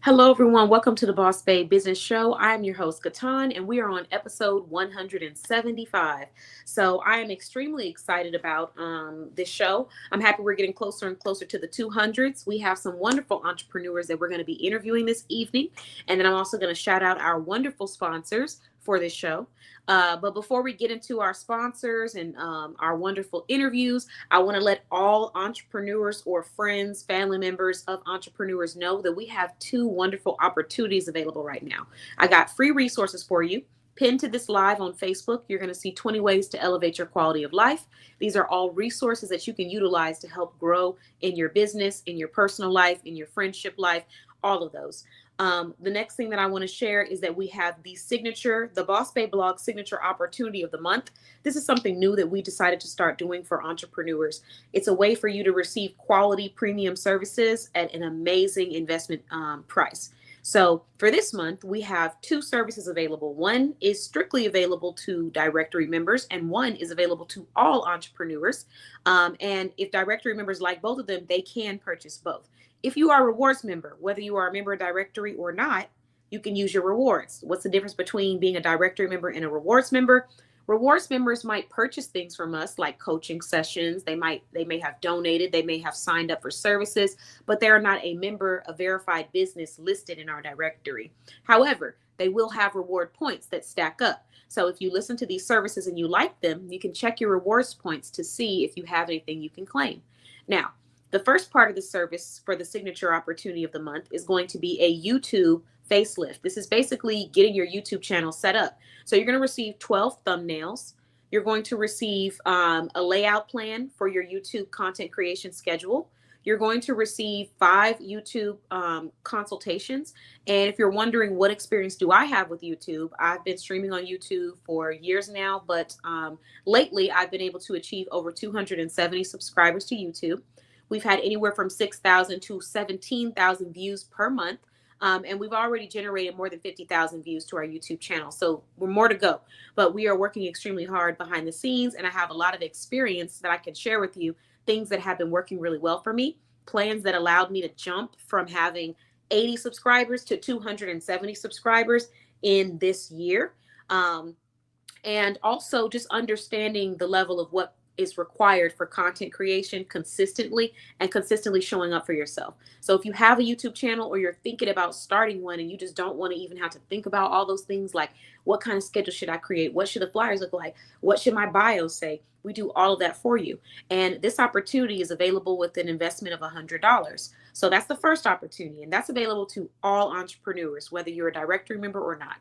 Hello, everyone. Welcome to the Boss Babe Business Show. I am your host, KeTohn, and we are on episode 175. So I am extremely excited about this show. I'm happy we're getting closer and closer to the 200s. We have some wonderful entrepreneurs that we're going to be interviewing this evening. And then I'm also going to shout out our wonderful sponsors for this show. But before we get into our sponsors and our wonderful interviews, I want to let all entrepreneurs or friends, family members of entrepreneurs know that we have two wonderful opportunities available right now. I got free resources for you. Pinned to this live on Facebook, you're going to see 20 ways to elevate your quality of life. These are all resources that you can utilize to help grow in your business, in your personal life, in your friendship life, all of those. The next thing that I want to share is that we have the Boss Babe blog signature opportunity of the month. This is something new that we decided to start doing for entrepreneurs. It's a way for you to receive quality premium services at an amazing investment price. So for this month, we have two services available. One is strictly available to directory members, and one is available to all entrepreneurs. And if directory members like both of them, they can purchase both. If you are a rewards member, whether you are a member of directory or not, you can use your rewards. What's the difference between being a directory member and a rewards member? Rewards members might purchase things from us like coaching sessions. They may have donated, they may have signed up for services, but they are not a member, a verified business listed in our directory. However, they will have reward points that stack up. So if you listen to these services and you like them, you can check your rewards points to see if you have anything you can claim. Now, the first part of the service for the signature opportunity of the month is going to be a YouTube facelift. This is basically getting your YouTube channel set up. So you're going to receive 12 thumbnails. You're going to receive a layout plan for your YouTube content creation schedule. You're going to receive 5 YouTube consultations. And if you're wondering what experience do I have with YouTube, I've been streaming on YouTube for years now, but lately I've been able to achieve over 270 subscribers to YouTube. We've had anywhere from 6,000 to 17,000 views per month. And we've already generated more than 50,000 views to our YouTube channel. So we're more to go, but we are working extremely hard behind the scenes. And I have a lot of experience that I can share with you, things that have been working really well for me, plans that allowed me to jump from having 80 subscribers to 270 subscribers in this year. And also just understanding the level of what is required for content creation consistently and consistently showing up for yourself. So if you have a YouTube channel or you're thinking about starting one and you just don't want to even have to think about all those things like what kind of schedule should I create? What should the flyers look like? What should my bio say? We do all of that for you. And this opportunity is available with an investment of $100. So that's the first opportunity, and that's available to all entrepreneurs, whether you're a directory member or not.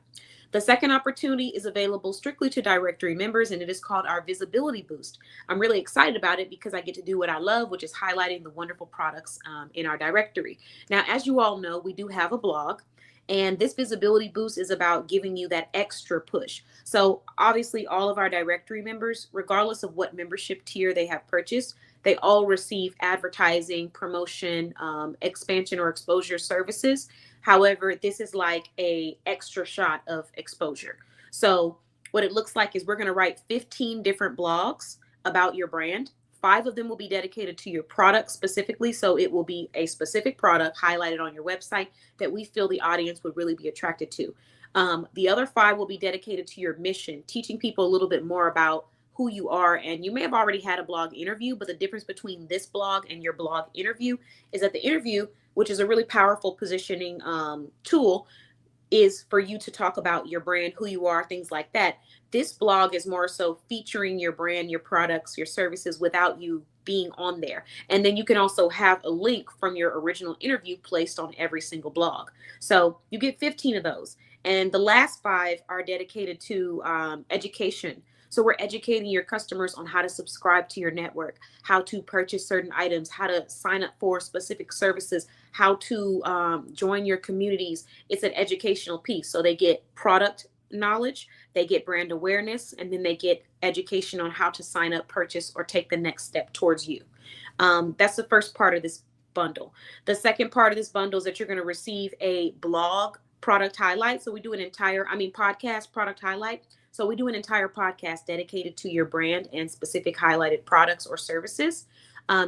The second opportunity is available strictly to directory members, and it is called our Visibility Boost. I'm really excited about it because I get to do what I love, which is highlighting the wonderful products in our directory. Now, as you all know, we do have a blog. And this visibility boost is about giving you that extra push. So obviously all of our directory members, regardless of what membership tier they have purchased, they all receive advertising, promotion, expansion or exposure services. However, this is like a extra shot of exposure. So what it looks like is we're going to write 15 different blogs about your brand. 5 of them will be dedicated to your product specifically. So it will be a specific product highlighted on your website that we feel the audience would really be attracted to. The other 5 will be dedicated to your mission, teaching people a little bit more about who you are. And you may have already had a blog interview, but the difference between this blog and your blog interview is that the interview, which is a really powerful positioning tool, is for you to talk about your brand, who you are, things like that. This blog is more so featuring your brand, your products, your services without you being on there. And then you can also have a link from your original interview placed on every single blog. So you get 15 of those. And the last 5 are dedicated to education. So we're educating your customers on how to subscribe to your network, how to purchase certain items, how to sign up for specific services, how to join your communities. It's an educational piece. So they get product knowledge, they get brand awareness, and then they get education on how to sign up, purchase, or take the next step towards you. That's the first part of this bundle. The second part of this bundle is that you're going to receive a blog product highlight. So we do podcast product highlight. So we do an entire podcast dedicated to your brand and specific highlighted products or services.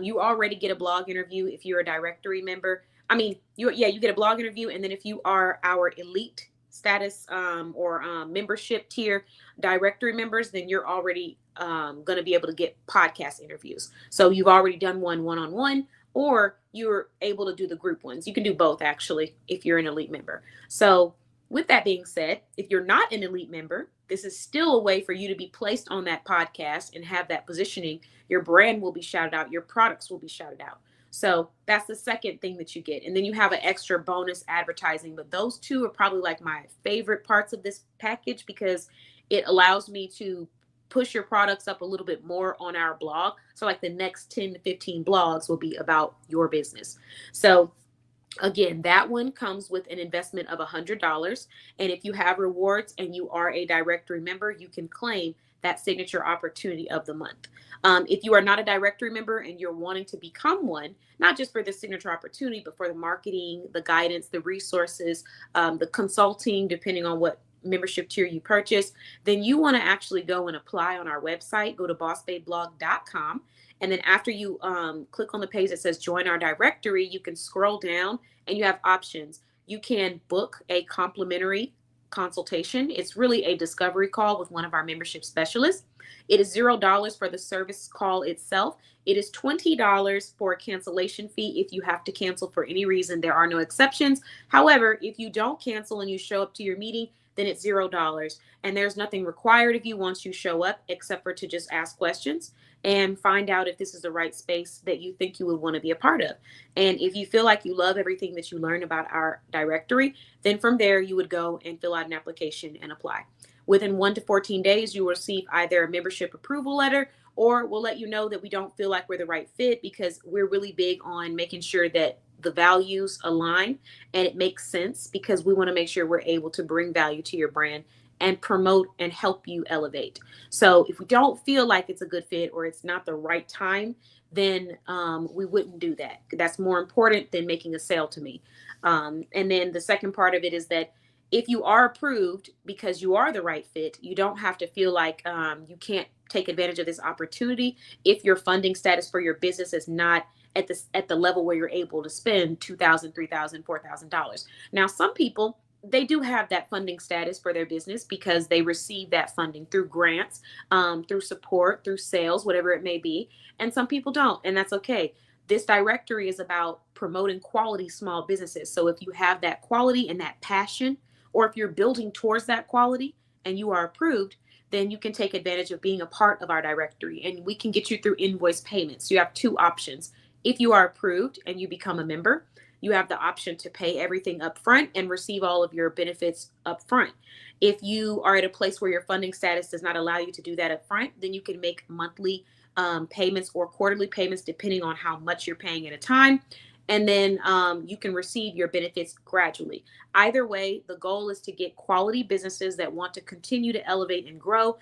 You already get a blog interview if you're a directory member. I mean, you get a blog interview, and then if you are our elite status or membership tier directory members, then you're already going to be able to get podcast interviews. So you've already done one-on-one, or you're able to do the group ones. You can do both actually if you're an elite member. So with that being said, if you're not an elite member, this is still a way for you to be placed on that podcast and have that positioning. Your brand will be shouted out, your products will be shouted out. So that's the second thing that you get. And then you have an extra bonus advertising. But those two are probably like my favorite parts of this package, because it allows me to push your products up a little bit more on our blog. So like the next 10 to 15 blogs will be about your business. So again, that one comes with an investment of $100. And if you have rewards and you are a directory member, you can claim that signature opportunity of the month. If you are not a directory member and you're wanting to become one, not just for the signature opportunity, but for the marketing, the guidance, the resources, the consulting, depending on what membership tier you purchase, then you want to actually go and apply on our website. Go to bossbabeblog.com. And then after you click on the page that says join our directory, you can scroll down and you have options. You can book a complimentary consultation. It's really a discovery call with one of our membership specialists. It is $0 for the service call itself. It is $20 for a cancellation fee if you have to cancel for any reason. There are no exceptions. However, if you don't cancel and you show up to your meeting, then it's $0. And there's nothing required of you once you show up, except for to just ask questions and find out if this is the right space that you think you would want to be a part of. And if you feel like you love everything that you learn about our directory, then from there you would go and fill out an application and apply. Within 1 to 14 days, you will receive either a membership approval letter, or we'll let you know that we don't feel like we're the right fit, because we're really big on making sure that the values align and it makes sense, because we want to make sure we're able to bring value to your brand and promote and help you elevate. So if we don't feel like it's a good fit or it's not the right time, then we wouldn't do that. That's more important than making a sale to me. And then the second part of it is that if you are approved because you are the right fit, you don't have to feel like you can't take advantage of this opportunity if your funding status for your business is not at the level where you're able to spend $2,000, $3,000, $4,000. Now, some people, they do have that funding status for their business because they receive that funding through grants, through support, through sales, whatever it may be. And some people don't, and that's okay. This directory is about promoting quality small businesses. So if you have that quality and that passion, or if you're building towards that quality and you are approved, then you can take advantage of being a part of our directory, and we can get you through invoice payments. You have two options. If you are approved and you become a member, you have the option to pay everything up front and receive all of your benefits up front. If you are at a place where your funding status does not allow you to do that up front, then you can make monthly payments or quarterly payments depending on how much you're paying at a time. And then you can receive your benefits gradually. Either way, the goal is to get quality businesses that want to continue to elevate and grow,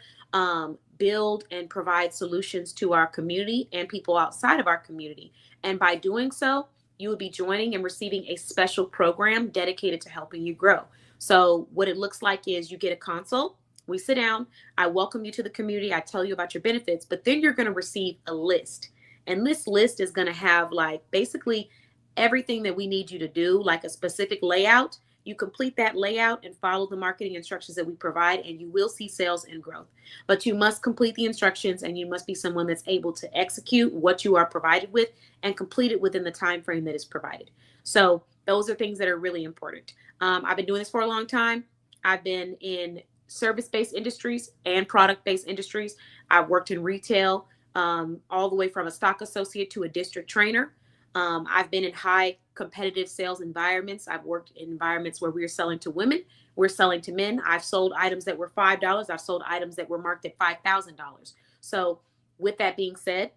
build and provide solutions to our community and people outside of our community. And by doing so, you will be joining and receiving a special program dedicated to helping you grow. So what it looks like is you get a consult. We sit down. I welcome you to the community. I tell you about your benefits, but then you're going to receive a list. And this list is going to have like basically everything that we need you to do, like a specific layout. You complete that layout and follow the marketing instructions that we provide, and you will see sales and growth. But you must complete the instructions, and you must be someone that's able to execute what you are provided with and complete it within the time frame that is provided. So those are things that are really important. I've been doing this for a long time. I've been in service-based industries and product-based industries. I've worked in retail, all the way from a stock associate to a district trainer. I've been in high competitive sales environments. I've worked in environments where we're selling to women, we're selling to men. I've sold items that were $5. I've sold items that were marked at $5,000. So with that being said,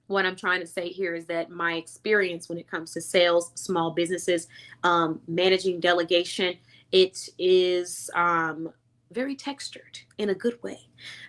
what I'm trying to say here is that my experience when it comes to sales, small businesses, managing delegation, it is very textured in a good way.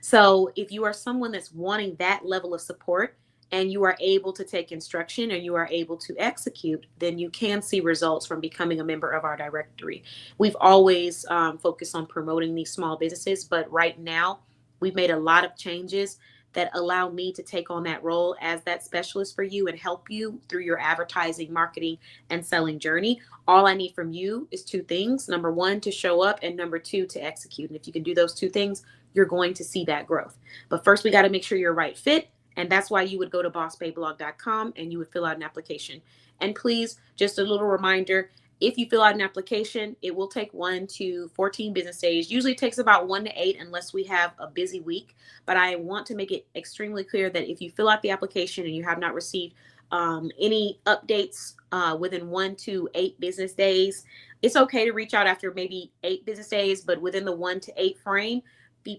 So if you are someone that's wanting that level of support, and you are able to take instruction and you are able to execute, then you can see results from becoming a member of our directory. We've always focused on promoting these small businesses, but right now we've made a lot of changes that allow me to take on that role as that specialist for you and help you through your advertising, marketing, and selling journey. All I need from you is two things. Number one, to show up, and number two, to execute. And if you can do those two things, you're going to see that growth. But first, we got to make sure you're a right fit. And that's why you would go to bossbayblog.com and you would fill out an application. And please, just a little reminder, if you fill out an application, it will take 1 to 14 business days. Usually it takes about 1 to 8 unless we have a busy week. But I want to make it extremely clear that if you fill out the application and you have not received any updates within 1 to 8 business days, it's okay to reach out after maybe 8 business days, but within the 1 to 8 frame,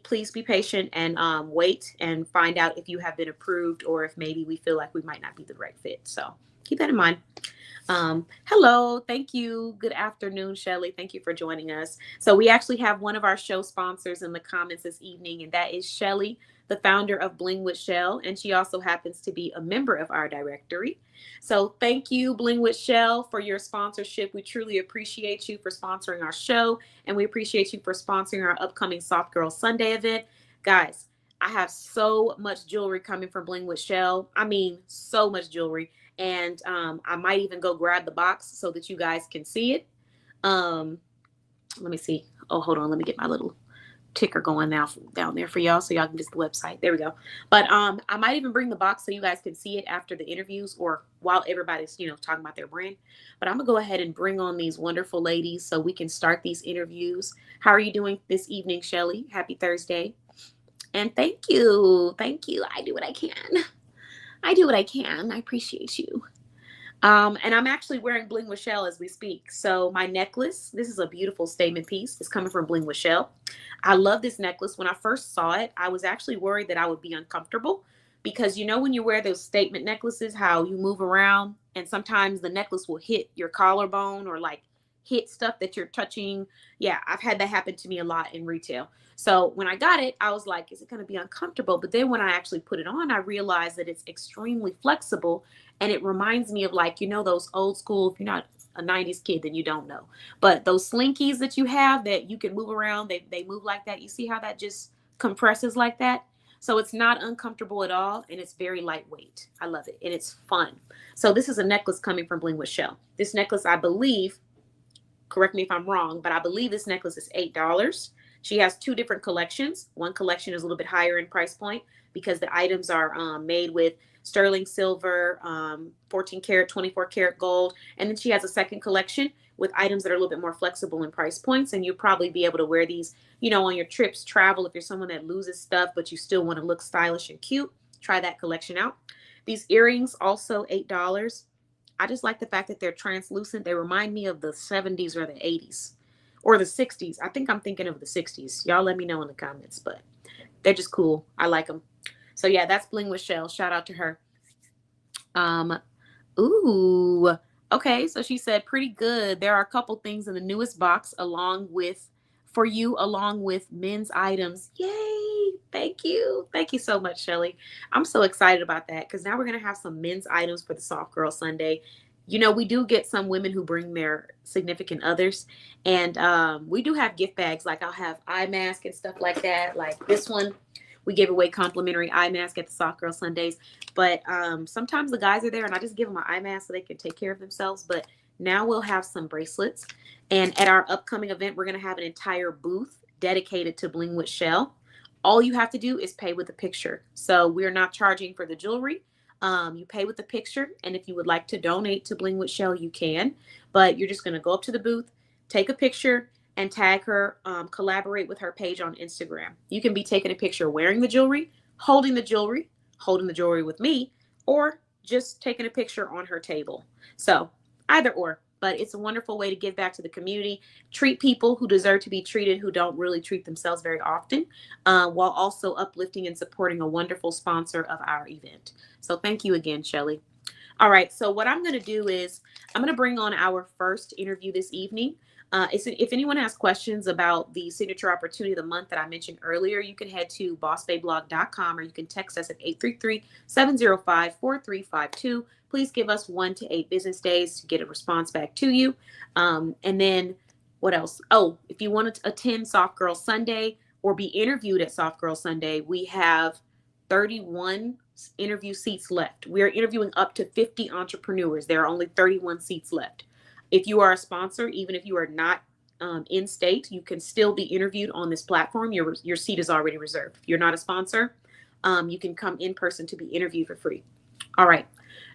please be patient and wait and find out if you have been approved or if maybe we feel like we might not be the right fit. So keep that in mind. Hello, thank you. Good afternoon, Shelly. Thank you for joining us. So we actually have one of our show sponsors in the comments this evening, and that is Shelly, the founder of Bling with Shell, and she also happens to be a member of our directory. So thank you, Bling with Shell, for your sponsorship. We truly appreciate you for sponsoring our show, and we appreciate you for sponsoring our upcoming Soft Girl Sunday event. Guys, I have so much jewelry coming from Bling with Shell. I mean, so much jewelry. And I might even go grab the box so that you guys can see it. Let me see. Oh, hold on. Let me get my little ticker going now down there for y'all so y'all can visit the website. There we go. But I might even bring the box so you guys can see it after the interviews or while everybody's, talking about their brand. But I'm going to go ahead and bring on these wonderful ladies so we can start these interviews. How are you doing this evening, Shelly? Happy Thursday. And thank you. Thank you. I do what I can. I appreciate you. And I'm actually wearing Bling with Shell as we speak. So my necklace, this is a beautiful statement piece. It's coming from Bling with Shell. I love this necklace. When I first saw it, I was actually worried that I would be uncomfortable because when you wear those statement necklaces, how you move around and sometimes the necklace will hit your collarbone or like hit stuff that you're touching. Yeah, I've had that happen to me a lot in retail. So when I got it, I was like, is it going to be uncomfortable? But then when I actually put it on, I realized that it's extremely flexible. And it reminds me of those old school, if you're not a 90s kid, then you don't know. But those slinkies that you have that you can move around, they move like that. You see how that just compresses like that? So it's not uncomfortable at all. And it's very lightweight. I love it. And it's fun. So this is a necklace coming from Bling with Shell. This necklace, I believe, correct me if I'm wrong, but I believe this necklace is $8. She has 2 different collections. One collection is a little bit higher in price point because the items are made with sterling silver, 14 karat, 24 karat gold. And then she has a second collection with items that are a little bit more flexible in price points. And you'll probably be able to wear these, on your trips, travel. If you're someone that loses stuff, but you still want to look stylish and cute, try that collection out. These earrings, also $8. I just like the fact that they're translucent. They remind me of the 70s or the 80s. Or the 60s. I think I'm thinking of the 60s. Y'all let me know in the comments, but they're just cool. I like them. So yeah, that's Bling with Shell. Shout out to her. Ooh. Okay, so she said pretty good. There are a couple things in the newest box along with men's items. Yay. Thank you. Thank you so much, Shelly. I'm so excited about that because now we're going to have some men's items for the Soft Girl Sunday. We do get some women who bring their significant others, and we do have gift bags. Like I'll have eye mask and stuff like that. Like this one, we give away complimentary eye mask at the Soft Girl Sundays. But sometimes the guys are there, and I just give them an eye mask so they can take care of themselves. But now we'll have some bracelets, and at our upcoming event, we're going to have an entire booth dedicated to Bling with Shell. All you have to do is pay with a picture. So we're not charging for the jewelry. You pay with the picture, and if you would like to donate to Bling with Shell, you can. But you're just going to go up to the booth, take a picture, and tag her, collaborate with her page on Instagram. You can be taking a picture wearing the jewelry with me, or just taking a picture on her table. So either or. But it's a wonderful way to give back to the community, treat people who deserve to be treated, who don't really treat themselves very often, while also uplifting and supporting a wonderful sponsor of our event. So thank you again, Shelly. All right. So what I'm going to do is I'm going to bring on our first interview this evening. If anyone has questions about the signature opportunity of the month that I mentioned earlier, you can head to bossbayblog.com or you can text us at 833-705-4352. Please give us 1 to 8 business days to get a response back to you. And then what else? Oh, if you want to attend Soft Girl Sunday or be interviewed at Soft Girl Sunday, we have 31 interview seats left. We are interviewing up to 50 entrepreneurs. There are only 31 seats left. If you are a sponsor, even if you are not in state, you can still be interviewed on this platform. Your seat is already reserved. If you're not a sponsor, you can come in person to be interviewed for free. All right.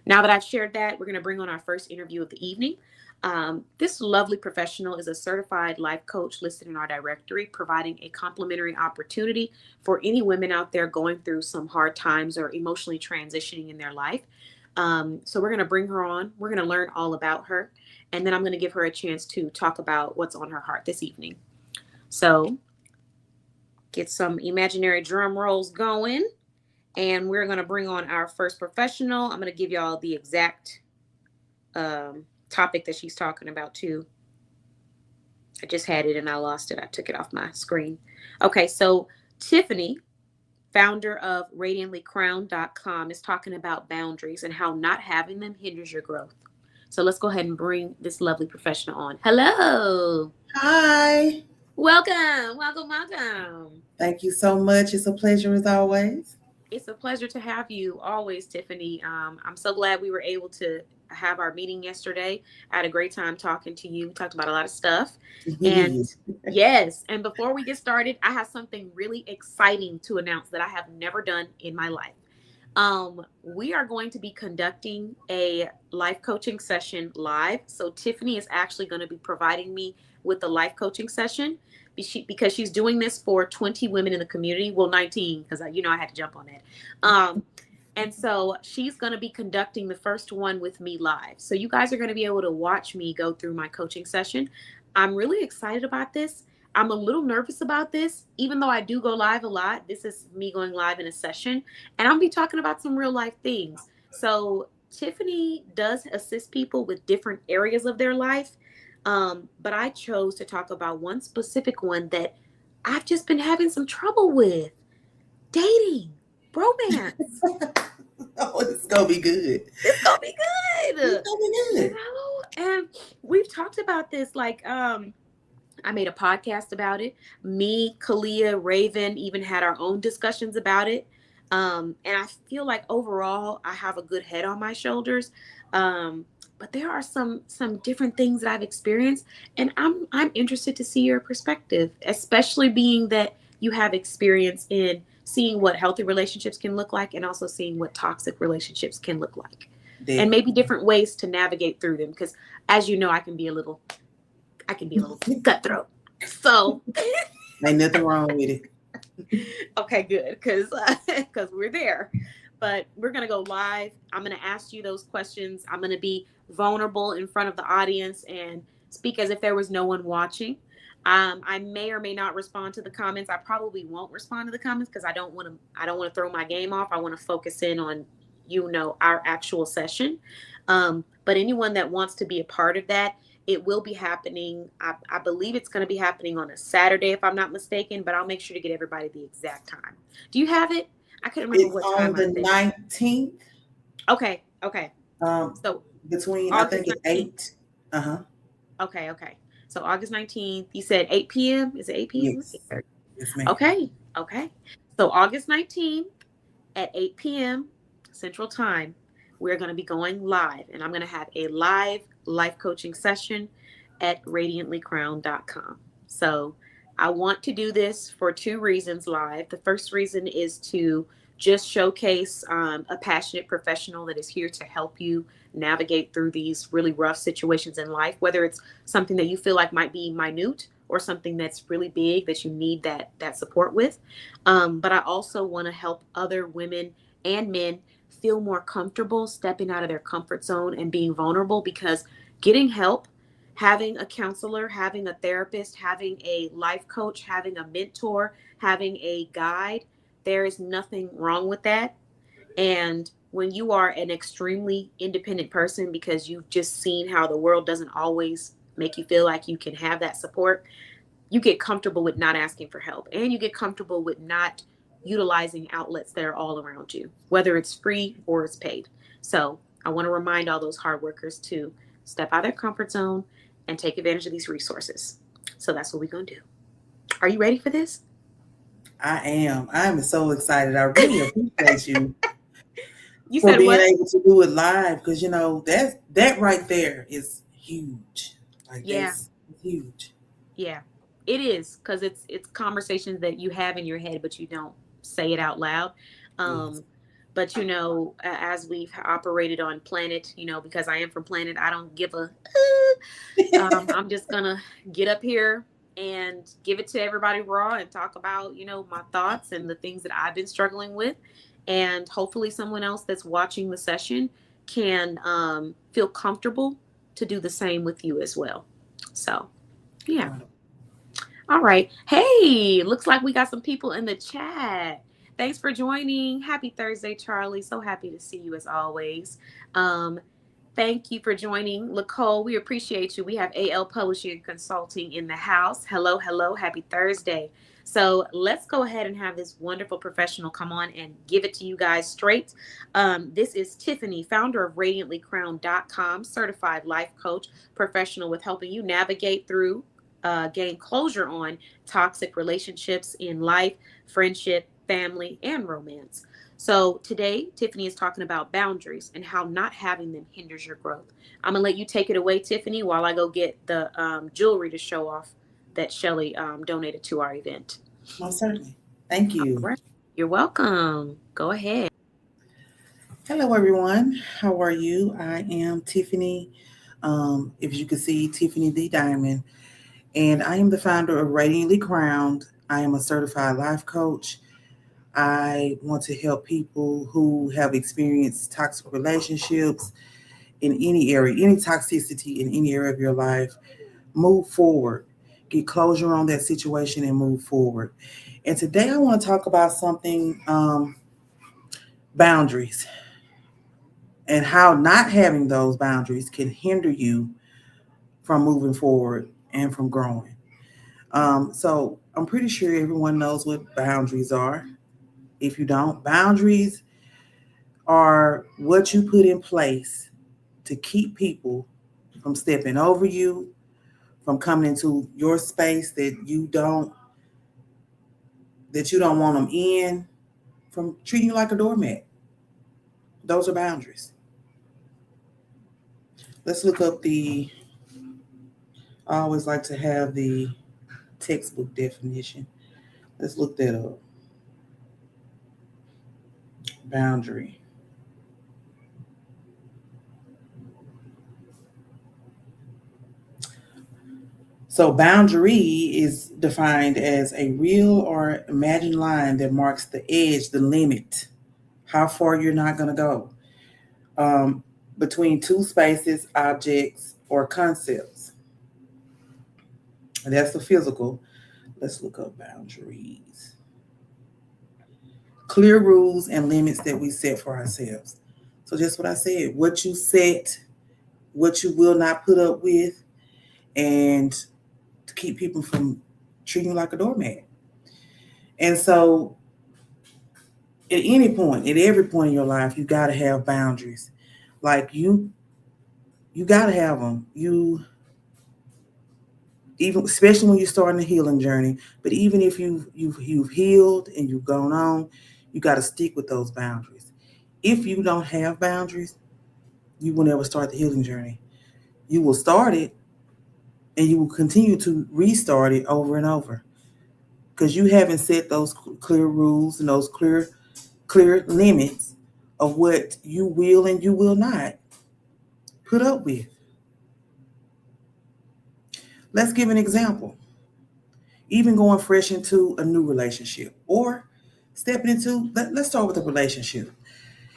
Now that I've shared that, we're going to bring on our first interview of the evening. This lovely professional is a certified life coach listed in our directory, providing a complimentary opportunity for any women out there going through some hard times or emotionally transitioning in their life. So we're going to bring her on. We're going to learn all about her. And then I'm going to give her a chance to talk about what's on her heart this evening. So get some imaginary drum rolls going. And we're going to bring on our first professional. I'm going to give y'all the exact topic that she's talking about too. I just had it and I lost it. I took it off my screen. Okay, so Tiffany, founder of radiantlycrowned.com, is talking about boundaries and how not having them hinders your growth. So let's go ahead and bring this lovely professional on. Hello. Hi. Welcome, welcome, welcome. Thank you so much. It's a pleasure as always. It's a pleasure to have you always, Tiffany. I'm so glad we were able to have our meeting yesterday. I had a great time talking to you. We talked about a lot of stuff. And yes, and before we get started, I have something really exciting to announce that I have never done in my life. We are going to be conducting a life coaching session live. So Tiffany is actually going to be providing me with the life coaching session because she's doing this for 20 women in the community. Well, 19, because I had to jump on that. And so she's going to be conducting the first one with me live. So you guys are going to be able to watch me go through my coaching session. I'm really excited about this. I'm a little nervous about this, even though I do go live a lot. This is me going live in a session, and I'll be talking about some real life things. So Tiffany does assist people with different areas of their life. But I chose to talk about one specific one that I've just been having some trouble with: dating, romance. Oh, it's going to be good. It's going to be good. It's going to be good. And we've talked about this, I made a podcast about it. Me, Kyliah, Raven even had our own discussions about it. And I feel like overall I have a good head on my shoulders. But there are some different things that I've experienced, and I'm interested to see your perspective, especially being that you have experience in seeing what healthy relationships can look like and also seeing what toxic relationships can look like. And maybe different ways to navigate through them, because as you know, I can be a little cutthroat. So ain't nothing wrong with it. Okay, good, because we're there. But we're going to go live. I'm going to ask you those questions. I'm going to be vulnerable in front of the audience and speak as if there was no one watching. I may or may not respond to the comments. I probably won't respond to the comments because I don't want to throw my game off. I want to focus in on our actual session. But anyone that wants to be a part of that, it will be happening. I believe it's going to be happening on a Saturday, if I'm not mistaken, but I'll make sure to get everybody the exact time. Do you have it? I couldn't remember what time. It's on the 19th. Okay. So between, August, I think it's 8. Uh-huh. Okay. So August 19th, you said 8 p.m.? Is it 8 p.m.? Yes. Yes, ma'am. Okay. So August 19th at 8 p.m. Central Time, we're going to be going live, and I'm going to have a live life coaching session at radiantlycrowned.com. So I want to do this for 2 reasons live. The first reason is to just showcase a passionate professional that is here to help you navigate through these really rough situations in life, whether it's something that you feel like might be minute or something that's really big that you need that support with. But I also want to help other women and men feel more comfortable stepping out of their comfort zone and being vulnerable, because getting help, having a counselor, having a therapist, having a life coach, having a mentor, having a guide, there is nothing wrong with that. And when you are an extremely independent person, because you've just seen how the world doesn't always make you feel like you can have that support, you get comfortable with not asking for help, and you get comfortable with not utilizing outlets that are all around you, whether it's free or it's paid. So I want to remind all those hard workers to step out of their comfort zone and take advantage of these resources. So that's what we're going to do. Are you ready for this? I am. I am so excited. I really appreciate you You for said being what? able to do it live because that right there is huge. Like Yeah, that's huge. yeah. It is because it's conversations that you have in your head, but you don't say it out loud. Yes. Um, but as we've operated on planet, because I am from planet, I don't give a. I'm just gonna get up here and give it to everybody raw and talk about, my thoughts and the things that I've been struggling with. And hopefully someone else that's watching the session can feel comfortable to do the same with you as well. So, yeah. Wonderful. All right. Hey, looks like we got some people in the chat. Thanks for joining. Happy Thursday, Charlie. So happy to see you as always. Um, Thank you for joining, Nicole. We appreciate you. We have AL Publishing and Consulting in the house. Hello, hello. Happy Thursday. So let's go ahead and have this wonderful professional come on and give it to you guys straight. This is Tiffany, founder of RadiantlyCrowned.com, certified life coach, professional with helping you navigate through, gain closure on toxic relationships in life, friendship, family, and romance. So today, Tiffany is talking about boundaries and how not having them hinders your growth. I'm gonna let you take it away, Tiffany, while I go get the jewelry to show off that Shelly donated to our event. Most certainly. Thank All you. right, you're welcome. Go ahead. Hello, everyone. How are you? I am Tiffany. If you can see, Tiffany the Diamond, and I am the founder of Radiantly Crowned. I am a certified life coach. I want to help people who have experienced toxic relationships in any area, any toxicity in any area of your life, move forward, get closure on that situation and move forward. And today I want to talk about something boundaries and how not having those boundaries can hinder you from moving forward and from growing. So I'm pretty sure everyone knows what boundaries are. If you don't, boundaries are what you put in place to keep people from stepping over you, from coming into your space that you don't want them in, from treating you like a doormat. Those are boundaries. Let's look up I always like to have the textbook definition. Let's look that up. Boundary. So, boundary is defined as a real or imagined line that marks the edge, the limit, how far you're not going to go um, between two spaces, objects, or concepts. And that's the physical. Let's look up boundaries. Clear rules and limits that we set for ourselves. So, just what I said, what you set, what you will not put up with, and to keep people from treating you like a doormat. And so, at any point, at every point in your life, you got to have boundaries. Like you got to have them. You even, especially when you're starting a healing journey. But even if you've healed and you've gone on, you got to stick with those boundaries. If you don't have boundaries, you will never start the healing journey. You will start it, and you will continue to restart it over and over because you haven't set those clear rules and those clear limits of what you will and you will not put up with. Let's give an example. Even going fresh into a new relationship or stepping into, let's start with a relationship.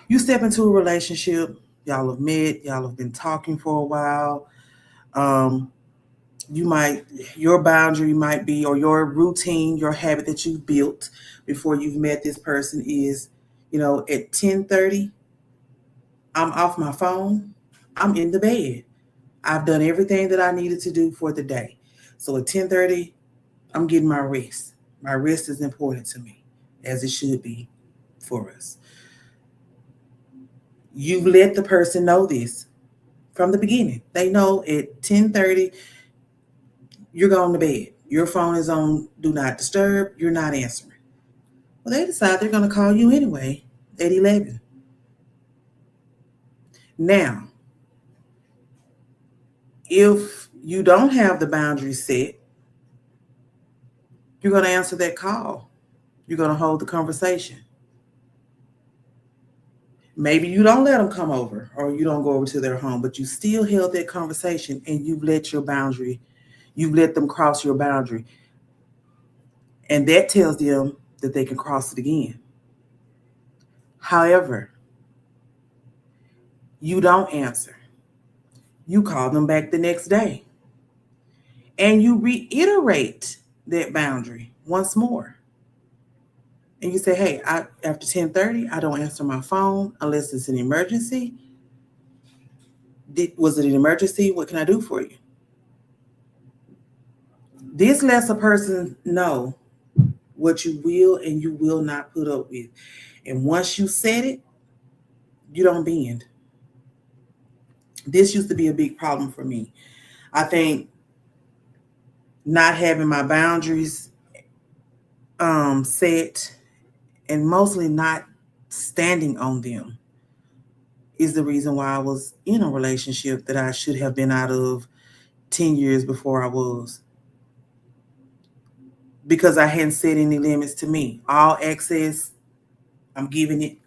You step into a relationship, y'all have met, y'all have been talking for a while. Um, you might, your boundary might be, or your routine, your habit that you've built before you've met this person is, at 10:30, I'm off my phone, I'm in the bed. I've done everything that I needed to do for the day. So at 10:30, I'm getting my rest. My rest is important to me, as it should be for us. You let the person know this from the beginning. They know at 10:30, you're going to bed. Your phone is on do not disturb. You're not answering. Well, they decide they're going to call you anyway at 11. Now, if you don't have the boundaries set, you're going to answer that call. You're going to hold the conversation. Maybe you don't let them come over or you don't go over to their home, but you still held that conversation and you've let them cross your boundary. And that tells them that they can cross it again. However, you don't answer. You call them back the next day and you reiterate that boundary once more. And you say, hey, after 10:30, I don't answer my phone unless it's an emergency. Was it an emergency? What can I do for you? This lets a person know what you will and you will not put up with. And once you set it, you don't bend. This used to be a big problem for me. I think not having my boundaries set and mostly not standing on them is the reason why I was in a relationship that I should have been out of 10 years before I was. Because I hadn't set any limits to me. All access, I'm giving it.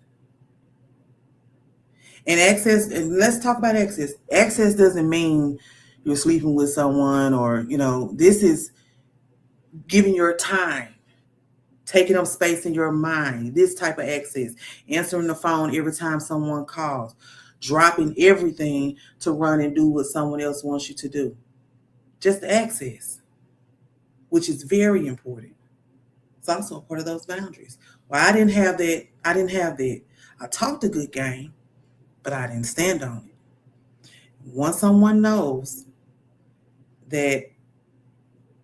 And access, and let's talk about access. Access doesn't mean you're sleeping with someone or, this is giving your time, taking up space in your mind, this type of access, answering the phone every time someone calls, dropping everything to run and do what someone else wants you to do. Just access, which is very important. It's also a part of those boundaries. Well, I didn't have that. I didn't have that. I talked a good game, but I didn't stand on it. Once someone knows that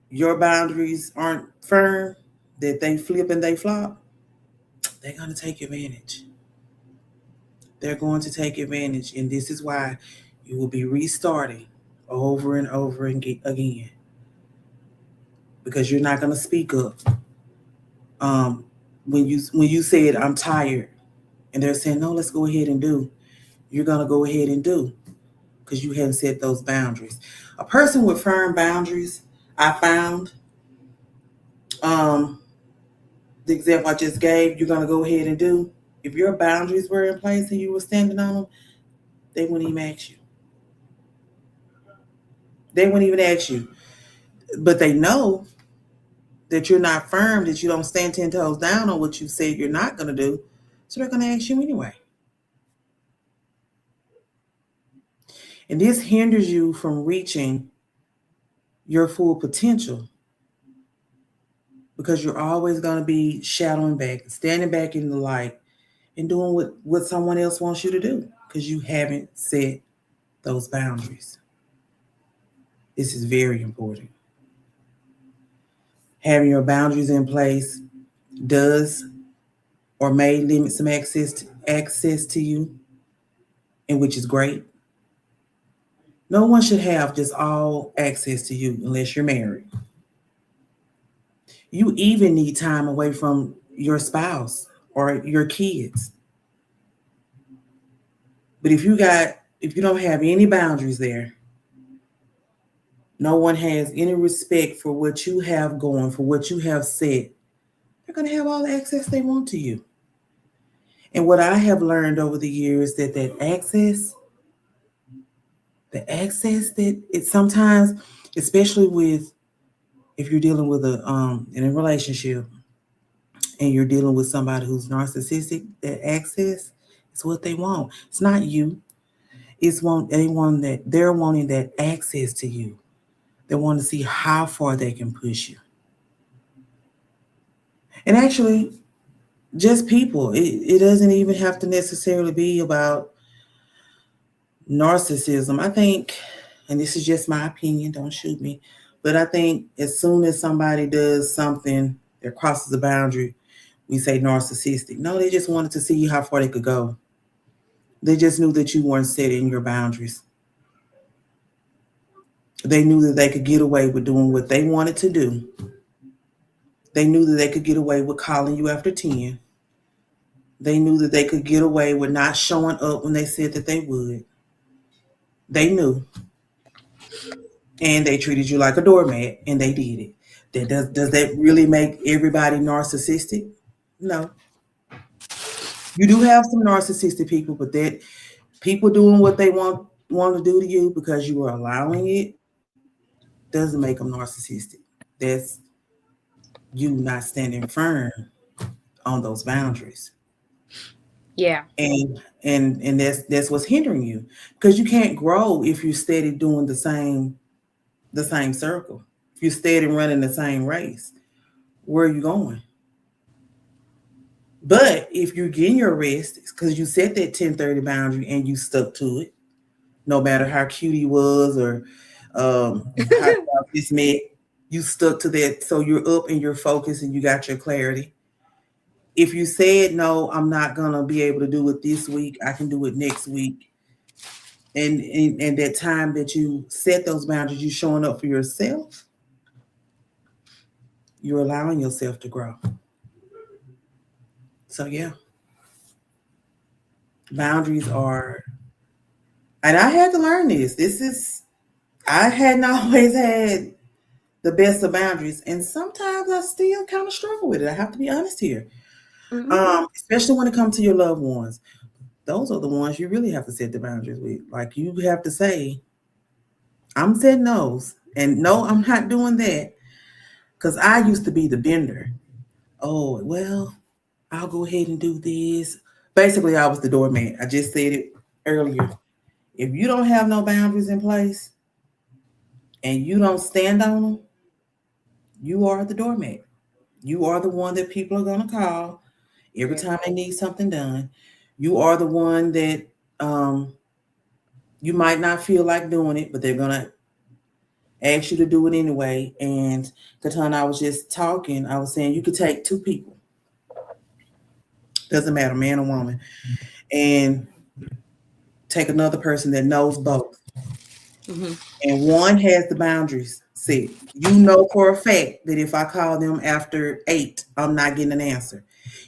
your boundaries aren't firm, that they flip and they flop, they're going to take advantage. They're going to take advantage. And this is why you will be restarting over and over again because you're not going to speak up. When you said, I'm tired, and they're saying, no, let's go ahead and do, you're going to go ahead and do because you haven't set those boundaries. A person with firm boundaries, I found, the example I just gave, you're going to go ahead and do. If your boundaries were in place and you were standing on them, they wouldn't even ask you. They wouldn't even ask you. But they know that you're not firm, that you don't stand 10 toes down on what you said you're not going to do. So they're going to ask you anyway. And this hinders you from reaching your full potential because you're always going to be shadowing back, standing back in the light and doing what someone else wants you to do because you haven't set those boundaries. This is very important. Having your boundaries in place does or may limit some access to you, and which is great. No one should have just all access to you unless you're married. You even need time away from your spouse or your kids. But if you don't have any boundaries there, no one has any respect for what you have going, for what you have said, they're going to have all the access they want to you. And what I have learned over the years that access, the access that it sometimes, especially with if you're dealing with in a relationship and you're dealing with somebody who's narcissistic, that access is what they want. It's not you. They want that they're wanting that access to you. They want to see how far they can push you. And actually, just people. It doesn't even have to necessarily be about narcissism. I think, and this is just my opinion, don't shoot me, but I think as soon as somebody does something that crosses the boundary, we say narcissistic. No, they just wanted to see how far they could go. They just knew that you weren't setting your boundaries. They knew that they could get away with doing what they wanted to do They knew that they could get away with calling you after 10. They knew that they could get away with not showing up when they said that they would. They knew. And they treated you like a doormat, and they did it. Does that really make everybody narcissistic? No. You do have some narcissistic people, but that people doing what they want to do to you because you are allowing it doesn't make them narcissistic. That's you not standing firm on those boundaries. Yeah. And that's what's hindering you, because you can't grow if you steady doing the same circle. If you steady running the same race, where are you going? But if you're getting your rest, it's because you set that 10:30 boundary and you stuck to it, no matter how cute he was or how y'all just met, you stuck to that. So you're up and you're focused and you got your clarity. If you said no, I'm not gonna be able to do it this week, I can do it next week. And that time that you set those boundaries, you showing up for yourself, you're allowing yourself to grow. So yeah, boundaries are, and I had to learn this. I hadn't always had the best of boundaries, and sometimes I still kind of struggle with it. I have to be honest here. Hmm. Especially when it comes to your loved ones. Those are the ones you really have to set the boundaries with. Like you have to say, I'm setting those, and no, I'm not doing that because I used to be the bender. Oh well, I'll go ahead and do this. Basically, I was the doorman. I just said it earlier. If you don't have no boundaries in place and you don't stand on them, you are the doormat. You are the one that people are going to call every Yeah. time they need something done. You are the one that um, you might not feel like doing it, but they're going to ask you to do it anyway. And KeTohn, I was just talking, I was saying you could take two people, doesn't matter, man or woman, and take another person that knows both. Hmm. And one has the boundaries set. You know for a fact that if I call them after 8, I'm not getting an answer.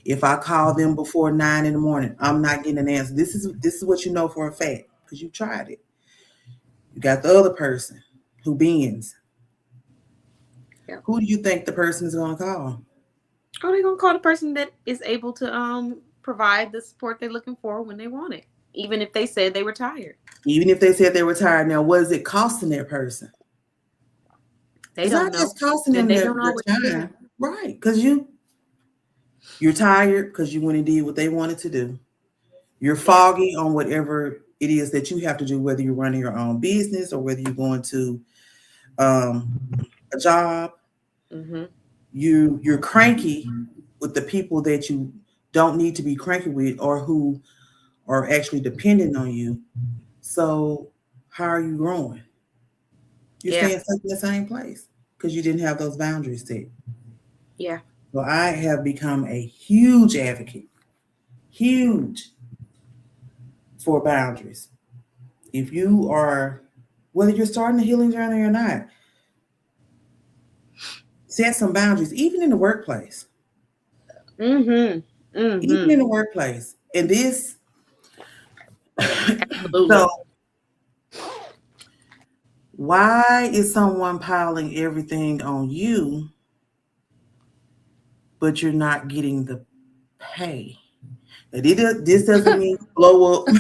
If I call them before 9 in the morning, I'm not getting an answer. This is what you know for a fact because you tried it. You got the other person who bends. Yeah. Who do you think the person is going to call? Oh, they're gonna call the person that is able to provide the support they're looking for when they want it, even if they said they were tired. Even if they said they were tired. Now, what is it costing that person? They It's don't not know, just costing and them they their, don't their always care. time, right? Because you're tired because you went and did what they wanted to do. You're Yeah. foggy on whatever it is that you have to do, whether you're running your own business or whether you're going to um, a job. Hmm. You're cranky with the people that you don't need to be cranky with or who are actually dependent on you. So how are you growing? You're Yeah. staying stuck in the same place because you didn't have those boundaries set. Yeah. So I have become a huge advocate, huge for boundaries. If you are, whether you're starting a healing journey or not, set some boundaries, even in the workplace. Hmm. Even Hmm. in the workplace. And this, so Absolutely. why is someone piling everything on you, but you're not getting the pay? And this doesn't mean blow up and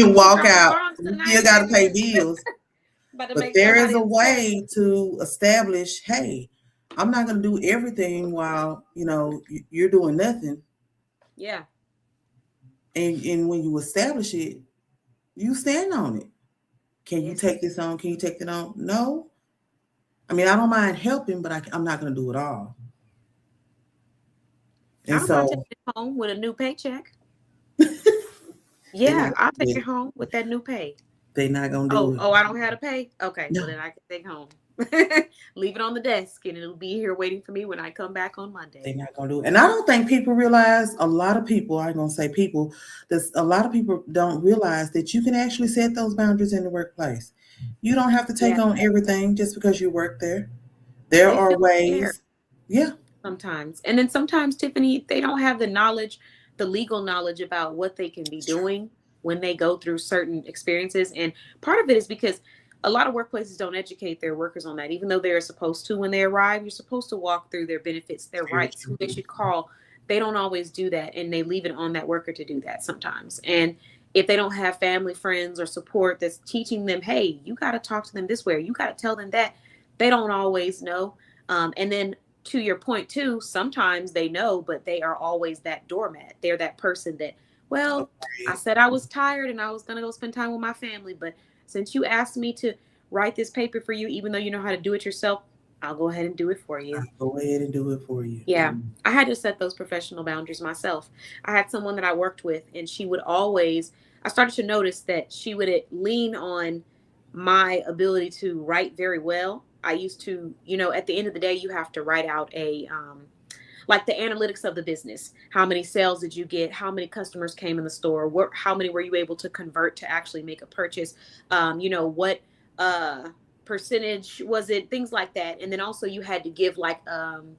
I'm walk dropping out. bombs You still tonight, got to baby. pay bills. About to But make there is somebody a upset. way to establish, hey, I'm not going to do everything while, you're doing nothing. Yeah. And when you establish it, you stand on it. Can you Yes. take this on? Can you take that on? No. I mean, I don't mind helping, but I'm not going to do it all. I And don't mind so taking it home with a new paycheck. they're not Yeah, I'll going to take do it it. home with that new pay. They're not going to do Oh, it. oh, I don't have to pay. Okay, No, well then I can take home. Leave it on the desk, and it'll be here waiting for me when I come back on they're Monday. not going to do it. And I don't think people realize, a lot of people, I'm going to say people, there's a lot of people don't realize that you can actually set those boundaries in the workplace. You don't have to take Yeah, on everything just because you work there. There they are feel unfair. ways, yeah. Sometimes. And then sometimes, Tiffany, they don't have the knowledge, the legal knowledge about what they can be doing when they go through certain experiences. And part of it is because a lot of workplaces don't educate their workers on that, even though they're supposed to when they arrive. You're supposed to walk through their benefits, their Very rights, who they true. should call. They don't always do that, and they leave it on that worker to do that sometimes. And if they don't have family, friends, or support that's teaching them, hey, you got to talk to them this way, or you got to tell them that, they don't always know. And then to your point too, sometimes they know, but they are always that doormat. They're that person that, well, I Right. said I was tired and I was going to go spend time with my family, but since you asked me to write this paper for you, even though you know how to do it yourself, I'll go ahead and do it for you. I'll go ahead and do it for you. Yeah, I had to set those professional boundaries myself. I had someone that I worked with, and she would always, I started to notice that she would lean on my ability to write very well. I used to, at the end of the day, you have to write out like the analytics of the business. How many sales did you get? How many customers came in the store? How many were you able to convert to actually make a purchase? What uh, percentage was it? Things like that. And then also you had to give like kind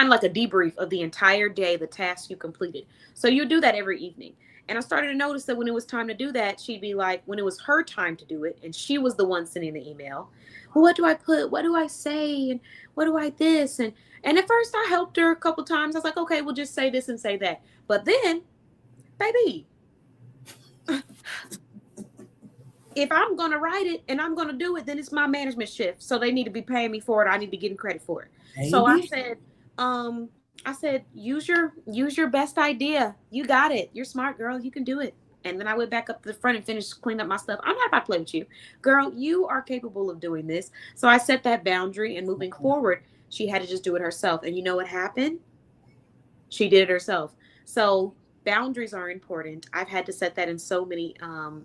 of like a debrief of the entire day, the tasks you completed. So you do that every evening. And I started to notice that when it was time to do that, she'd be like, when it was her time to do it, and she was the one sending the email. Well, what do I put? What do I say? And what do I this? And at first I helped her a couple times. I was like, okay, we'll just say this and say that. But then, baby, if I'm gonna write it and I'm gonna do it, then it's my management shift. So they need to be paying me for it. I need to be getting credit for it. So I Maybe. said, use your best idea. You got it. You're smart, girl. You can do it. And then I went back up to the front and finished cleaning up my stuff. I'm not about to play with you. Girl, you are capable of doing this. So I set that boundary, and moving forward, she had to just do it herself. And you know what happened? She did it herself. So boundaries are important. I've had to set that in so many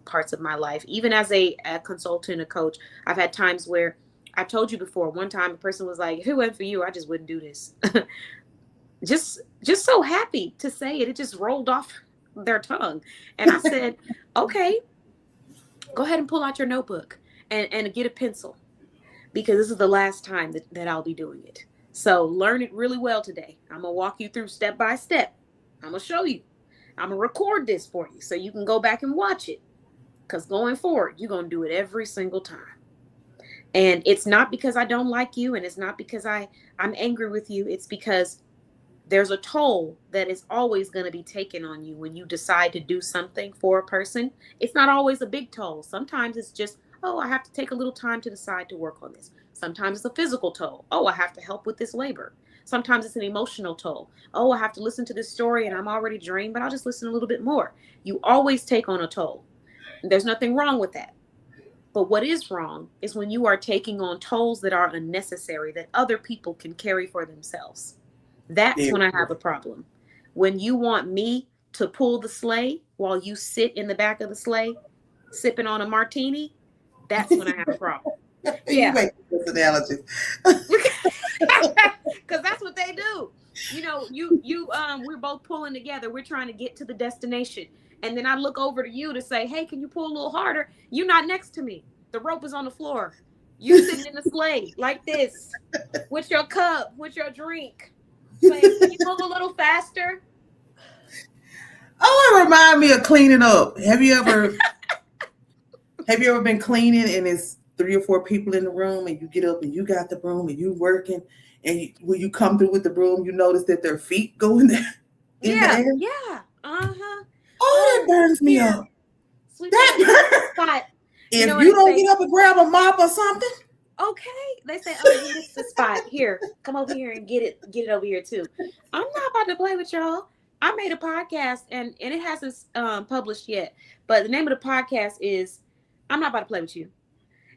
parts of my life. Even as a consultant, a coach, I've had times where I told you before. One time, a person was like, "If it wasn't for you, I just wouldn't do this." just so happy to say it. It just rolled off their tongue, and I said, "Okay, go ahead and pull out your notebook and get a pencil because this is the last time that I'll be doing it. So learn it really well today. I'm gonna walk you through step by step. I'm gonna show you. I'm gonna record this for you so you can go back and watch it. Because going forward, you're gonna do it every single time. And it's not because I don't like you, and it's not because I'm angry with you. It's because there's a toll that is always going to be taken on you when you decide to do something for a person. It's not always a big toll. Sometimes it's just, oh, I have to take a little time to decide to work on this. Sometimes it's a physical toll. Oh, I have to help with this labor. Sometimes it's an emotional toll. Oh, I have to listen to this story and I'm already drained, but I'll just listen a little bit more. You always take on a toll. There's nothing wrong with that. But what is wrong is when you are taking on tolls that are unnecessary that other people can carry for themselves. That's Very when I true. have a problem. When you want me to pull the sleigh while you sit in the back of the sleigh sipping on a martini, that's when I have a problem. You Yeah. make this analogy. Because that's what they do. We're both pulling together. We're trying to get to the destination. And then I look over to you to say, hey, can you pull a little harder? You're not next to me. The rope is on the floor. You're sitting in the sleigh like this with your cup, with your drink, saying, can you move a little faster? Oh, it remind me of cleaning up. Have you ever been cleaning and it's three or four people in the room and you get up and you got the broom and you working and when you come through with the broom, you notice that their feet go in there in the Yeah, air. yeah. Uh-huh. Oh, that Oh, burns me here, up. sweep that under this That spot. You know if what you they don't say? get up and grab a mop or something, Okay. They say, oh, here, this is the spot. Here, come over here and get it over here too. I'm not about to play with y'all. I made a podcast and it hasn't published yet, but the name of the podcast is I'm not about to play with you.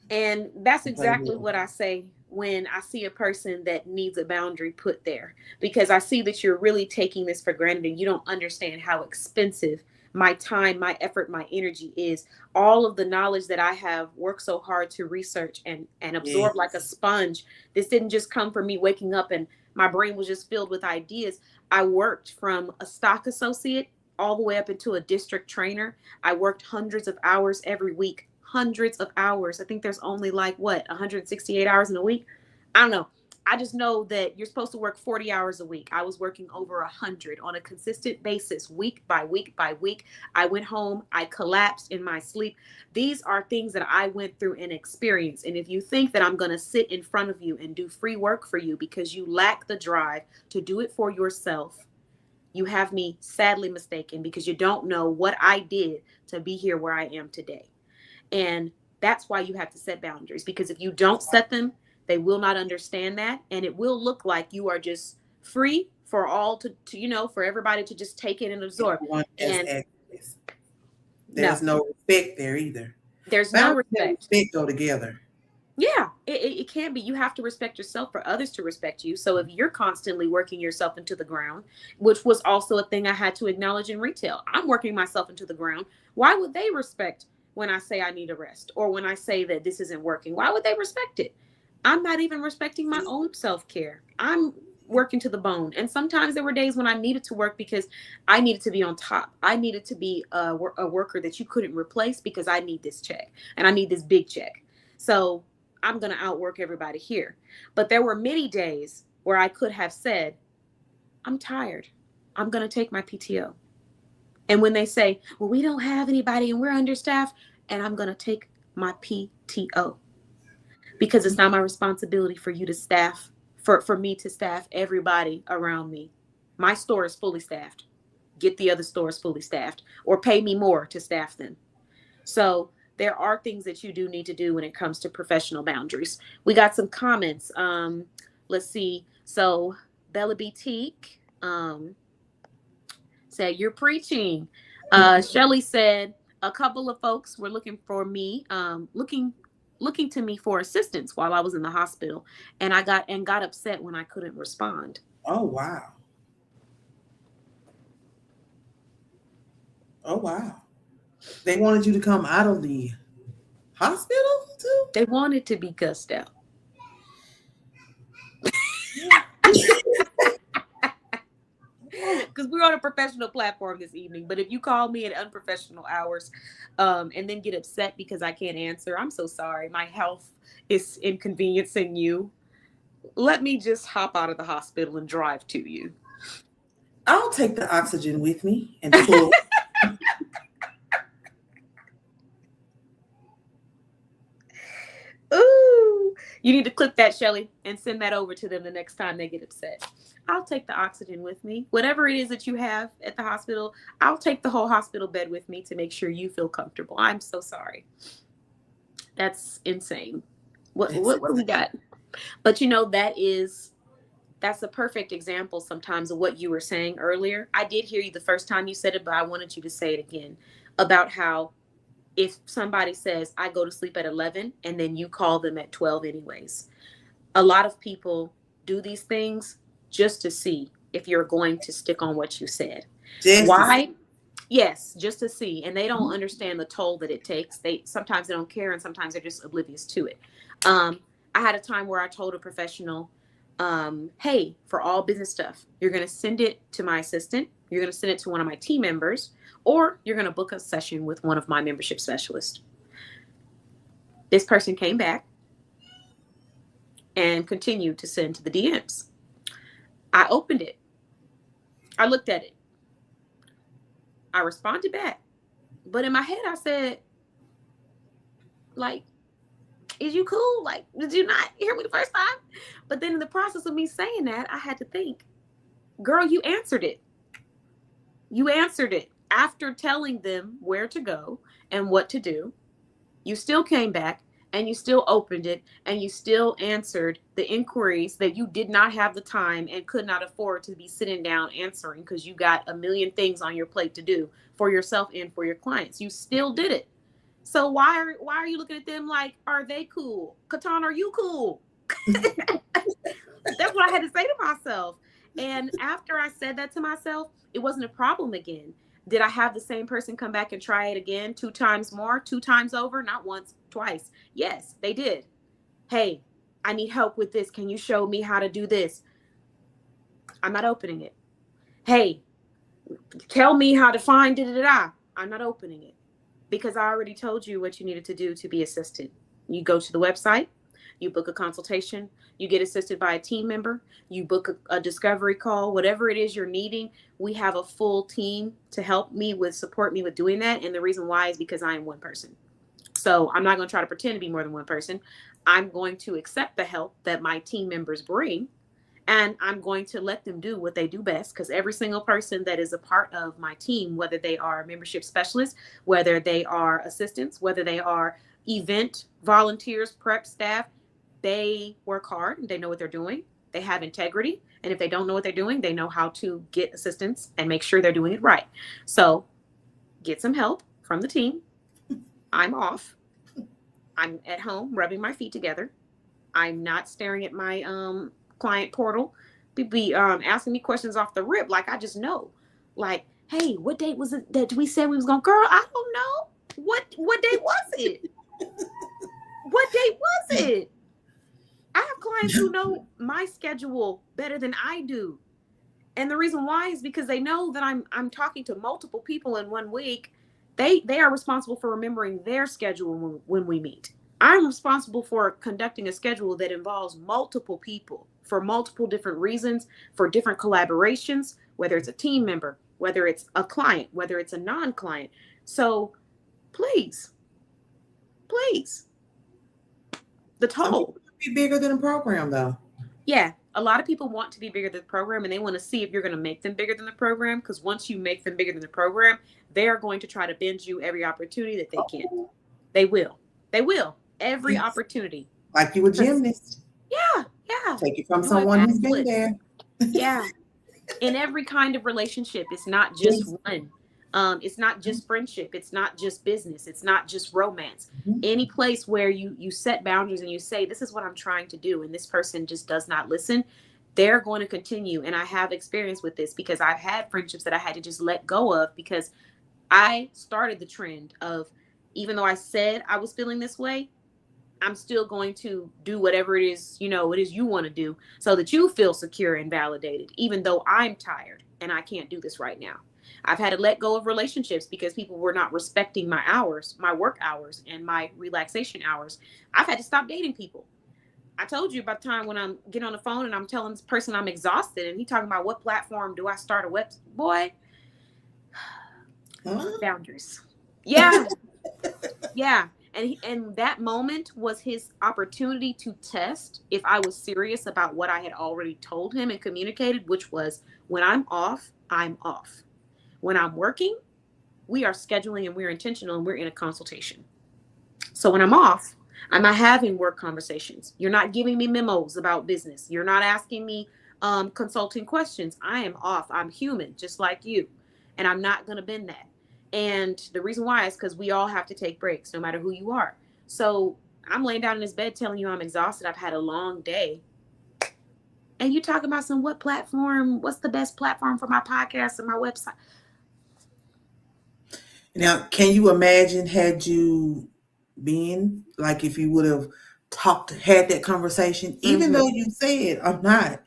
And that's I'm playing exactly with what I say when I see a person that needs a boundary put there, because I see that you're really taking this for granted and you don't understand how expensive my time, my effort, my energy is. All of the knowledge that I have worked so hard to research and you. absorb like a sponge. This didn't just come from me waking up and my brain was just filled with ideas. I worked from a stock associate all the way up into a district trainer. I worked hundreds of hours every week, hundreds of hours. I think there's only like what, 168 hours in a week. I don't know. I just know that you're supposed to work 40 hours a week. I was working over 100 on a consistent basis, week by week by week. I went home, I collapsed in my sleep. These are things that I went through and experienced. And if you think that I'm going to sit in front of you and do free work for you because you lack the drive to do it for yourself, you have me sadly mistaken, because you don't know what I did to be here where I am today. And that's why you have to set boundaries, because if you don't set them, they will not understand that. And it will look like you are just free for all for everybody to just take in and absorb. Everyone has And access. no, There's no respect there either. there's no Boundaries and respect. respect go together. Yeah, it can be. You have to respect yourself for others to respect you. So if you're constantly working yourself into the ground, which was also a thing I had to acknowledge in retail, I'm working myself into the ground. Why would they respect when I say I need a rest, or when I say that this isn't working? Why would they respect it? I'm not even respecting my own self-care. I'm working to the bone. And sometimes there were days when I needed to work because I needed to be on top. I needed to be a worker that you couldn't replace, because I need this check and I need this big check. So I'm going to outwork everybody here. But there were many days where I could have said, I'm tired. I'm going to take my PTO. And when they say, well, we don't have anybody and we're understaffed, and I'm going to take my PTO, because it's not my responsibility for you to staff, for me to staff everybody around me. My store is fully staffed. Get the other stores fully staffed, or pay me more to staff them. So there are things that you do need to do when it comes to professional boundaries. We got some comments. Let's see. So Bella Boutique said, you're preaching. Shelly said, a couple of folks were looking for me, looking to me for assistance while I was in the hospital, and I got upset when I couldn't respond. Oh wow. Oh wow. They wanted you to come out of the hospital too? They wanted to be cussed out. Because we're on a professional platform this evening. But if you call me at unprofessional hours, and then get upset because I can't answer, I'm so sorry. My health is inconveniencing you. Let me just hop out of the hospital and drive to you. I'll take the oxygen with me and pull. Ooh, you need to clip that, Shelly, and send that over to them the next time they get upset. I'll take the oxygen with me. Whatever it is that you have at the hospital, I'll take the whole hospital bed with me to make sure you feel comfortable. I'm so sorry. That's insane. What do we got? But that's a perfect example sometimes of what you were saying earlier. I did hear you the first time you said it, but I wanted you to say it again, about how if somebody says, I go to sleep at 11, and then you call them at 12 anyways. A lot of people do these things just to see if you're going to stick on what you said. Why? Yes, just to see. And they don't understand the toll that it takes. Sometimes they don't care, and sometimes they're just oblivious to it. I had a time where I told a professional, hey, for all business stuff, you're going to send it to my assistant, you're going to send it to one of my team members, or you're going to book a session with one of my membership specialists. This person came back and continued to send to the DMs. I opened it. I looked at it. I responded back. But in my head, I said, like, is you cool? Like, did you not hear me the first time? But then in the process of me saying that, I had to think, girl, you answered it. You answered it. After telling them where to go and what to do, you still came back and you still opened it and you still answered the inquiries that you did not have the time and could not afford to be sitting down answering, because you got a million things on your plate to do for yourself and for your clients. You still did it. So why are you looking at them like, are they cool? KeTohn, are you cool? That's what I had to say to myself. And after I said that to myself, it wasn't a problem again. Did I have the same person come back and try it again 2 times more, 2 times over? Not once, twice. Yes, they did. Hey, I need help with this. Can you show me how to do this? I'm not opening it. Hey, tell me how to find da-da-da-da. I'm not opening it, because I already told you what you needed to do to be assisted. You go to the website, you book a consultation, you get assisted by a team member, you book a discovery call, whatever it is you're needing. We have a full team to help me with, support me with doing that. And the reason why is because I am one person. So I'm not going to try to pretend to be more than one person. I'm going to accept the help that my team members bring, and I'm going to let them do what they do best, because every single person that is a part of my team, whether they are membership specialists, whether they are assistants, whether they are event volunteers, prep staff, they work hard. They know what they're doing. They have integrity. And if they don't know what they're doing, they know how to get assistance and make sure they're doing it right. So get some help from the team. I'm off. I'm at home rubbing my feet together. I'm not staring at my client portal. People be asking me questions off the rip, like I just know. Like, hey, what date was it that we said we was gonna? Girl, I don't know. What date was it? What date was it? I have clients who know my schedule better than I do. And the reason why is because they know that I'm talking to multiple people in one week. They are responsible for remembering their schedule when we meet. I'm responsible for conducting a schedule that involves multiple people for multiple different reasons, for different collaborations, whether it's a team member, whether it's a client, whether it's a non-client. So please, please, the Some toll. people be bigger than a program, though. Yeah, a lot of people want to be bigger than the program, and they want to see if you're going to make them bigger than the program, because once you make them bigger than the program, they are going to try to bend you every opportunity that they can. They will. They will. Every Yes. opportunity. Like you a gymnast. Yeah, yeah. Take it from Do a someone back who's been flip. there. Yeah. In every kind of relationship, it's not just one. It's not just friendship. It's not just business. It's not just romance. Mhm. Any place where you set boundaries and you say, this is what I'm trying to do, and this person just does not listen, they're going to continue. And I have experience with this because I've had friendships that I had to just let go of because I started the trend of, even though I said I was feeling this way, I'm still going to do whatever it is, it is you want to do, so that you feel secure and validated, even though I'm tired and I can't do this right now. I've had to let go of relationships because people were not respecting my hours, my work hours, and my relaxation hours. I've had to stop dating people. I told you about the time when I'm getting on the phone and I'm telling this person I'm exhausted, and he talking about what platform do I start a web. Boy, Huh? boundaries. Yeah, yeah. And that moment was his opportunity to test if I was serious about what I had already told him and communicated, which was, when I'm off, I'm off. When I'm working, we are scheduling and we're intentional and we're in a consultation. So when I'm off, I'm not having work conversations. You're not giving me memos about business. You're not asking me consulting questions. I am off. I'm human, just like you. And I'm not going to bend that. And the reason why is because we all have to take breaks, no matter who you are. So I'm laying down in this bed telling you I'm exhausted. I've had a long day. And you talking about some what platform, what's the best platform for my podcast and my website? Now, can you imagine had you been like if you would have had that conversation, even Mm-hmm. though you said I'm not,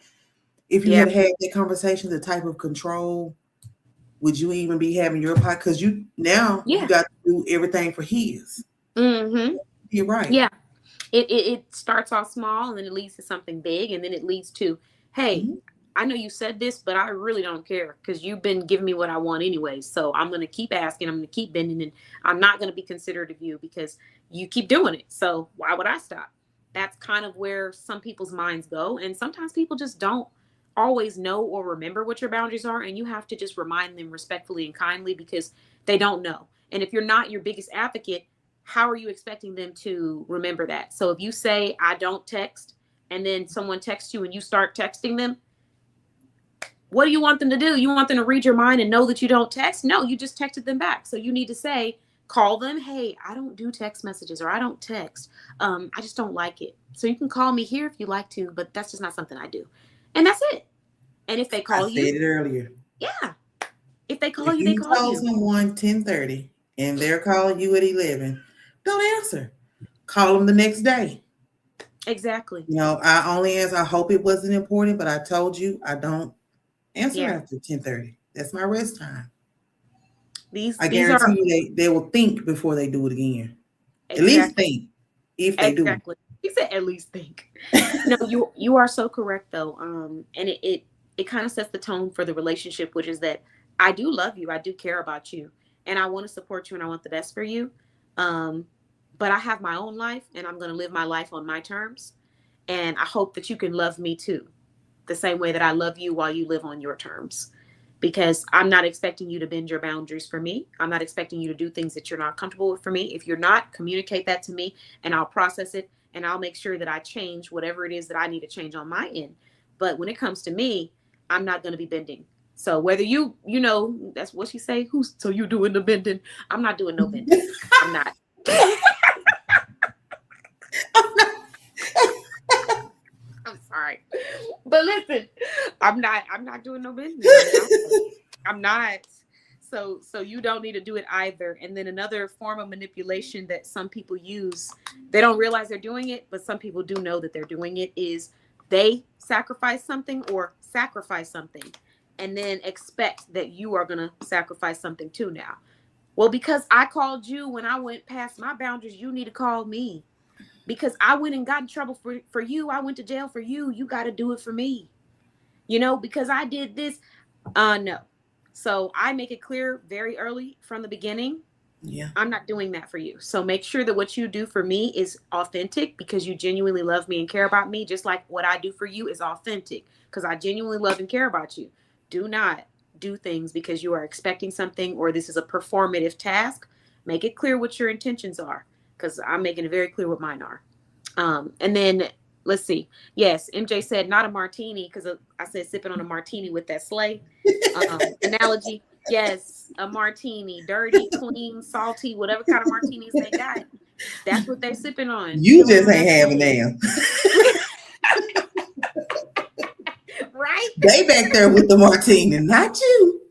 if you Yeah. had that conversation, the type of control, would you even be having your podcast? Because you Yeah. got to do everything for his. Mm-hmm. You're right. Yeah. It starts off small and then it leads to something big, and then it leads to, hey, Mhm. I know you said this, but I really don't care because you've been giving me what I want anyway. So I'm going to keep asking. I'm going to keep bending, and I'm not going to be considerate of you because you keep doing it. So why would I stop? That's kind of where some people's minds go. And sometimes people just don't always know or remember what your boundaries are. And you have to just remind them respectfully and kindly because they don't know. And if you're not your biggest advocate, how are you expecting them to remember that? So if you say, I don't text, and then someone texts you and you start texting them, what do you want them to do? You want them to read your mind and know that you don't text? No, you just texted them back. So you need to say, call them, hey, I don't do text messages, or I don't text. I just don't like it. So you can call me here if you like to, but that's just not something I do. And that's it. And if they I call said you, it earlier. yeah. If they call If you, they you call told you. someone 10:30 and they're calling you at 11, don't answer. Call them the next day. Exactly. I only answer. I hope it wasn't important, but I told you I don't answer Yeah. after 10:30. That's my rest time. I These guarantee are you they will think before they do it again. At least exactly. think if they do. Exactly. He said, at least think. No, you are so correct though. And it kind of sets the tone for the relationship, which is that I do love you, I do care about you, and I want to support you, and I want the best for you. Um, but I have my own life, and I'm going to live my life on my terms. And I hope that you can love me too, the same way that I love you while you live on your terms. Because I'm not expecting you to bend your boundaries for me. I'm not expecting you to do things that you're not comfortable with for me. If you're not, communicate that to me and I'll process it and I'll make sure that I change whatever it is that I need to change on my end. But when it comes to me, I'm not going to be bending. So whether that's what she say, who's so you doing the bending? I'm not doing no bending. I'm not. I'm sorry. But listen, I'm not doing no bending. I'm not. So you don't need to do it either. And then another form of manipulation that some people use, they don't realize they're doing it, but some people do know that they're doing it, is they sacrifice something and then expect that you are going to sacrifice something too now. Well, because I called you when I went past my boundaries, you need to call me. Because I went and got in trouble for you, I went to jail for you, you got to do it for me. Because I did this. No. So I make it clear very early from the beginning, Yeah. I'm not doing that for you. So make sure that what you do for me is authentic because you genuinely love me and care about me, just like what I do for you is authentic because I genuinely love and care about you. Do not do things because you are expecting something or this is a performative task. Make it clear what your intentions are because I'm making it very clear what mine are. And then let's see. Yes, MJ said not a martini because I said sipping on a martini with that sleigh analogy. Yes, a martini, dirty, clean, salty, whatever kind of martinis they got. That's what they're sipping on, You chilling just on ain't that having sleigh. them. Right? They back there with the martini, not you.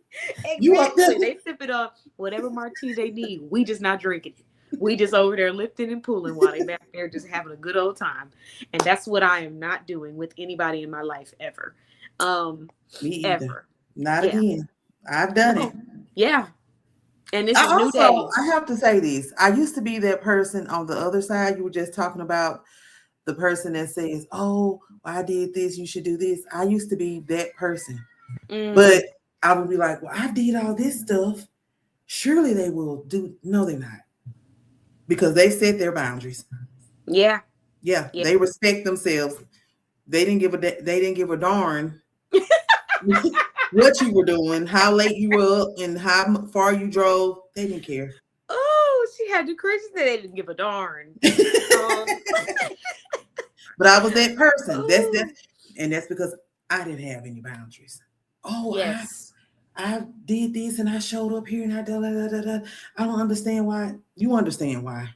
You up there? Exactly. They sipping on whatever martini they need. We just not drinking it. We just over there lifting and pulling while they back there just having a good old time. And that's what I am not doing with anybody in my life ever. Um, Me either. ever. Not Yeah. again. I've done it. No. Yeah. And this I is new also, I days. have to say this. I used to be that person on the other side. You were just talking about the person that says, "Oh, I did this. You should do this." I used to be that person, but Mm, I would be like, "Well, I did all this stuff. Surely they will do." No, they're not because they set their boundaries. yeah. Yeah, Yeah. they respect themselves. They didn't give a darn what you were doing, how late you were up, and how far you drove. They didn't care. Oh, she had the courage that they didn't give a darn. Um, But I was that person. oh, And that's because I didn't have any boundaries. Oh, yes. I did this and I showed up here and I da, da, da, da, da. I don't understand why. You understand why?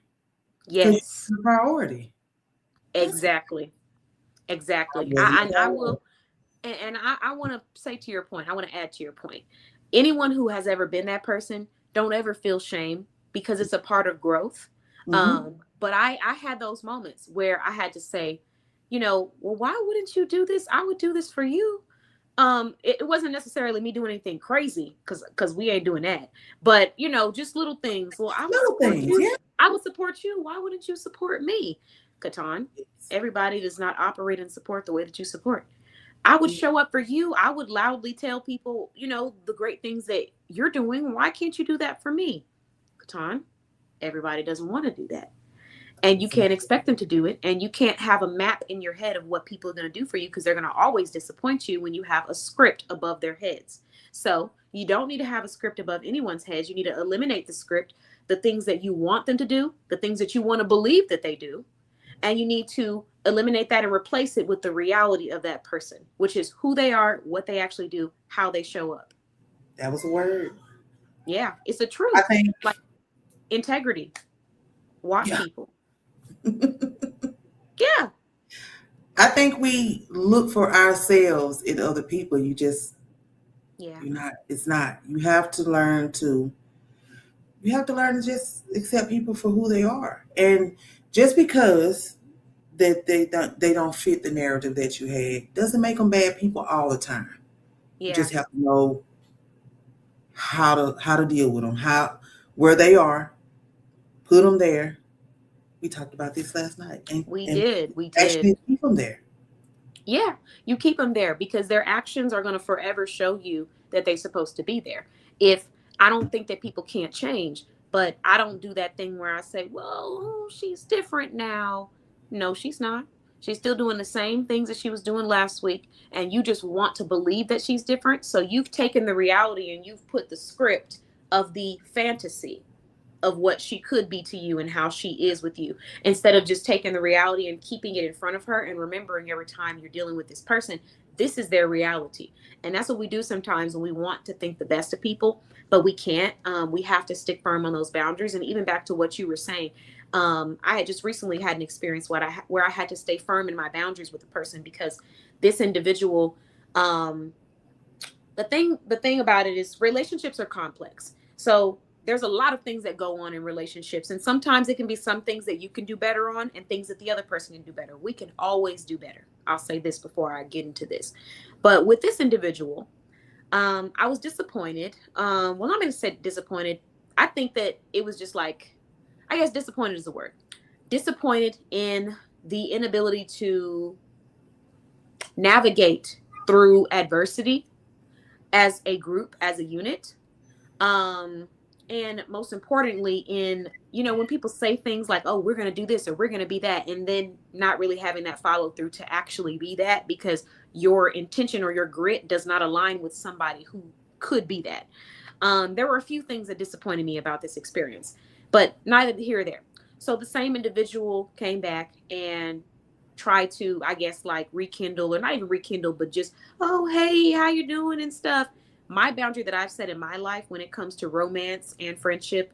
Because Yes. you're the priority. That's why Exactly. I Exactly. wasn't. I will, and I want to say to your point, I want to add to your point. Anyone who has ever been that person, don't ever feel shame because it's a part of growth. Mm-hmm. But I had those moments where I had to say, well, why wouldn't you do this? I would do this for you. It wasn't necessarily me doing anything crazy because we ain't doing that. But just little things. Well, I would Little support things, you. yeah. I would support you. Why wouldn't you support me, KeTohn? Everybody does not operate and support the way that you support. I would show up for you. I would loudly tell people, the great things that you're doing. Why can't you do that for me? KeTohn, everybody doesn't want to do that. And you can't expect them to do it. And you can't have a map in your head of what people are going to do for you because they're going to always disappoint you when you have a script above their heads. So you don't need to have a script above anyone's heads. You need to eliminate the script, the things that you want them to do, the things that you want to believe that they do, and you need to eliminate that and replace it with the reality of that person, which is who they are, what they actually do, how they show up. That was a word. Yeah, it's the I truth. think, Like integrity. Watch yeah. people. Yeah. I think we look for ourselves in other people. Yeah. You're not, it's not. You have to learn to just accept people for who they are. And just because that they don't fit the narrative that you had doesn't make them bad people all the time. You Yeah. just have to know how to deal with them, how where they are, put them there, We talked about this last night, and We and did. We did. actually keep them there. Yeah, you keep them there because their actions are going to forever show you that they're supposed to be there. If I don't think that people can't change, but I don't do that thing where I say, well, oh, she's different now. No, she's not. She's still doing the same things that she was doing last week. And you just want to believe that she's different. So you've taken the reality and you've put the script of the fantasy of what she could be to you and how she is with you, instead of just taking the reality and keeping it in front of her and remembering every time you're dealing with this person, this is their reality. And that's what we do sometimes when we want to think the best of people, but we can't. We have to stick firm on those boundaries. And even back to what you were saying, I had just recently had an experience where I had to stay firm in my boundaries with a person because this individual, um, the thing about it is relationships are complex. So there's a lot of things that go on in relationships, and sometimes it can be some things that you can do better on and things that the other person can do better. We can always do better. I'll say this before I get into this, but with this individual, I was disappointed. Well, I'm going to say disappointed. I think that it was just like, I guess disappointed is the word. Disappointed in the inability to navigate through adversity as a group, as a unit. Um, and most importantly, in, when people say things like, oh, we're going to do this or we're going to be that, and then not really having that follow through to actually be that because your intention or your grit does not align with somebody who could be that. There were a few things that disappointed me about this experience, but neither here or there. So the same individual came back and tried to, I guess, like rekindle, or not even rekindle, but just, oh, hey, how you doing and stuff. My boundary that I've set in my life when it comes to romance and friendship,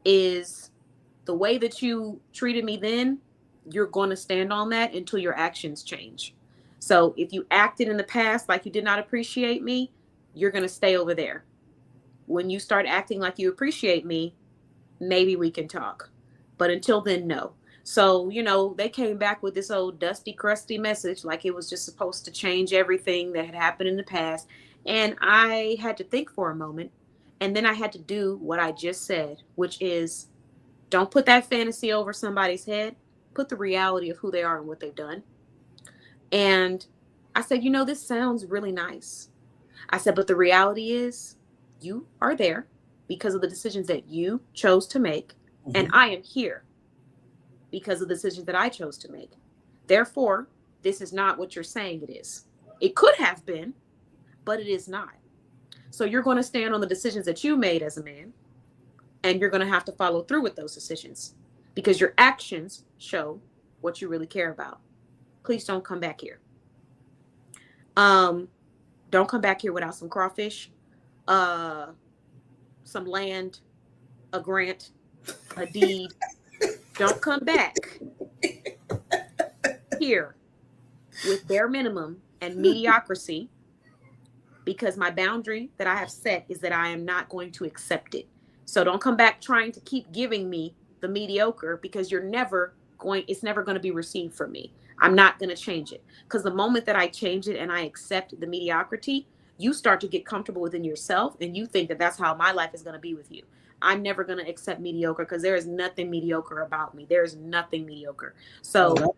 is the way that you treated me then, you're going to stand on that until your actions change. So if you acted in the past like you did not appreciate me, you're going to stay over there. When you start acting like you appreciate me, maybe we can talk. But until then, no. So, they came back with this old dusty, crusty message like it was just supposed to change everything that had happened in the past. And I had to think for a moment. And then I had to do what I just said, which is don't put that fantasy over somebody's head. Put the reality of who they are and what they've done. And I said, this sounds really nice. I said, but the reality is you are there because of the decisions that you chose to make. And Mhm. I am here because of the decisions that I chose to make. Therefore, this is not what you're saying it is. It could have been, but it is not. So you're going to stand on the decisions that you made as a man, and you're going to have to follow through with those decisions because your actions show what you really care about. Please don't come back here. Um, don't come back here without some crawfish, uh, some land, a grant, a deed. Don't come back here with bare minimum and mediocrity, because my boundary that I have set is that I am not going to accept it. So don't come back trying to keep giving me the mediocre because it's never going to be received from me. I'm not going to change it because the moment that I change it and I accept the mediocrity, you start to get comfortable within yourself and you think that that's how my life is going to be with you. I'm never going to accept mediocre because there is nothing mediocre about me. There is nothing mediocre. Oh, So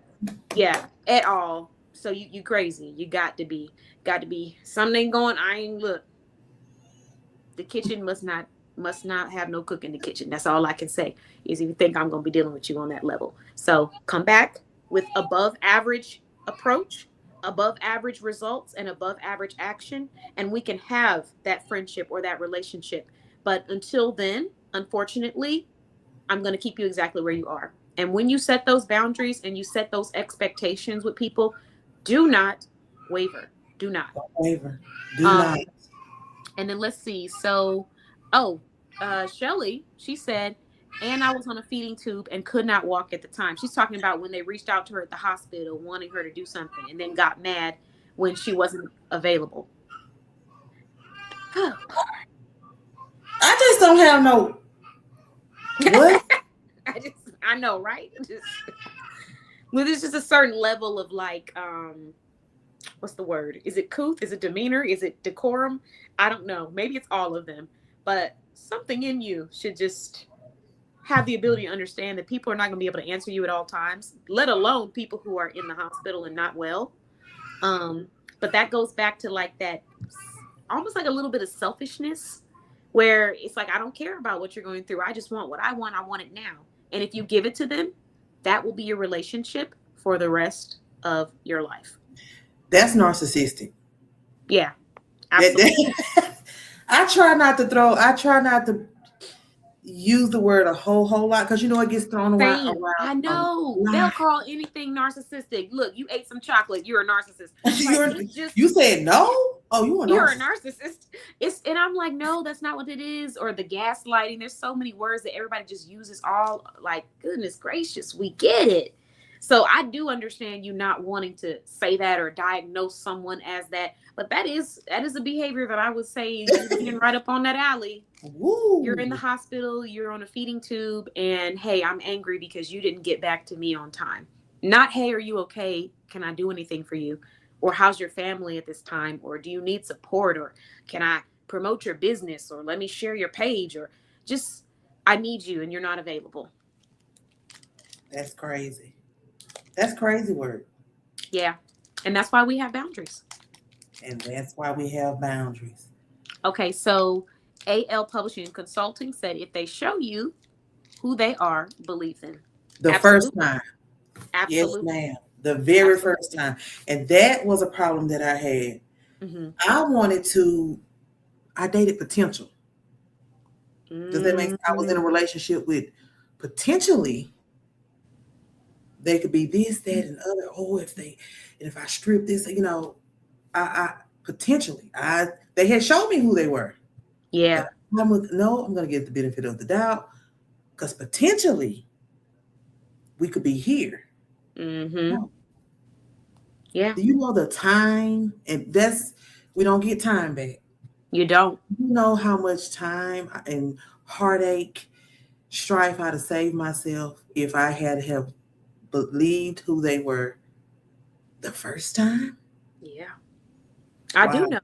yeah, at all. So you crazy. You got to be something ain't going. I ain't look. The kitchen must not have no cook in the kitchen. That's all I can say. Is if you think I'm gonna be dealing with you on that level. So come back with above average approach, above average results, and above average action, and we can have that friendship or that relationship. But until then, unfortunately, I'm going to keep you exactly where you are. And when you set those boundaries and you set those expectations with people, do not waver. Do not. don't waver. Do not. Um, and then let's see. So, oh, Shelly, she said, and I was on a feeding tube and could not walk at the time. She's talking about when they reached out to her at the hospital wanting her to do something and then got mad when she wasn't available. I just don't have no what? I know, right? Well, there's just a certain level of like, what's the word? Is it couth? Is it demeanor? Is it decorum? I don't know. Maybe it's all of them, but something in you should just have the ability to understand that people are not going to be able to answer you at all times, let alone people who are in the hospital and not well. Um, but that goes back to like that, almost like a little bit of selfishness, where it's like, I don't care about what you're going through. I just want what I want. I want it now. And if you give it to them, that will be your relationship for the rest of your life. That's narcissistic. Yeah, That, absolutely. that I try not to use the word a whole lot because it gets thrown around, Same. I a know. They'll lot. call anything narcissistic. Look, you ate some chocolate. You're a narcissist. Like, You're, it's just, you said no? Oh, you a you're a narcissist. narcissist. It's, and I'm like, no, that's not what it is. Or the gaslighting. There's so many words that everybody just uses, all like, goodness gracious, we get it. So I do understand you not wanting to say that or diagnose someone as that. But that is a behavior that I would say you being right up on that alley. You're in the Woo. hospital, you're on a feeding tube, and hey, I'm angry because you didn't get back to me on time. Not, hey, are you okay? Can I do anything for you? Or how's your family at this time? Or do you need support? Or can I promote your business? Or let me share your page? Or just, I need you and you're not available. That's crazy. That's crazy word. Yeah. And that's why we have boundaries. And that's why we have boundaries. Okay, so AL Publishing and Consulting said if they show you who they are, believe them. The first Absolutely. time. Yes, Absolutely. ma'am. The very first Absolutely. time. And that was a problem that I had. Mm-hmm. I dated potential. Does that make sense? I was in a Mm-hmm. relationship with potentially they could be this, that, and other. Oh, if I strip this, I potentially they had shown me who they were. Yeah. And I'm gonna get the benefit of the doubt because potentially we could be here. Mm-hmm. No. Yeah. Do you know the time? And we don't get time back. You don't. You know how much time and heartache, strife I to save myself if I had have believed who they were the first time. Yeah. I do Wow, know.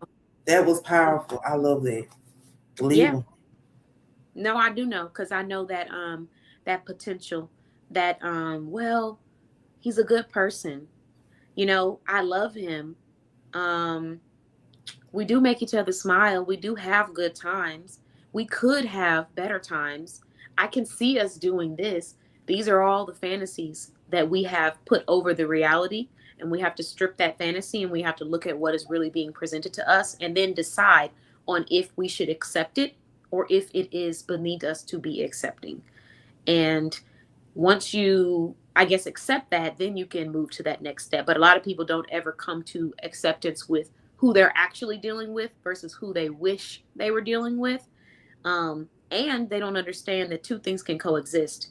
that was powerful. I love that. Believe Yeah. them. No, I do know, because I know that that potential, that well, he's a good person. I love him. Um we do make each other smile. We do have good times. We could have better times. I can see us doing this. These are all the fantasies that we have put over the reality. And we have to strip that fantasy and we have to look at what is really being presented to us and then decide on if we should accept it or if it is beneath us to be accepting. And once you, I guess, accept that, then you can move to that next step. But a lot of people don't ever come to acceptance with who they're actually dealing with versus who they wish they were dealing with. And they don't understand that two things can coexist.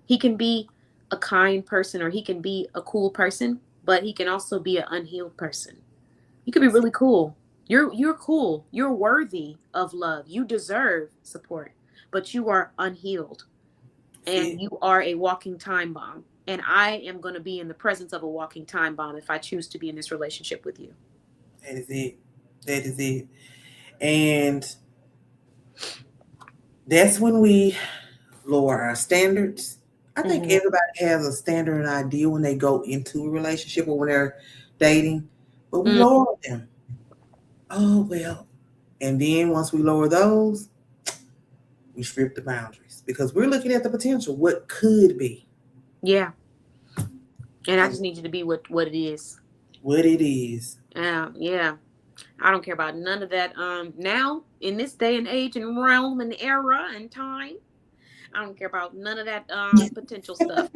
He can be a kind person or he can be a cool person, but he can also be an unhealed person. You could be really cool. You're cool. You're worthy of love. You deserve support, but you are unhealed and See, you are a walking time bomb. And I am going to be in the presence of a walking time bomb if I choose to be in this relationship with you. that is it. That is it. And that's when we lower our standards. I think Mm-hmm. everybody has a standard and idea when they go into a relationship or when they're dating, but we Mm, lower them. Oh, well. And then once we lower those, we strip the boundaries because we're looking at the potential, what could be, yeah. And I and just need you to be what it is. what it is. Yeah. I don't care about none of that. Now in this day and age and realm and era and time, I don't care about none of that potential stuff.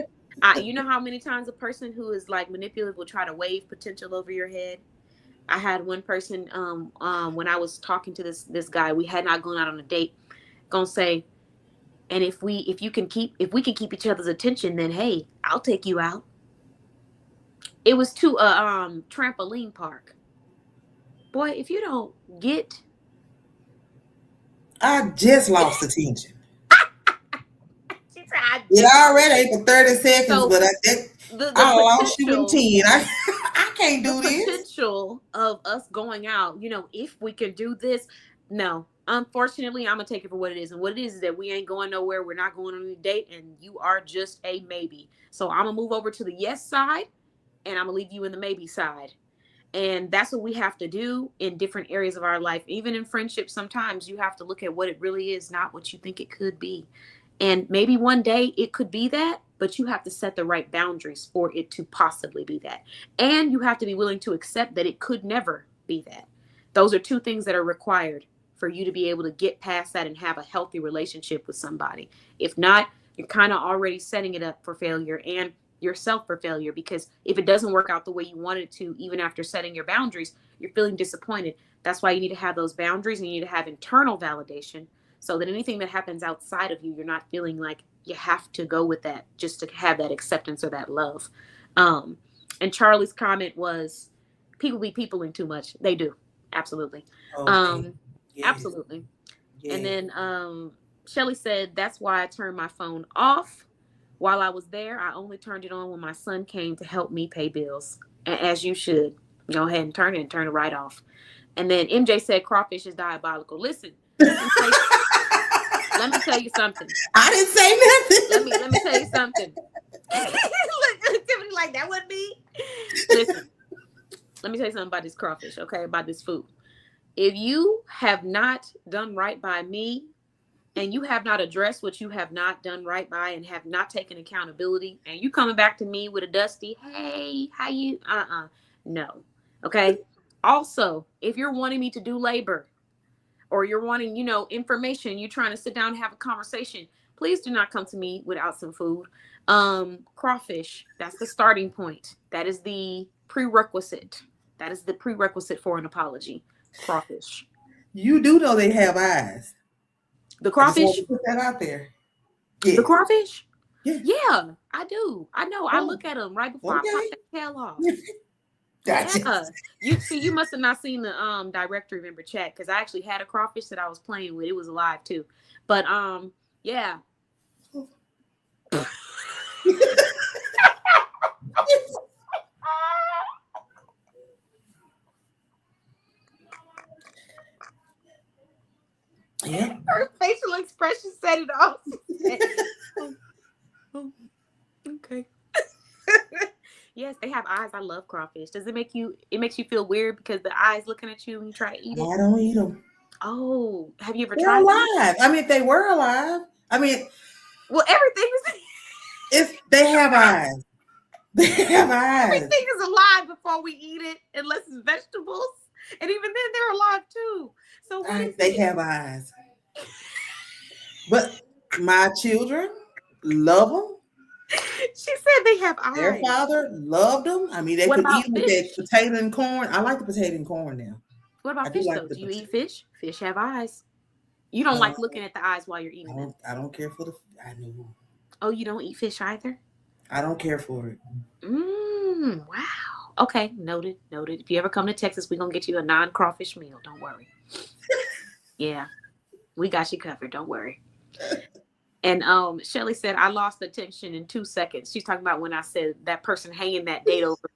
You know how many times a person who is like manipulative will try to wave potential over your head. I had one person when I was talking to this guy, we had not gone out on a date, gonna say, and if we can keep each other's attention, then hey, I'll take you out. It was to a trampoline park. Boy, if you don't get I just lost attention. she said I It just lost already it. ain't for 30 seconds, So but the I lost you in potential 10. I can't the do this. potential of us going out, if we can do this, no. Unfortunately, I'm gonna take it for what it is, and what it is that we ain't going nowhere. We're not going on a date, and you are just a maybe. So I'm gonna move over to the yes side, and I'm gonna leave you in the maybe side. And that's what we have to do in different areas of our life. Even in friendship, sometimes you have to look at what it really is, not what you think it could be. And maybe one day it could be that, but you have to set the right boundaries for it to possibly be that. And you have to be willing to accept that it could never be that. Those are two things that are required for you to be able to get past that and have a healthy relationship with somebody. If not, you're kind of already setting it up for failure and yourself for failure, because if it doesn't work out the way you want it to, even after setting your boundaries, you're feeling disappointed. That's why you need to have those boundaries, and you need to have internal validation, so that anything that happens outside of you, you're not feeling like you have to go with that just to have that acceptance or that love. Um, and Charlie's comment was, people be peopling too much. They do. Absolutely. Okay. Um, Yes. absolutely. And Yes. then Shelly said, that's why I turned my phone off. While I was there, I only turned it on when my son came to help me pay bills. As you should. Go ahead and turn it right off. And then MJ said crawfish is diabolical. Listen, let me tell you, let me tell you something. I didn't say nothing. Let me tell you something. Look, Tiffany, like that would be. Listen, let me tell you something about this crawfish, okay? About this food. If you have not done right by me, and you have not addressed what you have not done right by, and have not taken accountability, and you coming back to me with a dusty, hey, how you, no. Okay. Also, if you're wanting me to do labor, or you're wanting, information, you're trying to sit down and have a conversation, please do not come to me without some food. Crawfish, that's the starting point. That is the prerequisite. That is the prerequisite for an apology. Crawfish. You do know they have eyes. The I just want crawfish? to put that out there. The Yes. crawfish? Yes. Yeah, I do. I know. I Oh, look at them right before I pop okay. that tail off. Gotcha. Yeah. You see, you must have not seen the directory member chat, because I actually had a crawfish that I was playing with. It was alive too. But yeah. Yeah. Her facial expression said it all. Oh, oh, okay. Yes, they have eyes. I love crawfish. Does it make you? It makes you feel weird because the eyes looking at you when you try to eat it. I don't eat them. Oh, have you ever They're tried them? alive. I mean, if they were alive, I mean, Well, everything is if they have eyes, they have eyes. everything is alive before we eat it, unless it's vegetables, and even then they're alive too. So what is They it? have eyes. But my children love them. She said they have Their eyes. father loved them. I mean, they What could eat about them with that fish? potato and corn. I like the potato and corn now. What I about do fish like though? the Do you eat potato. fish? Fish have eyes. You don't Uh, like looking at the eyes while you're I eating them. don't. I don't care for the. I know. Oh, you don't eat fish either? I don't care for it. Wow. Okay, noted, noted. If you ever come to Texas, we're gonna get you a non-crawfish meal. Don't worry. Yeah, we got you covered. Don't worry. And Shelly said, I lost attention in 2 seconds. She's talking about when I said that person hanging that date over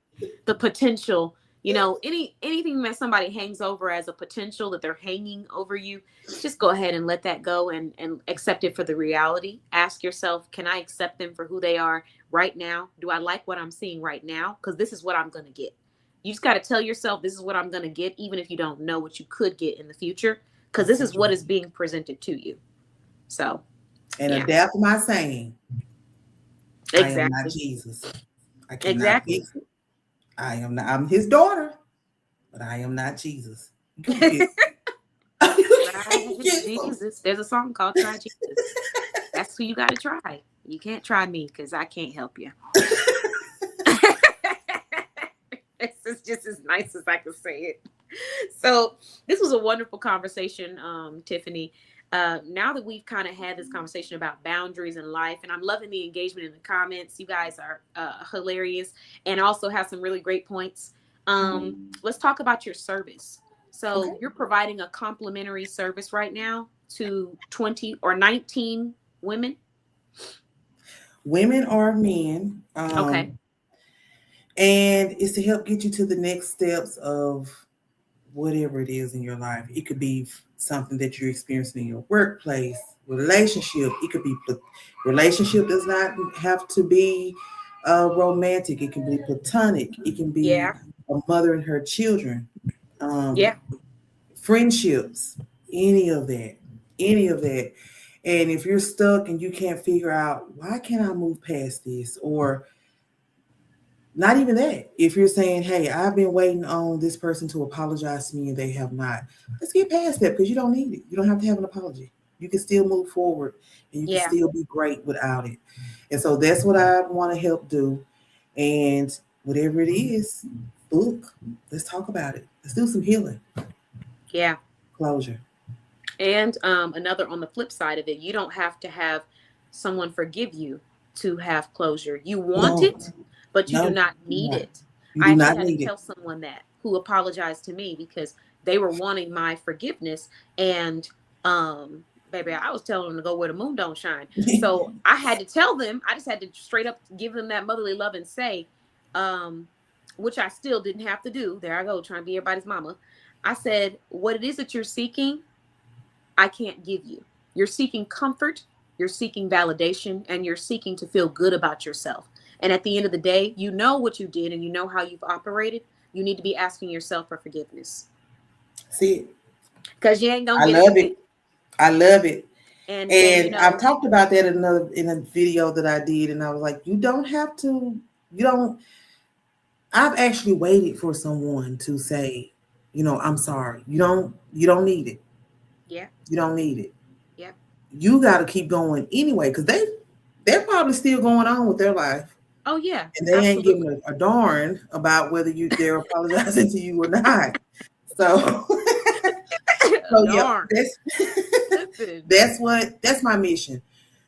the potential, anything that somebody hangs over as a potential that they're hanging over you, just go ahead and let that go, and accept it for the reality. Ask yourself, can I accept them for who they are right now? Do I like what I'm seeing right now? Because this is what I'm going to get. You just got to tell yourself, this is what I'm going to get, even if you don't know what you could get in the future, because this That's is what you what is being presented to you. So, and yeah, adapt my saying. I am not exactly. Jesus. I cannot Exactly. fix it. I am not. I'm his daughter, but I am not Jesus. You can get. You Try can get some. Jesus. There's a song called Try Jesus. That's who you got to try. You can't try me because I can't help you. This is just as nice as I can say it. So, this was a wonderful conversation, Tiffany. Now that we've kind of had this conversation about boundaries in life, and I'm loving the engagement in the comments, you guys are hilarious and also have some really great points. Let's talk about your service. Okay. So, you're providing a complimentary service right now to 20 or 19 women. Women or men, Okay. and it's to help get you to the next steps of whatever it is in your life. It could be something that you're experiencing in your workplace, relationship. It could be relationship does not have to be romantic. It can be platonic. It can be Yeah. a mother and her children, um, Yeah. friendships, any of that, any of that. And if you're stuck and you can't figure out why can't I move past this, or not even that. If you're saying, hey, I've been waiting on this person to apologize to me and they have not, let's get past that because you don't need it. You don't have to have an apology. You can still move forward and you can Yeah. still be great without it. And so that's what I want to help do. And whatever it is, book, let's talk about it. Let's do some healing, Yeah. closure. And another on the flip side of it, you don't have to have someone forgive you to have closure. You want No, it, but you do no, not you do need not. it. You I do actually not had to need it. tell someone that who apologized to me because they were wanting my forgiveness. And baby, I was telling them to go where the moon don't shine. So I had to tell them, I just had to straight up give them that motherly love and say, um, which I still didn't have to do. There I go, trying to be everybody's mama. I said, what it is that you're seeking, I can't give you. You're seeking comfort, you're seeking validation, and you're seeking to feel good about yourself. And at the end of the day, you know what you did and you know how you've operated. You need to be asking yourself for forgiveness See, because you ain't gonna I get it love from me. it. I love it. And And I've talked about that in a video that I did, and I was like, you don't have to. You don't. I've actually waited for someone to say, I'm sorry. You don't. You don't need it. yeah, You don't need it. yeah. You got to keep going anyway, because they're probably still going on with their life, Oh yeah, and they ain't absolutely. giving a darn about whether they're apologizing to you or not. So, so yeah, Darn. Listen. that's my mission.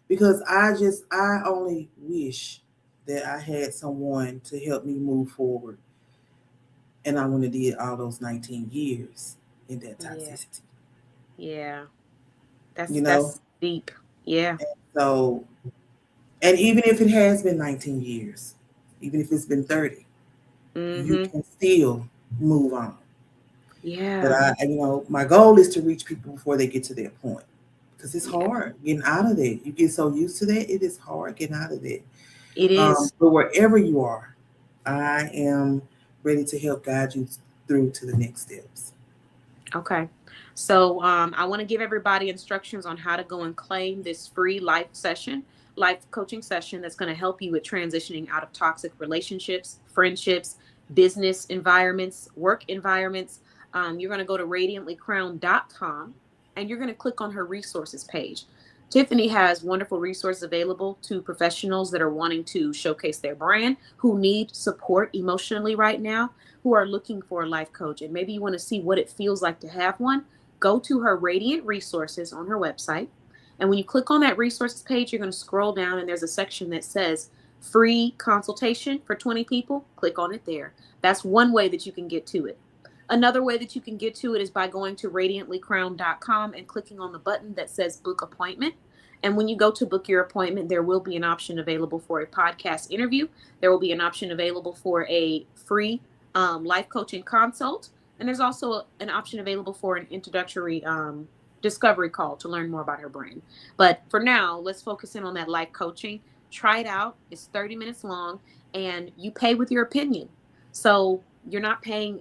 Because I only wish that I had someone to help me move forward, and I wouldn't have did all those 19 years in that Yeah, toxicity, yeah. you know. That's deep. Yeah. So, and even if it has been 19 years, even if it's been 30, you Mm-hmm. can still move on. But Yeah. my goal is to reach people before they get to that point, because it's Yeah. hard getting out of that. You get so used to that, it is hard getting out of that. It is. But wherever you are, I am ready to help guide you through to the next steps. Okay. So I want to give everybody instructions on how to go and claim this free life coaching session that's going to help you with transitioning out of toxic relationships, friendships, business environments, work environments. You're going to go to radiantlycrowned.com and you're going to click on her resources page. Tiffany has wonderful resources available to professionals that are wanting to showcase their brand, who need support emotionally right now, who are looking for a life coach, and maybe you want to see what it feels like to have one. Go to her Radiant Resources on her website. And when you click on that resources page, you're going to scroll down and there's a section that says free consultation for 20 people. Click on it there. That's one way that you can get to it. Another way that you can get to it is by going to radiantlycrowned.com and clicking on the button that says book appointment. And when you go to book your appointment, there will be an option available for a podcast interview. There will be an option available for a free life coaching consult. And there's also an option available for an introductory discovery call to learn more about her brand. But for now, let's focus in on that life coaching. Try it out. It's 30 minutes long and you pay with your opinion. So you're not paying,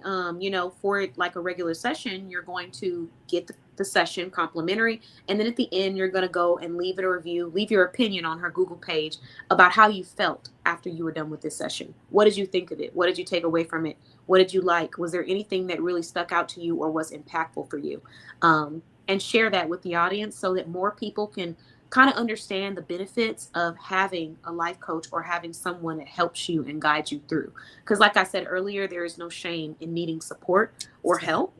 for it like a regular session. You're going to get the session complimentary. And then at the end, you're going to go and leave it a review, leave your opinion on her Google page about how you felt after you were done with this session. What did you think of it? What did you take away from it? What did you like? Was there anything that really stuck out to you or was impactful for you? And share that with the audience so that more people can kind of understand the benefits of having a life coach or having someone that helps you and guides you through. Because, like I said earlier, there is no shame in needing support or help.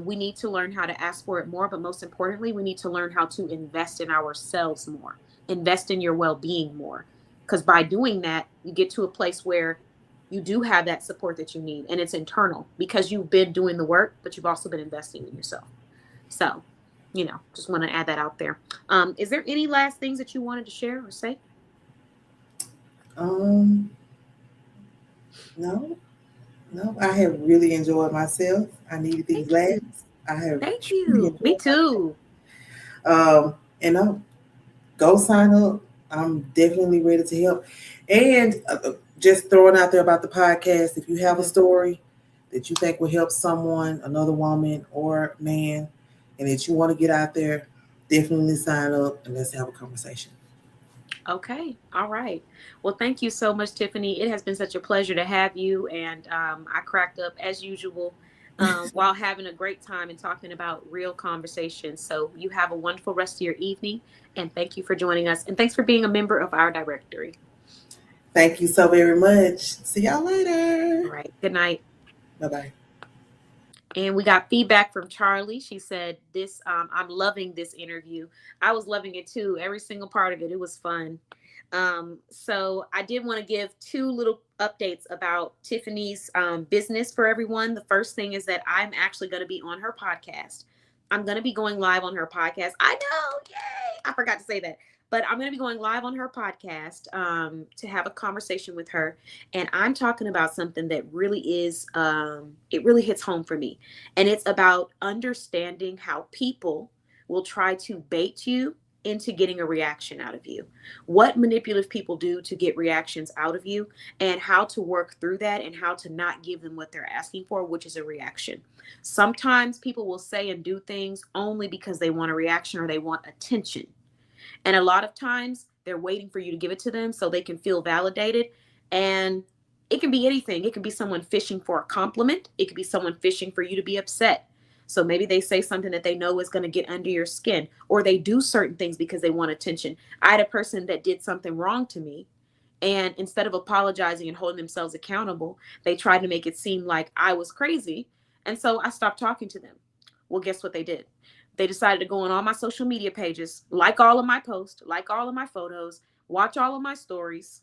We need to learn how to ask for it more, but most importantly, we need to learn how to invest in ourselves more, invest in your well being more. Because by doing that, you get to a place where you do have that support that you need, and it's internal because you've been doing the work, but you've also been investing in yourself. So, just want to add that out there. Is there any last things that you wanted to share or say? Um, no, No, I have really enjoyed myself. I needed these Thank you. laughs. I have Thank truly you. Me enjoyed myself. too. And no, go sign up. I'm definitely ready to help. And just throwing out there about the podcast, if you have a Mhm. story that you think will help someone, another woman or man, and that you want to get out there, definitely sign up and let's have a conversation. Okay. All right. Well, thank you so much, Tiffany. It has been such a pleasure to have you. And I cracked up as usual while having a great time and talking about real conversations. So you have a wonderful rest of your evening. And thank you for joining us. And thanks for being a member of our directory. Thank you so very much. See y'all All later. right. Good night. Bye bye. And we got feedback from Charlie. She said, "This, I'm loving this interview. I was loving it too. Every single part of it. It was fun." So I did want to give two little updates about Tiffany's business for everyone. The first thing is that I'm actually going to be on her podcast. I'm going to be going live on her podcast. I know, yay! I forgot to say that, but I'm going to be going live on her podcast to have a conversation with her, and I'm talking about something that really is, it really hits home for me, and it's about understanding how people will try to bait you into getting a reaction out of you, what manipulative people do to get reactions out of you, and how to work through that and how to not give them what they're asking for, which is a reaction. Sometimes people will say and do things only because they want a reaction or they want attention. And a lot of times they're waiting for you to give it to them so they can feel validated. And it can be anything. It can be someone fishing for a compliment, it could be someone fishing for you to be upset. So maybe they say something that they know is going to get under your skin, or they do certain things because they want attention. I had a person that did something wrong to me. And instead of apologizing and holding themselves accountable, they tried to make it seem like I was crazy. And so I stopped talking to them. Well, guess what they did? They decided to go on all my social media pages, like all of my posts, like all of my photos, watch all of my stories.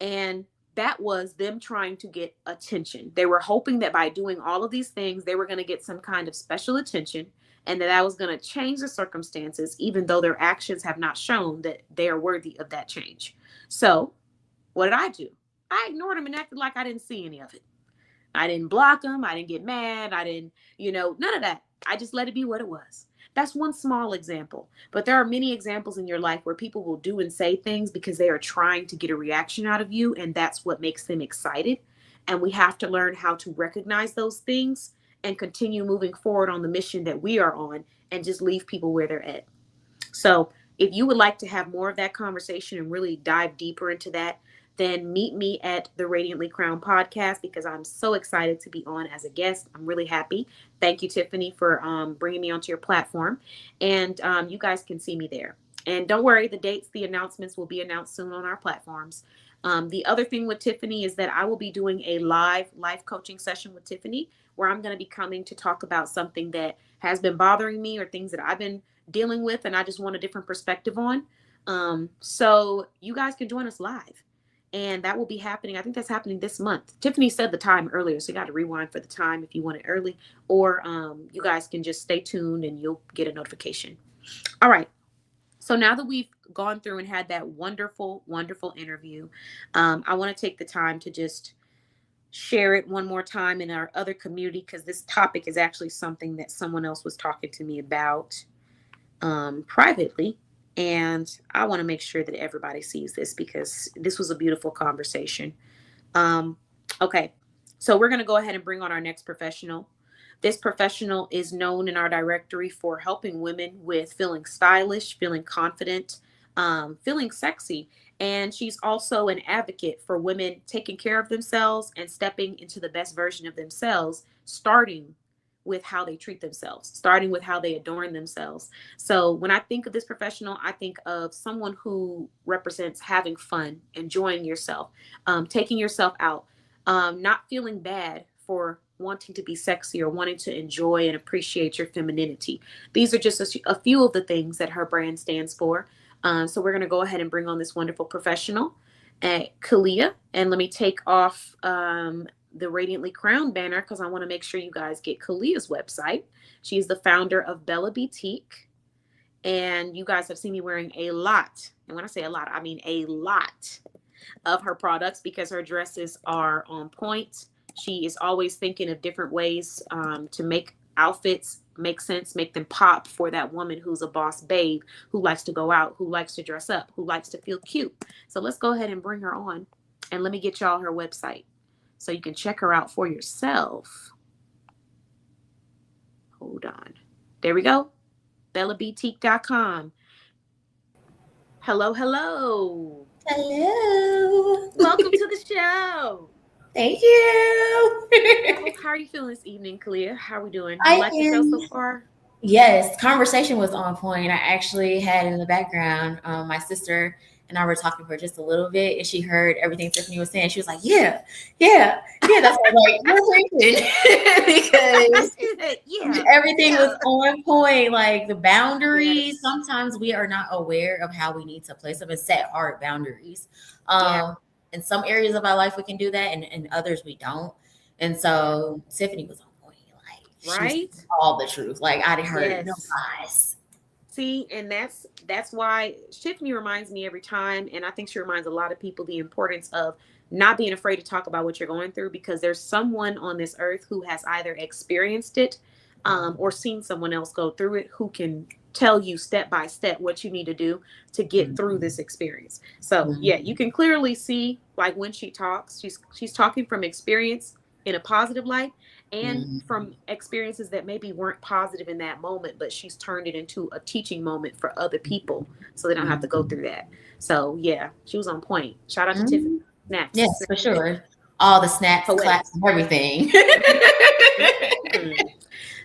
And that was them trying to get attention. They were hoping that by doing all of these things, they were going to get some kind of special attention, and that I was going to change the circumstances, even though their actions have not shown that they are worthy of that change. So, what did I do? I ignored them and acted like I didn't see any of it. I didn't block them. I didn't get mad. I didn't, none of that. I just let it be what it was. That's one small example. But there are many examples in your life where people will do and say things because they are trying to get a reaction out of you, and that's what makes them excited. And we have to learn how to recognize those things and continue moving forward on the mission that we are on, and just leave people where they're at. So, if you would like to have more of that conversation and really dive deeper into that, then meet me at the Radiantly Crown podcast, because I'm so excited to be on as a guest. I'm really happy. Thank you, Tiffany, for bringing me onto your platform. And you guys can see me there. And don't worry, the dates, the announcements will be announced soon on our platforms. The other thing with Tiffany is that I will be doing a live life coaching session with Tiffany, where I'm going to be coming to talk about something that has been bothering me, or things that I've been dealing with and I just want a different perspective on. So you guys can join us live. And that will be happening. I think that's happening this month. Tiffany said the time earlier, so you got to rewind for the time if you want it early, or you guys can just stay tuned and you'll get a notification. All right. So now that we've gone through and had that wonderful, wonderful interview, I want to take the time to just share it one more time in our other community, because this topic is actually something that someone else was talking to me about privately. And I want to make sure that everybody sees this, because this was a beautiful conversation. Um, okay, so we're going to go ahead and bring on our next professional. This professional is known in our directory for helping women with feeling stylish, feeling confident, feeling sexy. And she's also an advocate for women taking care of themselves and stepping into the best version of themselves, starting with how they treat themselves, starting with how they adorn themselves. So when I think of this professional, I think of someone who represents having fun, enjoying yourself, taking yourself out, not feeling bad for wanting to be sexy or wanting to enjoy and appreciate your femininity. These are just a few of the things that her brand stands for. So we're going to go ahead and bring on this wonderful professional, Kyliah. And let me take off the Radiantly Crown banner, because I want to make sure you guys get Kyliah's website. She's the founder of Bella Boutique. And you guys have seen me wearing a lot. And when I say a lot, I mean a lot of her products, because her dresses are on point. She is always thinking of different ways to make outfits make sense, make them pop for that woman who's a boss babe, who likes to go out, who likes to dress up, who likes to feel cute. So let's go ahead and bring her on. And let me get y'all her website so you can check her out for yourself. Hold on. There we go. BellaBoutique.com. Hello, hello. Hello. Welcome to the show. Thank you. How are you feeling this evening, Kyliah? How are we doing? I You like the show so far? Yes, conversation was on point. I actually had in the background, my sister and I were talking for just a little bit, and she heard everything Tiffany was saying. She was like, "Yeah, yeah, yeah." That's what I was like, we're because Yeah. everything was on point. Like the boundaries. Yes. Sometimes we are not aware of how we need to place them and set hard boundaries. Yeah. In some areas of our life, we can do that, and in others, we don't. And so Tiffany was on point. Like she was Right? all the truth. Like I heard no Yes. lies. See, and that's why Tiffany reminds me every time, and I think she reminds a lot of people the importance of not being afraid to talk about what you're going through, because there's someone on this earth who has either experienced it or seen someone else go through it, who can tell you step by step what you need to do to get through this experience. So yeah, you can clearly see, like, when she talks, she's talking from experience in a positive light, and from experiences that maybe weren't positive in that moment, but she's turned it into a teaching moment for other people so they don't have to go through that. So yeah, she was on point. Shout out to Tiffany. Snaps. Yes, for sure. All the snaps, Poetic. claps, and everything.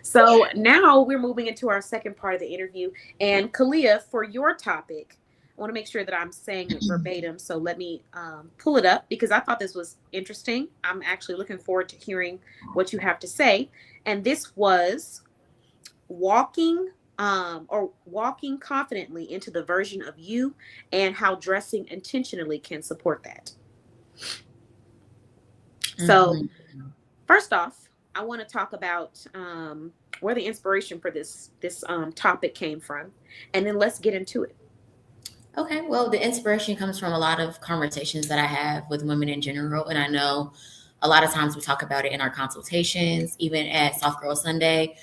So now we're moving into our second part of the interview. And Kyliah, for your topic, I want to make sure that I'm saying it verbatim. So let me pull it up, because I thought this was interesting. I'm actually looking forward to hearing what you have to say. And this was walking walking confidently into the version of you, and how dressing intentionally can support that. So first off, I want to talk about where the inspiration for this topic came from, and then let's get into it. Okay, well, the inspiration comes from a lot of conversations that I have with women in general. And I know a lot of times we talk about it in our consultations, even at Soft Girl Sunday.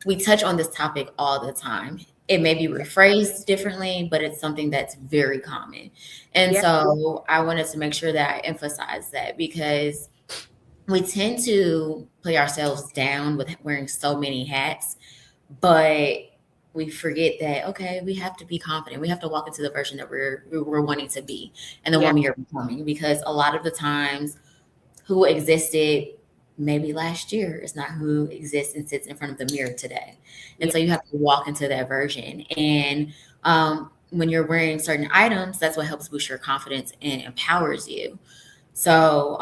We touch on this topic all the time. It may be rephrased differently, but it's something that's very common. And so I wanted to make sure that I emphasize that, because we tend to play ourselves down with wearing so many hats, but we forget that, okay, we have to be confident. We have to walk into the version that we're wanting to be, and the woman you're becoming, because a lot of the times who existed maybe last year is not who exists and sits in front of the mirror today. And so you have to walk into that version. And when you're wearing certain items, that's what helps boost your confidence and empowers you. So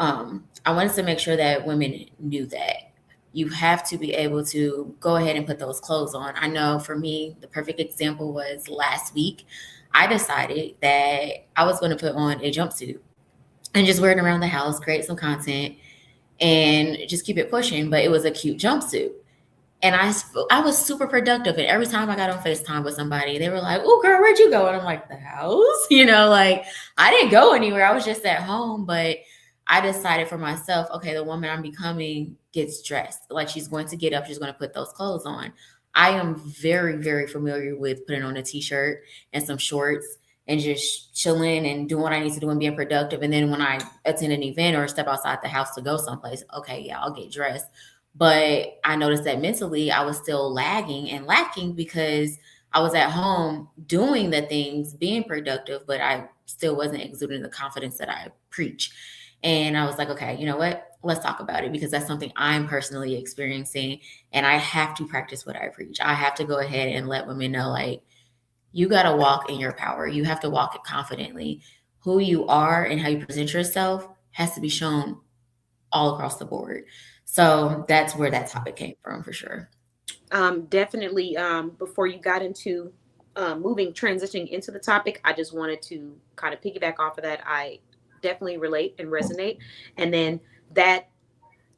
I wanted to make sure that women knew that you have to be able to go ahead and put those clothes on. I know for me, the perfect example was last week. I decided that I was going to put on a jumpsuit and just wear it around the house, create some content, and just keep it pushing. But it was a cute jumpsuit. And I was super productive. And every time I got on FaceTime with somebody, they were like, "Oh, girl, where'd you go?" And I'm like, "The house." Like I didn't go anywhere. I was just at home. But I decided for myself, okay, the woman I'm becoming gets dressed. Like, she's going to get up. She's going to put those clothes on. I am very, very familiar with putting on a t-shirt and some shorts and just chilling and doing what I need to do and being productive. And then when I attend an event or step outside the house to go someplace, okay, yeah, I'll get dressed. But I noticed that mentally I was still lagging and lacking, because I was at home doing the things, being productive, but I still wasn't exuding the confidence that I preach. And I was like, okay, you know what? Let's talk about it, because that's something I'm personally experiencing, and I have to practice what I preach. I have to go ahead and let women know, like, you got to walk in your power. You have to walk it confidently. Who you are and how you present yourself has to be shown all across the board. So that's where that topic came from, for sure. Definitely. Before you got into transitioning into the topic, I just wanted to kind of piggyback off of that. I definitely relate and resonate. And then that,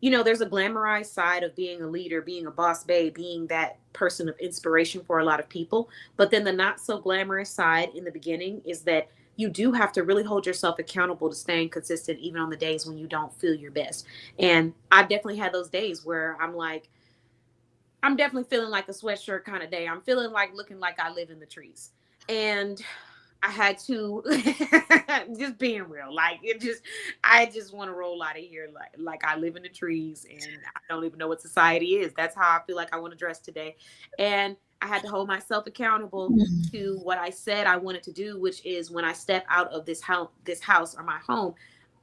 there's a glamorized side of being a leader, being a boss babe, being that person of inspiration for a lot of people. But then the not so glamorous side in the beginning is that you do have to really hold yourself accountable to staying consistent, even on the days when you don't feel your best. And I've definitely had those days where I'm like, I'm definitely feeling like a sweatshirt kind of day. I'm feeling like looking like I live in the trees. And I had to just being real. Like it just I just want to roll out of here like I live in the trees and I don't even know what society is. That's how I feel like I want to dress today. And I had to hold myself accountable to what I said I wanted to do, which is when I step out of this house or my home,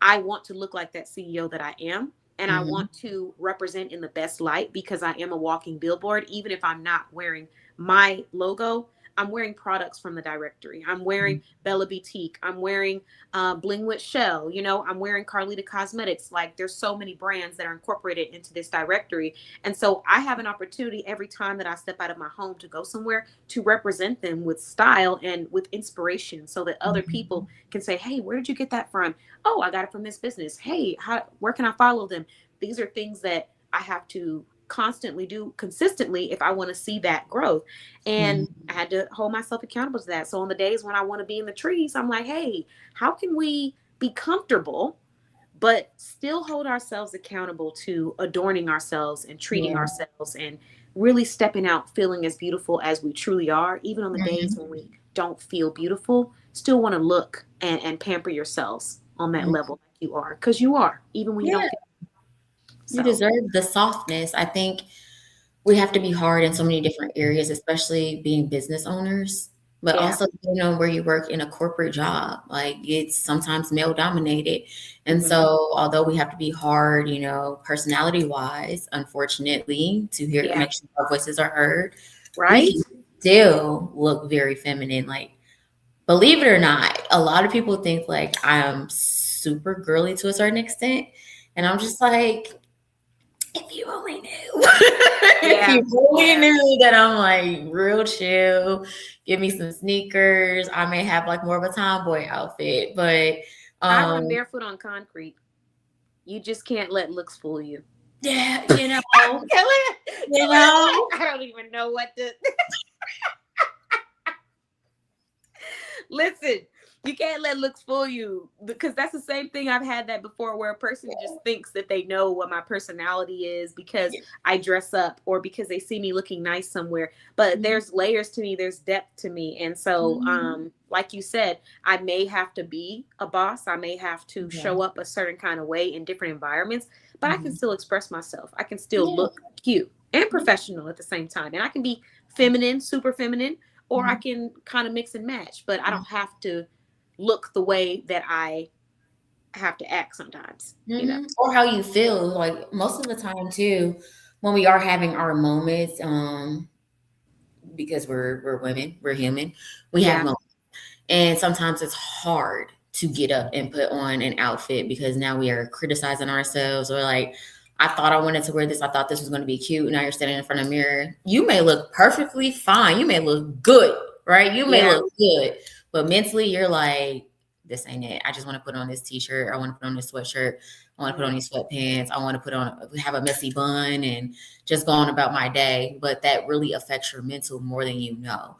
I want to look like that CEO that I am. And I Mhm. want to represent in the best light because I am a walking billboard. Even if I'm not wearing my logo, I'm wearing products from the directory. I'm wearing Bella Boutique. I'm wearing Bling with Shell. I'm wearing Carlita Cosmetics. Like there's so many brands that are incorporated into this directory. And so I have an opportunity every time that I step out of my home to go somewhere to represent them with style and with inspiration so that other Mhm. people can say, hey, where did you get that from? Oh, I got it from this business. Hey, where can I follow them? These are things that I have to constantly do consistently if I want to see that growth. And I Mhm. had to hold myself accountable to that. So on the days when I want to be in the trees, I'm like, hey, how can we be comfortable, but still hold ourselves accountable to adorning ourselves and treating Yeah. ourselves and really stepping out, feeling as beautiful as we truly are, even on the days Mhm. when we don't feel beautiful, still want to look and pamper yourselves on that Mhm. level like you are, because you are, even when you Yeah, don't feel you so. deserve the softness. I think we have to be hard in so many different areas, especially being business owners, but Yeah. also where you work in a corporate job. Like it's sometimes male dominated. And Hmm. so although we have to be hard, personality wise, unfortunately, to hear Yeah. make sure our voices are heard, we Right. can still look very feminine. Like, believe it or not, a lot of people think like I'm super girly to a certain extent. And I'm just like, if you only knew. If Yeah. you only Yeah. knew that I'm like real chill, give me some sneakers. I may have like more of a tomboy outfit, but I run um barefoot on concrete. You just can't let looks fool you. yeah, Kyliah, you know, I don't even know what to listen. You can't let looks fool you because that's the same thing. I've had that before where a person just thinks that they know what my personality is because I dress up or because they see me looking nice somewhere. But Mhm, there's layers to me, there's depth to me. And so, mhm. like you said, I may have to be a boss. I may have to Yeah. show up a certain kind of way in different environments, but I can Mhm. still express myself. I can still Yeah. look cute and Yeah. professional at the same time. And I can be feminine, super feminine, or I Mhm. can kind of mix and match, but I Mhm. don't have to look the way that I have to act sometimes. Or how you feel. Like most of the time too, when we are having our moments, because we're women, we're human, we have Yeah. moments. And sometimes it's hard to get up and put on an outfit because now we are criticizing ourselves. Or like, I thought I wanted to wear this. I thought this was going to be cute. Now you're standing in front of a mirror. You may look perfectly fine. You may look good, right? You may Yeah. look good. But mentally, you're like, this ain't it. I just want to put on this t-shirt. I want to put on this sweatshirt. I want to put on Mhm. these sweatpants. I want to have a messy bun and just go on about my day. But that really affects your mental more than you know.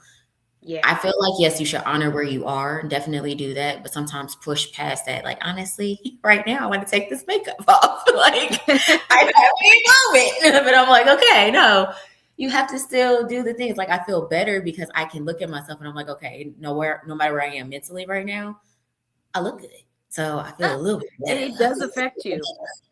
Yeah. I feel like, yes, you should honor where you are, definitely do that, but sometimes push past that. Like, honestly, right now, I want to take this makeup off. Like, I have a moment. But I'm like, okay, no, you have to still do the things. Like, I feel better because I can look at myself and I'm like, okay, no matter where I am mentally right now, I look good. So I feel a little bit better. It does affect you.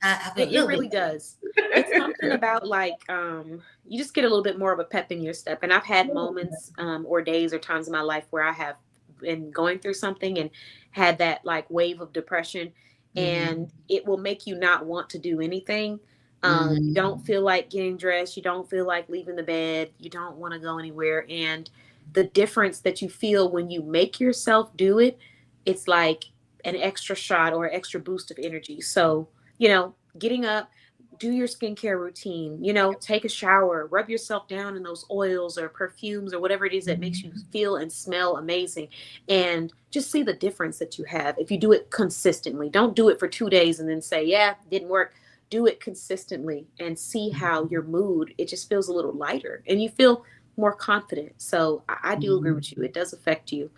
I feel a It little bit really does. It's something better. about like you just get a little bit more of a pep in your step. And I've had moments or days or times in my life where I have been going through something and had that like wave of depression, Hmm. and it will make you not want to do anything. You don't Hmm. feel like getting dressed, you don't feel like leaving the bed, you don't want to go anywhere. And the difference that you feel when you make yourself do it, it's like an extra shot or extra boost of energy. So, getting up, do your skincare routine, take a shower, rub yourself down in those oils or perfumes or whatever it is that makes you feel and smell amazing. And just see the difference that you have if you do it consistently. Don't do it for 2 days and then say, yeah, didn't work. Do it consistently and see how your mood, it just feels a little lighter and you feel more confident. So I do agree with you. It does affect you.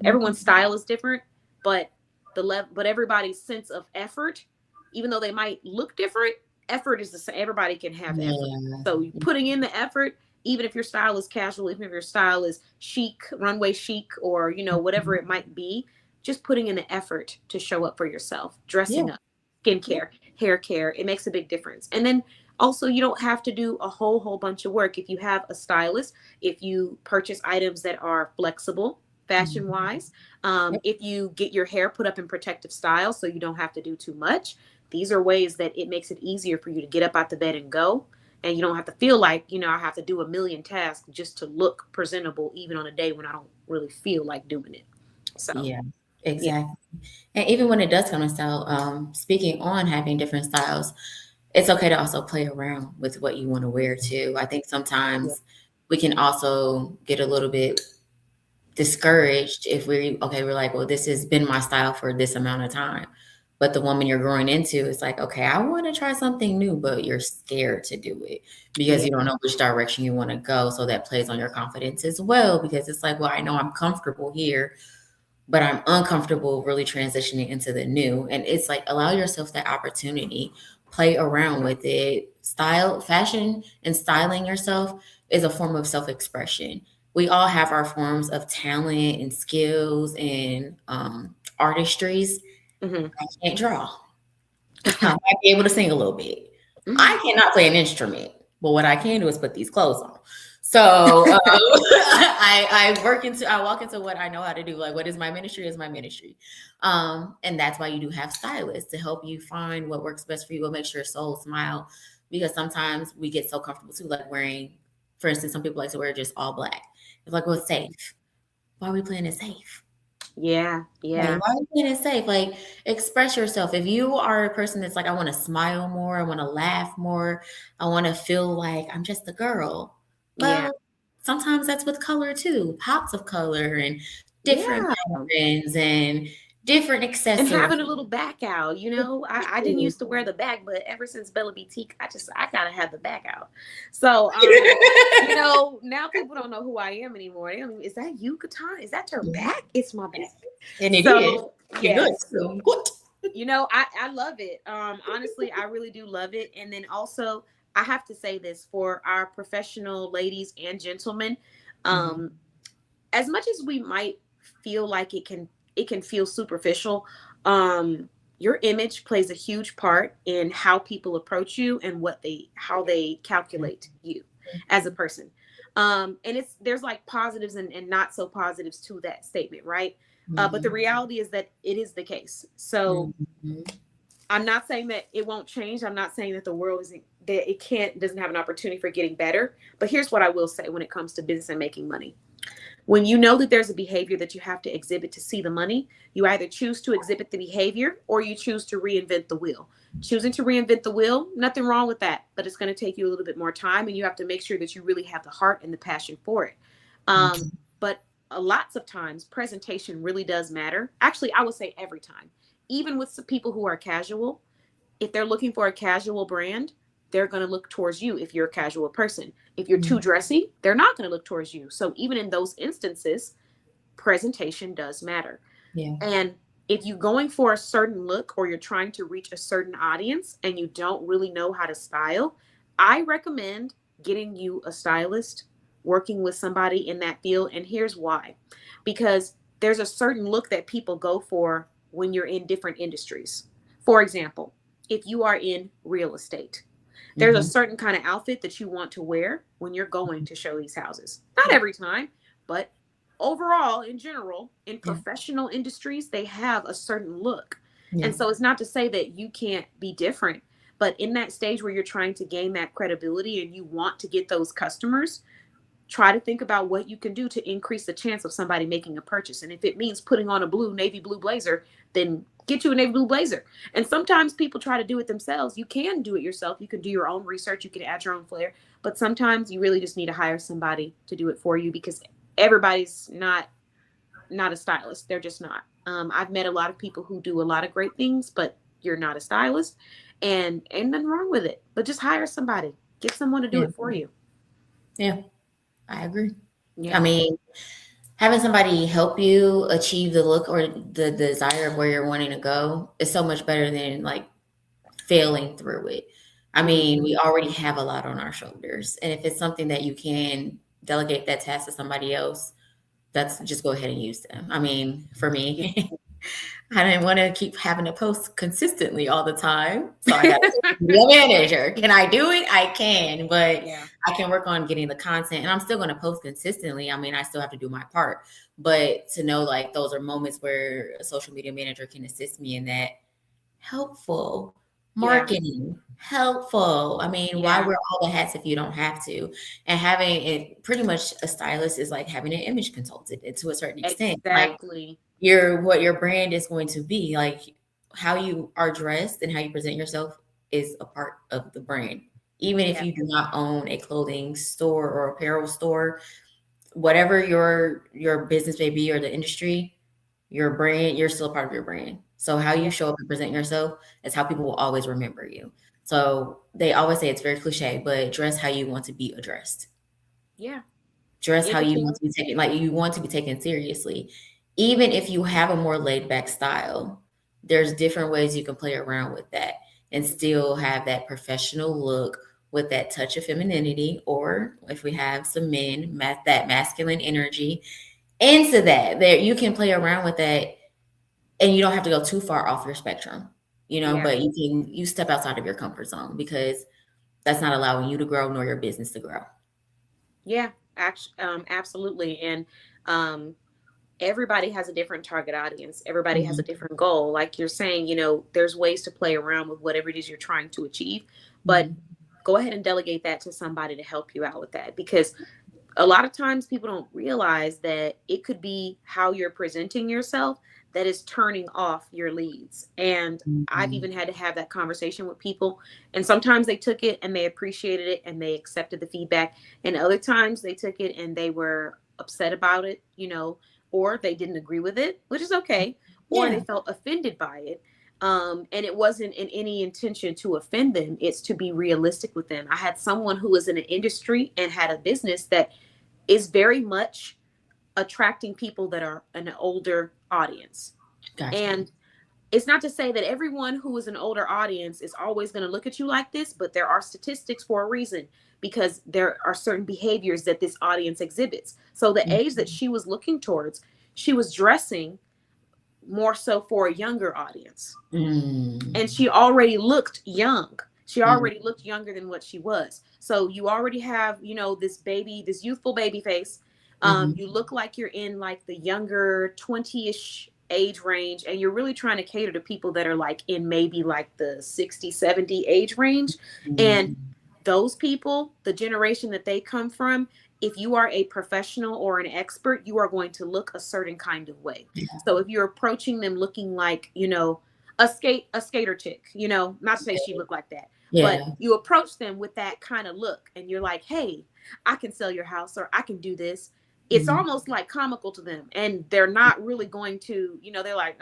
Everyone's style is different. but but everybody's sense of effort, even though they might look different, effort is the same. Everybody can have effort. Yeah. So you putting in the effort, even if your style is casual, even if your style is chic, runway chic, or whatever it might be, just putting in the effort to show up for yourself, Yeah. dressing up, Yeah. skincare, hair care, it makes a big difference. And then also, you don't have to do a whole bunch of work. If you have a stylist, if you purchase items that are flexible fashion Mhm. wise, Yep. if you get your hair put up in protective style so you don't have to do too much, these are ways that it makes it easier for you to get up out the bed and go. And you don't have to feel like, I have to do a million tasks just to look presentable, even on a day when I don't really feel like doing it. So, Yeah, yeah. exactly. And even when it does come to style, speaking on having different styles, it's okay to also play around with what you want to wear too. I think Yeah. sometimes we can also get a little bit discouraged if we're like, well, this has been my style for this amount of time. But the woman you're growing into is like, okay, I want to try something new, but you're scared to do it because Yeah. you don't know which direction you want to go. So that plays on your confidence as well, because it's like, well, I know I'm comfortable here, but I'm uncomfortable really transitioning into the new. And it's like, allow yourself that opportunity, play around with it. Style, fashion, and styling yourself is a form of self expression. We all have our forms of talent and skills and artistries. Hmm. I can't draw. I might be able to sing a little bit. Hmm. I cannot play an instrument, but what I can do is put these clothes on. So I walk into what I know how to do. Like, what is my ministry is my ministry. And that's why you do have stylists to help you find what works best for you, what makes your soul smile. Because sometimes we get so comfortable too, like wearing, for instance, some people like to wear just all black. It's like, well, it's safe. Why are we playing it safe? Yeah. Like, Yeah. why are you playing it safe? Like, express yourself. If you are a person that's like, I want to smile more, I want to laugh more, I want to feel like I'm just a girl. Yeah. Well, sometimes that's with color too, pops of color and different Yeah. patterns and different And accessories. having a little back out, I didn't used to wear the back, but ever since Bella Boutique, I gotta have the back out. So now people don't know who I am anymore. They don't even, is that you, KeTohn? Is that your back? It's my back. And it is. So You're good. yes, So good. I love it. Honestly, I really do love it. And then also, I have to say this for our professional ladies and gentlemen. Mhm. Um, as much as we might feel like it can feel superficial, your image plays a huge part in how people approach you and how they calculate you as a person. And there's like positives and not so positives to that statement, right? But the Mhm. reality is that it is the case. So Mhm. I'm not saying that it won't change. I'm not saying that the world isn't, that it doesn't have an opportunity for getting better. But here's what I will say when it comes to business and making money. When you know that there's a behavior that you have to exhibit to see the money, you either choose to exhibit the behavior or you choose to reinvent the wheel. Choosing to reinvent the wheel, nothing wrong with that, but it's going to take you a little bit more time and you have to make sure that you really have the heart and the passion for it. Mhm. But lots of times, presentation really does matter. Actually, I would say every time. Even with some people who are casual, if they're looking for a casual brand, they're going to look towards you if you're a casual person. If you're too Mhm. dressy, they're not going to look towards you. So even in those instances, presentation does matter. Yeah. And if you're going for a certain look or you're trying to reach a certain audience and you don't really know how to style, I recommend getting you a stylist, working with somebody in that field. And here's why: because there's a certain look that people go for when you're in different industries. For example, if you are in real estate, there's a Mhm. certain kind of outfit that you want to wear when you're going to show these houses. Not every time, but overall, in general, in Yeah. professional industries, they have a certain look. Yeah. And so it's not to say that you can't be different, but in that stage where you're trying to gain that credibility and you want to get those customers, try to think about what you can do to increase the chance of somebody making a purchase. And if it means putting on a navy blue blazer, then get you a navy blue blazer. And sometimes people try to do it themselves. You can do it yourself. You can do your own research. You can add your own flair. But sometimes you really just need to hire somebody to do it for you because everybody's not a stylist. They're just not. I've met a lot of people who do a lot of great things, but you're not a stylist, and ain't nothing wrong with it. But just hire somebody. Get someone to do Yeah. it for you. Yeah. I agree. I Yeah. mean, Having somebody help you achieve the look or the desire of where you're wanting to go is so much better than like failing through it. I mean, we already have a lot on our shoulders. And if it's something that you can delegate that task to somebody else, that's just go ahead and use them. I mean, for Yeah. me, I didn't want to keep having to post consistently all the time. So I got to be a manager. Can I do it? I can, but Yeah. I can work on getting the content and I'm still going to post consistently. I mean, I still have to do my part, but to know like those are moments where a social media manager can assist me in that. Helpful. Yeah. Marketing, helpful. I mean, why Yeah. wear all the hats if you don't have to? And having it pretty much a stylist is like having an image consultant to a certain extent. Like Exactly. what your brand is going to be, like how you are dressed and how you present yourself is a part of the brand. Even if Yeah. you do not own a clothing store or apparel store, whatever your business may be or the industry, your brand, you're still a part of your brand. So how you Yeah. show up and present yourself is how people will always remember you. So they always say it's very cliche, but dress how you want to be addressed. Yeah. Dress how you Imaging. want to be taken, like you want to be taken seriously. Even if you have a more laid back style, there's different ways you can play around with that and still have that professional look with that touch of femininity, or if we have some men, that masculine energy into that. There, you can play around with that, and you don't have to go too far off your spectrum, Yeah. but you step outside of your comfort zone because that's not allowing you to grow nor your business to grow. Yeah. Absolutely. And um, everybody has a different target audience. Everybody has a Mhm. different goal. Like you're saying, there's ways to play around with whatever it is you're trying to achieve, but Mhm. go ahead and delegate that to somebody to help you out with that, because a lot of times people don't realize that it could be how you're presenting yourself that is turning off your leads. And I've Mhm. even had to have that conversation with people, and sometimes they took it and they appreciated it and they accepted the feedback, and other times they took it and they were upset about it, or they didn't agree with it, which is okay, or they Yeah. felt offended by it. And it wasn't in any intention to offend them, it's to be realistic with them. I had someone who was in an industry and had a business that is very much attracting people that are an older audience. Gotcha. And it's not to say that everyone who is an older audience is always going to look at you like this, but there are statistics for a reason, because there are certain behaviors that this audience exhibits. So the age that she was looking towards, she was dressing more so for a younger audience. And Mm. she already looked young. She Mm. already looked younger than what she was. So you already have, this youthful baby face. Mhm. You look like you're in like the younger 20-ish age range, and you're really trying to cater to people that are like in maybe like the 60, 70 age range. And Mm. those people, the generation that they come from, if you are a professional or an expert, you are going to look a certain kind of way. Yeah. So if you're approaching them looking like, a skater chick, not to say she looked like that, but Yeah. you approach them with that kind of look and you're like, hey, I can sell your house or I can do this. It's Mhm. almost like comical to them, and they're not really going to, they're like,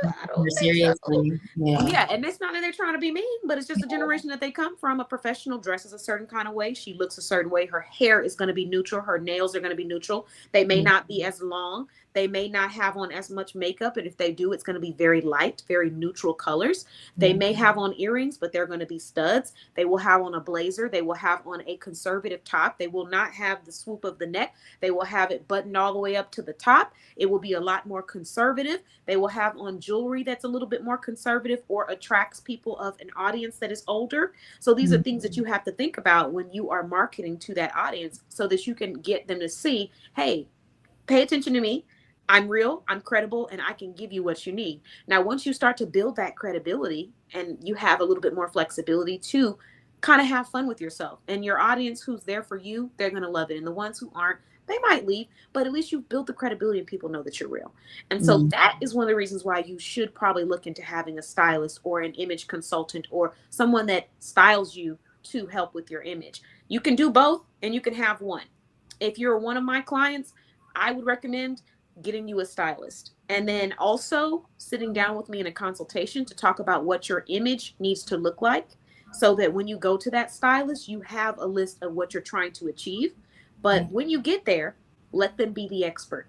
I More don't think so. seriously. Yeah. Yeah, and it's not that they're trying to be mean, but it's just a generation that they come from. A professional dresses a certain kind of way. She looks a certain way. Her hair is going to be neutral. Her nails are going to be neutral. They may Mhm. not be as long. They may not have on as much makeup. And if they do, it's going to be very light, very neutral colors. They Yeah. may have on earrings, but they're going to be studs. They will have on a blazer. They will have on a conservative top. They will not have the swoop of the neck. They will have it buttoned all the way up to the top. It will be a lot more conservative. They will have on jewelry that's a little bit more conservative or attracts people of an audience that is older. So these are things that Mhm. you have to think about when you are marketing to that audience, so that you can get them to see, hey, pay attention to me. I'm real, I'm credible, and I can give you what you need. Now, once you start to build that credibility and you have a little bit more flexibility to kind of have fun with yourself, and your audience who's there for you, they're going to love it. And the ones who aren't, they might leave, but at least you've built the credibility and people know that you're real. And so Mhm. that is one of the reasons why you should probably look into having a stylist or an image consultant or someone that styles you to help with your image. You can do both and you can have one. If you're one of my clients, I would recommend getting you a stylist, and then also sitting down with me in a consultation to talk about what your image needs to look like, so that when you go to that stylist, you have a list of what you're trying to achieve. But Yeah. when you get there, Let them be the expert.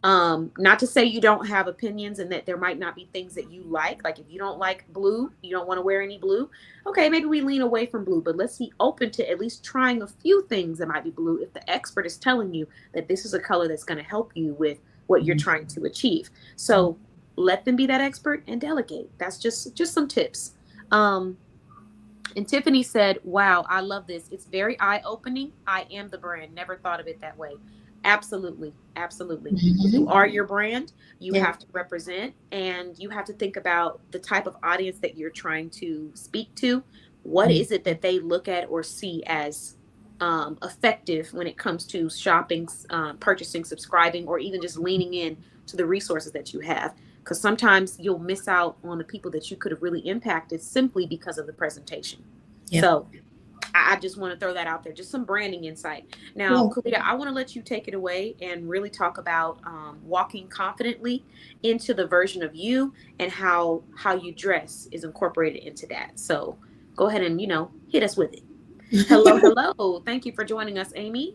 Not to say you don't have opinions and that there might not be things that you like if you don't like blue, you don't want to wear any blue, okay, maybe we lean away from blue, but let's be open to at least trying a few things that might be blue if the expert is telling you that this is a color that's going to help you with what you're trying to achieve. So let them be that expert and delegate. That's just some tips. um and Tiffany said, wow, I love this. It's very eye opening. I am the brand. Never thought of it that way. Absolutely. Absolutely. You are your brand. You Yeah. have to represent, and you have to think about the type of audience that you're trying to speak to. What is it that they look at or see as effective when it comes to shopping, purchasing, subscribing, or even just leaning in to the resources that you have? Because sometimes you'll miss out on the people that you could have really impacted simply because of the presentation. Yeah. So I just want to throw that out there, just some branding insight. Now, Yeah. Kyliah, I want to let you take it away and really talk about walking confidently into the version of you, and how you dress is incorporated into that. So go ahead and hit us with it. Hello, hello. Thank you for joining us, Amy.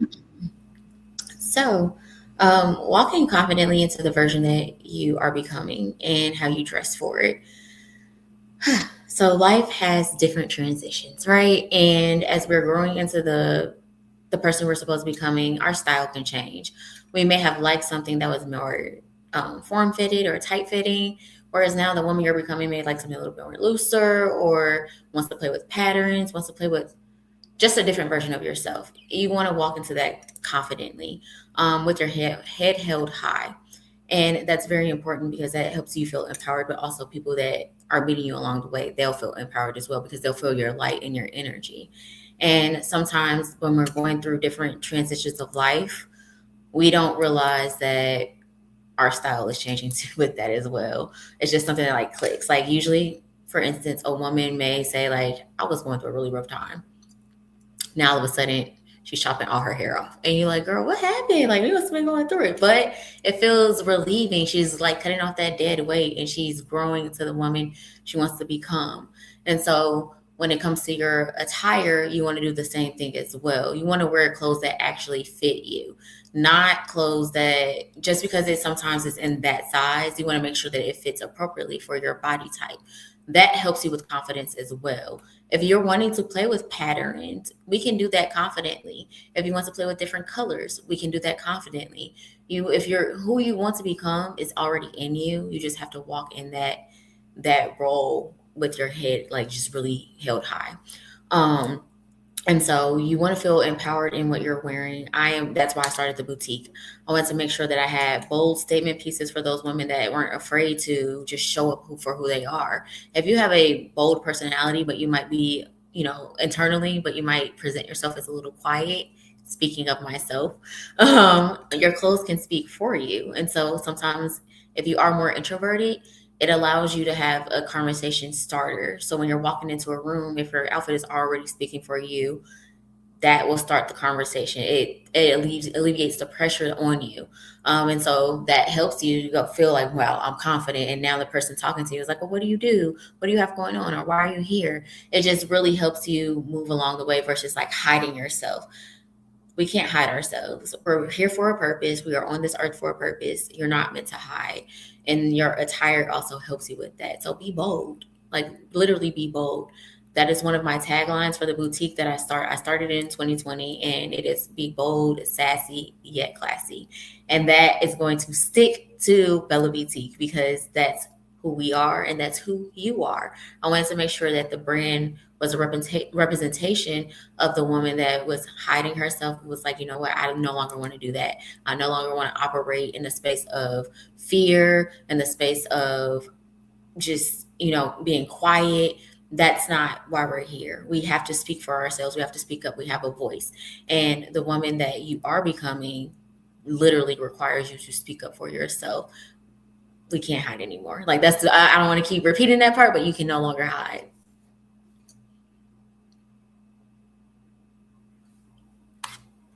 So, walking confidently into the version that you are becoming and how you dress for it. So, life has different transitions, right? And as we're growing into the person we're supposed to be becoming, our style can change. We may have liked something that was more form fitted or tight fitting, whereas now the woman you're becoming may like something a little bit more looser, or wants to play with patterns, wants to play with just a different version of yourself. You want to walk into that confidently, with your head held high. And that's very important because that helps you feel empowered, but also people that are meeting you along the way, they'll feel empowered as well because they'll feel your light and your energy. And sometimes when we're going through different transitions of life, we don't realize that our style is changing with that as well. It's just something that like clicks. Like usually, for instance, a woman may say like, I was going through a really rough time. Now all of a sudden she's chopping all her hair off. And you're like, girl, what happened? Like we must have been going through it. But it feels relieving. She's like cutting off that dead weight and she's growing into the woman she wants to become. And so when it comes to your attire, you want to do the same thing as well. You want to wear clothes that actually fit you, not clothes that just because it sometimes is in that size, you want to make sure that it fits appropriately for your body type. That helps you with confidence as well. If you're wanting to play with patterns, we can do that confidently. If you want to play with different colors, we can do that confidently. If you're who you want to become is already in you. You just have to walk in that role with your head like just really held high. Um, and so you want to feel empowered in what you're wearing. That's why I started the boutique. I wanted to make sure that I had bold statement pieces for those women that weren't afraid to just show up for who they are. If you have a bold personality, but you might be, internally, but you might present yourself as a little quiet. Speaking of myself, your clothes can speak for you. And so sometimes if you are more introverted, it allows you to have a conversation starter. So when you're walking into a room, if your outfit is already speaking for you, that will start the conversation. It alleviates the pressure on you. And so that helps you to feel like, wow, I'm confident. And now the person talking to you is like, well, what do you do? What do you have going on? Or why are you here? It just really helps you move along the way versus like hiding yourself. We can't hide ourselves. We're here for a purpose. We are on this earth for a purpose. You're not meant to hide. And your attire also helps you with that. So be bold. Like literally be bold. That is one of my taglines for the boutique that I started in 2020, and it is be bold, sassy, yet classy. And that is going to stick to Bella Boutique because that's who we are and that's who you are. I wanted to make sure that the brand was a representation of the woman that was hiding herself, was like, you know what, I no longer want to do that. I no longer want to operate in the space of fear, in the space of just, being quiet. That's not why we're here. We have to speak for ourselves. We have to speak up. We have a voice. And the woman that you are becoming literally requires you to speak up for yourself. We can't hide anymore. Like I don't want to keep repeating that part, but you can no longer hide.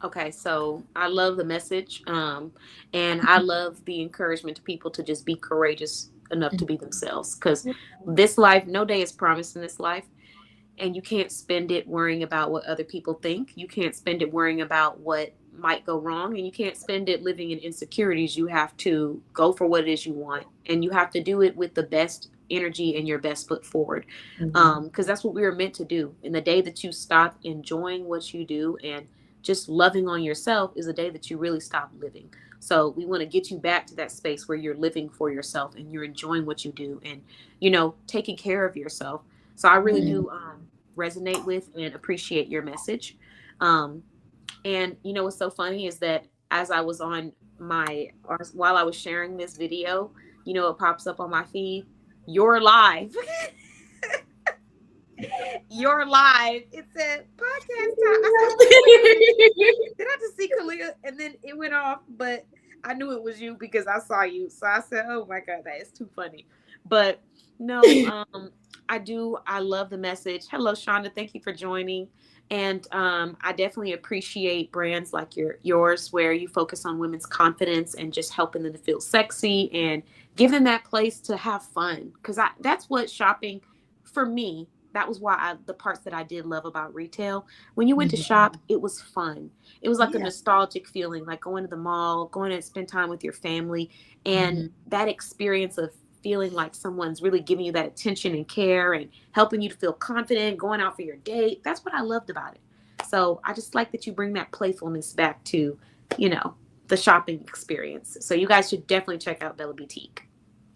Okay, so I love the message, and I love the encouragement to people to just be courageous enough to be themselves. Because this life, no day is promised in this life, and you can't spend it worrying about what other people think. You can't spend it worrying about what might go wrong, and you can't spend it living in insecurities. You have to go for what it is you want, and you have to do it with the best energy and your best foot forward, because that's what we were meant to do. And the day that you stop enjoying what you do and just loving on yourself is the day that you really stop living. So we want to get you back to that space where you're living for yourself and you're enjoying what you do, and taking care of yourself. So I really do resonate with and appreciate your message. And what's so funny is that as I was on or while I was sharing this video, it pops up on my feed. You're live. You're live. It said podcast time. I said, did I just see Kyliah? And then it went off, but I knew it was you because I saw you. So I said, oh my God, that is too funny. But no, I love the message. Hello, Shonda. Thank you for joining. And I definitely appreciate brands like yours, where you focus on women's confidence and just helping them to feel sexy and give them that place to have fun. Because that's what shopping, for me, that was why the parts that I did love about retail. When you went to shop, it was fun. It was like a nostalgic feeling, like going to the mall, going to spend time with your family, and that experience of feeling like someone's really giving you that attention and care and helping you to feel confident, going out for your date. That's what I loved about it. So I just like that you bring that playfulness back to, the shopping experience. So you guys should definitely check out Bella Boutique.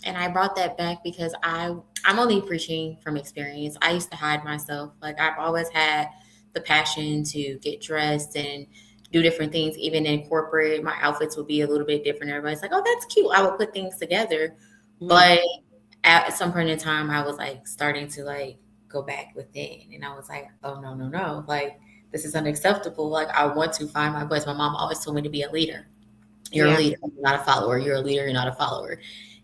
And I brought that back because I'm only preaching from experience. I used to hide myself. Like, I've always had the passion to get dressed and do different things. Even in corporate, my outfits would be a little bit different. Everybody's like, oh, that's cute. I would put things together. But at some point in time, I was like starting to like go back within, and I was like, oh, no. Like, this is unacceptable. Like, I want to find my voice. My mom always told me to be a leader. You're a leader, you're not a follower. You're a leader, you're not a follower.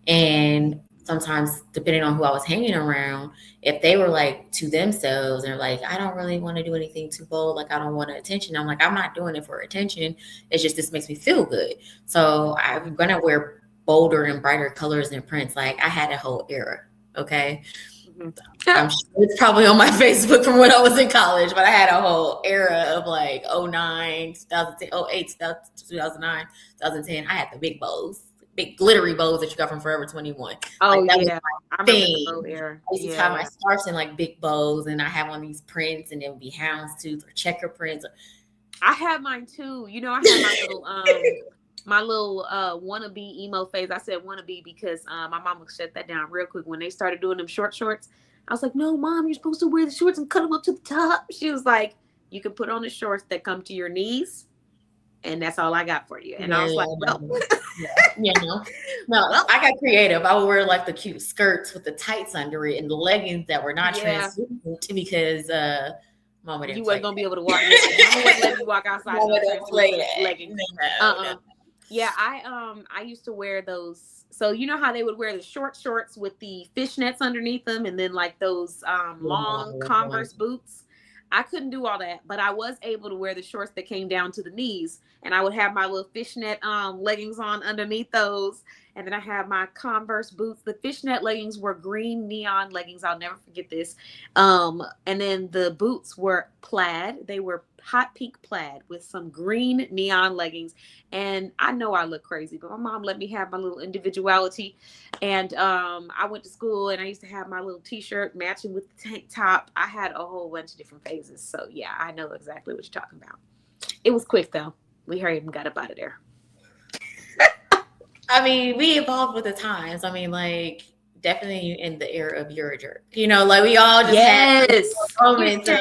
And sometimes, depending on who I was hanging around, if they were like to themselves and like, I don't really want to do anything too bold, like I don't want attention, I'm like, I'm not doing it for attention. It's just, this makes me feel good. So I'm gonna wear bolder and brighter colors and prints. Like, I had a whole era. Okay. I'm sure it's probably on my Facebook from when I was in college, but I had a whole era of like 09, 2010, 08, 2009, 2010. I had the big bows. Big glittery bows that you got from Forever 21. Oh, like, yeah. I remember the bow era. I used to tie my scarves in like big bows, and I have on these prints, and it would be houndstooth or checker prints. I had mine too. I had my little wannabe emo phase. I said wannabe because my mama shut that down real quick when they started doing them short shorts. I was like, no, Mom, you're supposed to wear the shorts and cut them up to the top. She was like, you can put on the shorts that come to your knees, and that's all I got for you. And I was like, well. No, I got creative. I would wear like the cute skirts with the tights under it and the leggings that were not translucent because Mama didn't. You wasn't gonna be able to walk. Mama wouldn't let you walk outside in leggings. Yeah, I used to wear those. So you know how they would wear the short shorts with the fishnets underneath them, and then like those long Converse boots. I couldn't do all that, but I was able to wear the shorts that came down to the knees, and I would have my little fishnet leggings on underneath those, and then I had my Converse boots. The fishnet leggings were green neon leggings. I'll never forget this. And then the boots were plaid. They were hot pink plaid with some green neon leggings. And I know I look crazy, but my mom let me have my little individuality. And I went to school, and I used to have my little t-shirt matching with the tank top. I had a whole bunch of different phases. So yeah, I know exactly what you're talking about. It was quick though. We hurried and got up out of there. I mean, we evolved with the times. I mean, like, definitely in the era of You're a Jerk. Like, we all just had moments of,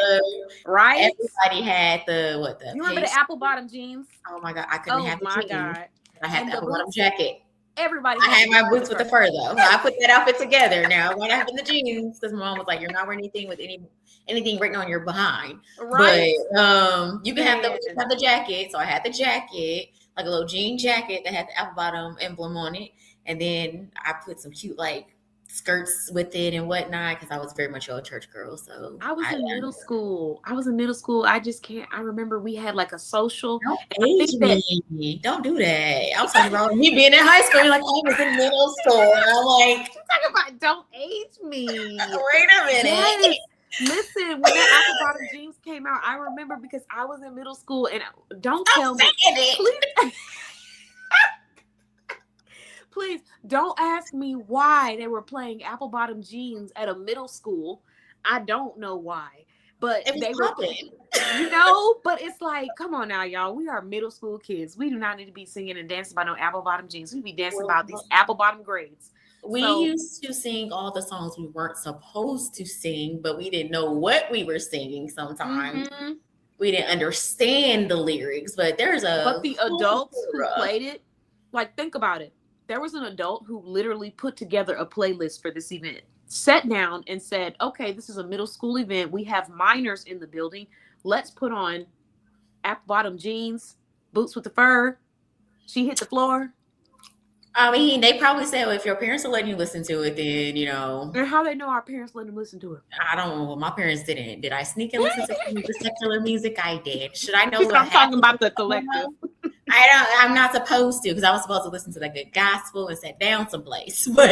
right? Everybody had the you remember the apple bottom jeans? Oh my God, I couldn't have the jeans. God. I had the apple bottom jacket. Everybody. I had my boots with the fur though. I put that outfit together. Now when I have the jeans, because my mom was like, "You're not wearing anything with anything written on your behind." Right. But you can have the jacket. So I had the jacket, like a little jean jacket that had the apple bottom emblem on it, and then I put some cute like skirts with it and whatnot because I was very much a church girl. So I was in middle school. I just can't. I remember we had like a social. Don't age me. Don't do that. I'm talking about me being in high school. You're like, I was in middle school. And I'm like, talking about don't age me. Wait a minute. Yes. Listen, when that apple bottom jeans came out, I remember because I was in middle school, and don't tell me, please, please don't ask me why they were playing apple bottom jeans at a middle school. I don't know why, but It was they were, popping. but it's like, come on now, y'all. We are middle school kids. We do not need to be singing and dancing about no apple bottom jeans. We be dancing about these apple bottom grades. We used to sing all the songs we weren't supposed to sing, but we didn't know what we were singing sometimes. Mm-hmm. We didn't understand the lyrics, but but the adults who played it, like, think about it. There was an adult who literally put together a playlist for this event, sat down and said, okay, this is a middle school event. We have minors in the building. Let's put on apple bottom jeans, boots with the fur. She hit the floor. I mean, they probably said, well, if your parents are letting you listen to it, then, you know. And how they know our parents let them listen to it? I don't know. My parents didn't. Did I sneak and listen to the secular music? I did. Should I know what I'm talking about the collective? I'm not supposed to, because I was supposed to listen to like a gospel and sit down someplace. But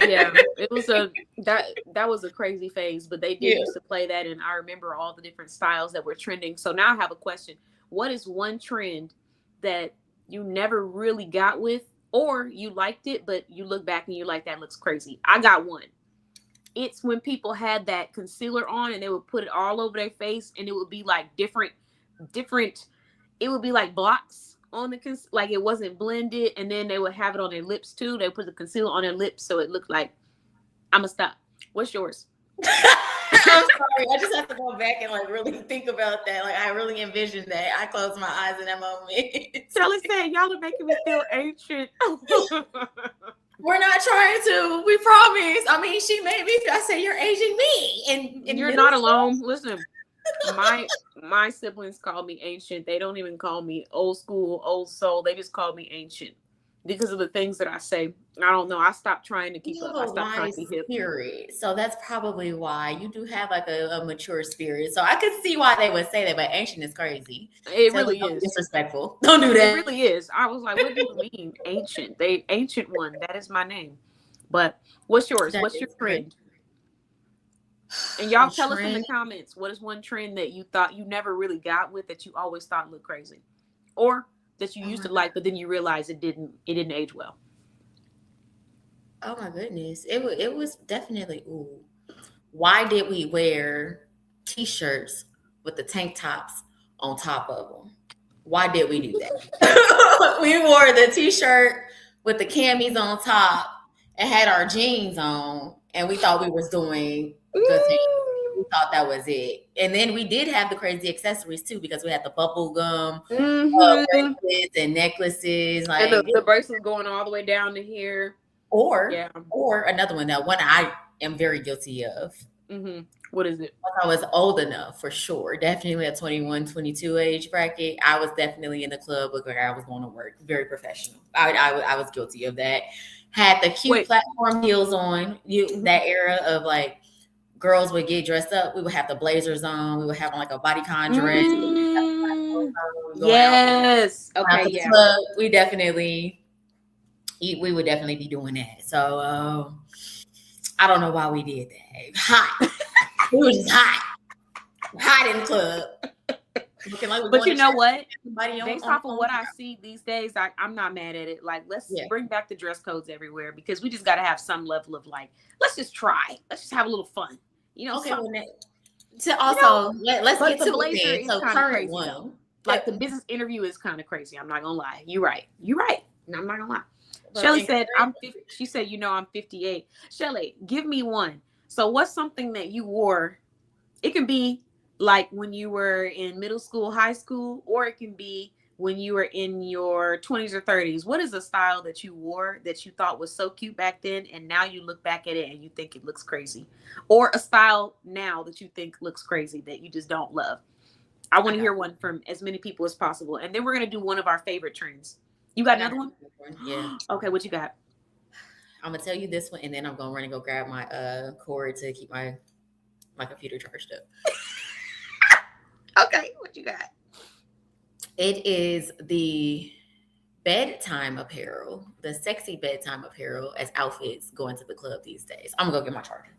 yeah, it was that was a crazy phase. But they did used to play that, and I remember all the different styles that were trending. So now I have a question: what is one trend that you never really got with, or you liked it, but you look back and you're like, that looks crazy? I got one. It's when people had that concealer on and they would put it all over their face, and it would be like different. It would be like blocks on the like it wasn't blended, and then they would have it on their lips too. They put the concealer on their lips so it looked like. I'ma stop. What's yours? I'm sorry. I just have to go back and like really think about that. Like I really envisioned that. I closed my eyes in that moment. Shelly said, y'all are making me feel ancient. We're not trying to. We promise. I mean, she made me. I said, you're aging me, and you're not alone. Listen, my siblings call me ancient. They don't even call me old school, old soul. They just call me ancient because of the things that I say. I don't know. I stopped trying to keep up. I stopped trying to be hip. Spirit. So that's probably why you do have like a mature spirit. So I could see why they would say that, but ancient is crazy. It really is disrespectful. Don't do that. It really is. I was like, what do you mean ancient? They ancient one. That is my name. But what's yours? What's your trend? And y'all tell us in the comments, what is one trend that you thought you never really got with that you always thought looked crazy, or that you used to like, but then you realize it didn't age well? Oh my goodness. It was definitely, ooh. Why did we wear t-shirts with the tank tops on top of them? Why did we do that? We wore the t-shirt with the camis on top and had our jeans on, and we thought we was doing the thing. We thought that was it. And then we did have the crazy accessories too, because we had the bubble gum bracelets and necklaces. Like, and the bracelets going all the way down to here. Or another one, that one I am very guilty of. Mm-hmm. What is it? When I was old enough, for sure. Definitely at 21, 22 age bracket. I was definitely in the club looking like I was going to work. Very professional. I was guilty of that. Had the cute platform heels on. That era of like girls would get dressed up. We would have the blazers on. We would have like a bodycon dress. Yes. Okay. Yeah. Club. We would definitely be doing that. So I don't know why we did that. Hot. We were just hot in the club. Looking like but you know what? Based off of what I see these days, I'm not mad at it. Like, let's bring back the dress codes everywhere, because we just got to have some level of like, let's just try. Let's just have a little fun. You know. Okay. Let's get to blazer. It. So current one, though. Like the business interview is kind of crazy. I'm not gonna lie. You're right. No, I'm not gonna lie. Shelly said, she said, I'm 58. Shelly, give me one. So what's something that you wore? It can be like when you were in middle school, high school, or it can be when you were in your 20s or 30s. What is a style that you wore that you thought was so cute back then, and now you look back at it and you think it looks crazy? Or a style now that you think looks crazy that you just don't love? I want to hear one from as many people as possible. And then we're going to do one of our favorite trends. You got another one? Yeah. Okay, what you got? I'm gonna tell you this one, and then I'm gonna run and go grab my cord to keep my computer charged up. Okay, what you got? It is the bedtime apparel, the sexy bedtime apparel as outfits going to the club these days. I'm gonna go get my charger.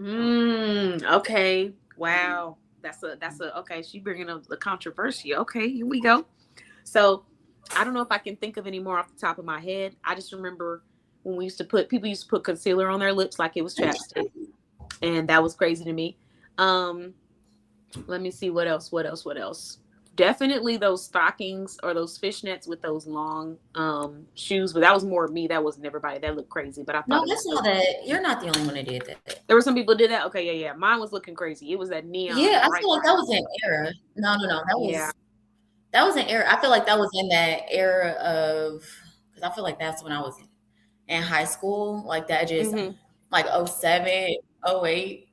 Okay. Wow. That's a okay. She bringing up the controversy. Okay, here we go. So I don't know if I can think of any more off the top of my head. I just remember when people used to put concealer on their lips like it was chapstick, and that was crazy to me. Um, Let me see what else. What else? What else? Definitely those stockings or those fishnets with those long shoes, but that was more of me. That wasn't everybody. That looked crazy, but I No, thought it was that's still. not that. You're not the only one that did that. There were some people who did that. Okay, yeah, yeah. Mine was looking crazy. It was that neon, Yeah, I bright, feel like that bright. was an era. No, no, no. Yeah. That was an era. I feel like that was in that era of because I feel like that's when I was in high school. Like that just Hmm. like 07, 08,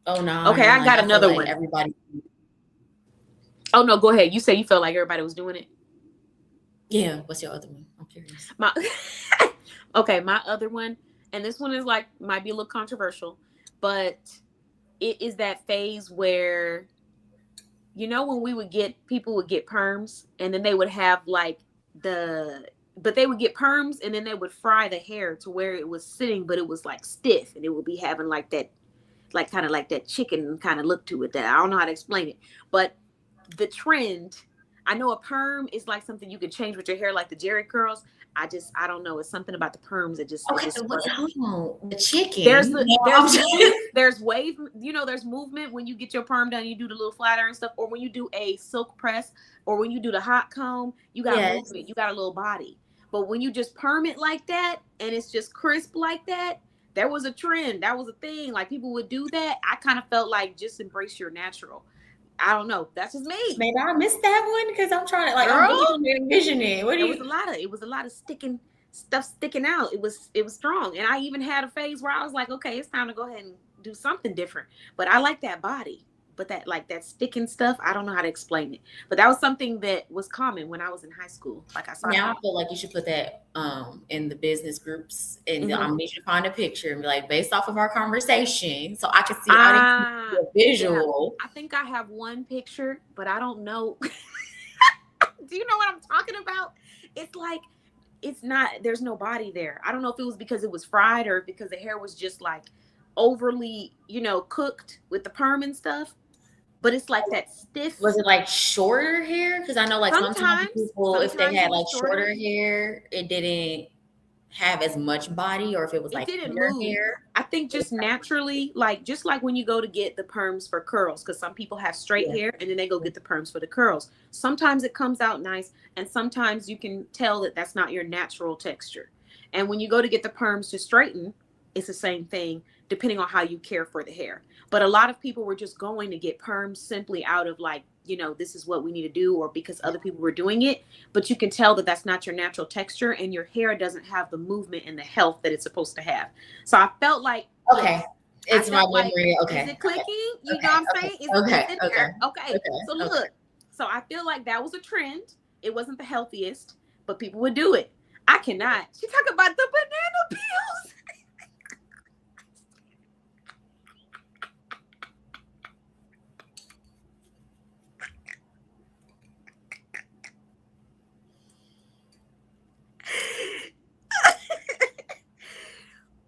Okay, 09. I Like got I feel another like one. everybody. Oh no, go ahead. You say you felt like everybody was doing it. Yeah. What's your other one? I'm curious. My okay, my other one, and this one is like might be a little controversial, but it is that phase where when we would get people would get perms and then they would have like the but they would get perms and then they would fry the hair to where it was sitting but it was like stiff and it would be having like that like kind of like that chicken kind of look to it that I don't know how to explain it. But the trend, I know a perm is like something you can change with your hair like the Jerry curls. I don't know. It's something about the perms. It Okay, just what, hold on. The chicken. there's the No, there's I'm just, movement, there's wave, there's movement when you get your perm done, you do the little flat iron stuff, or when you do a silk press, or when you do the hot comb, you got yes. movement, you got a little body. But when you just perm it like that and it's just crisp like that, there was a trend. That was a thing. Like people would do that. I kind of felt like just embrace your natural. I don't know. That's just me. Maybe I missed that one because I'm trying to like I'm really Girl, trying to envision it. What do you? it was a lot of sticking stuff sticking out. It was strong. And I even had a phase where I was like, okay, it's time to go ahead and do something different. But I like that body. But that like that sticking stuff, I don't know how to explain it. But that was something that was common when I was in high school. Like I saw Now people. I feel like you should put that in the business groups, and Hmm. I'm gonna need you to find a picture and be like based off of our conversation, so I can see audience Ah, a yeah. visual. I think I have one picture, but I don't know. Do you know what I'm talking about? It's like it's not there's no body there. I don't know if it was because it was fried or because the hair was just like overly, cooked with the perm and stuff. But it's like that stiff. Was it like shorter hair? Because I know like sometimes people, if they Sometimes had it like was shorter. shorter hair, it didn't have as much body, or if it was It like didn't thinner move. hair. I think just naturally, like just like when you go to get the perms for curls, because some people have straight Yeah. hair and then they go get the perms for the curls. Sometimes it comes out nice, and sometimes you can tell that that's not your natural texture. And when you go to get the perms to straighten, it's the same thing, depending on how you care for the hair. But a lot of people were just going to get perms simply out of like, this is what we need to do, or because other people were doing it. But you can tell that that's not your natural texture and your hair doesn't have the movement and the health that it's supposed to have. So I felt like, Okay. yes, I It's my felt like, memory. is Okay. it clicking? You know Okay. what I'm Okay. saying? Is Okay. it Okay. there? Okay. So Okay. Okay. look, so I feel like that was a trend. It wasn't the healthiest, but people would do it. I cannot. She talk about the banana peels.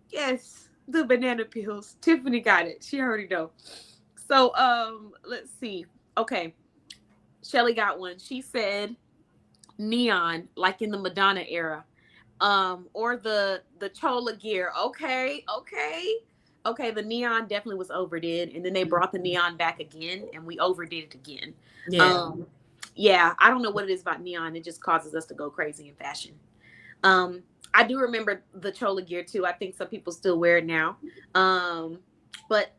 Yes, the banana peels. Tiffany got it. She already know. So let's see. Okay. Shelly got one. She said neon, like in the Madonna era. Or the chola gear. Okay, okay. Okay, the neon definitely was overdid, and then they brought the neon back again, and we overdid it again. Yeah. Um, yeah, I don't know what it is about neon. It just causes us to go crazy in fashion. Um, I do remember the chola gear too. I think some people still wear it now. But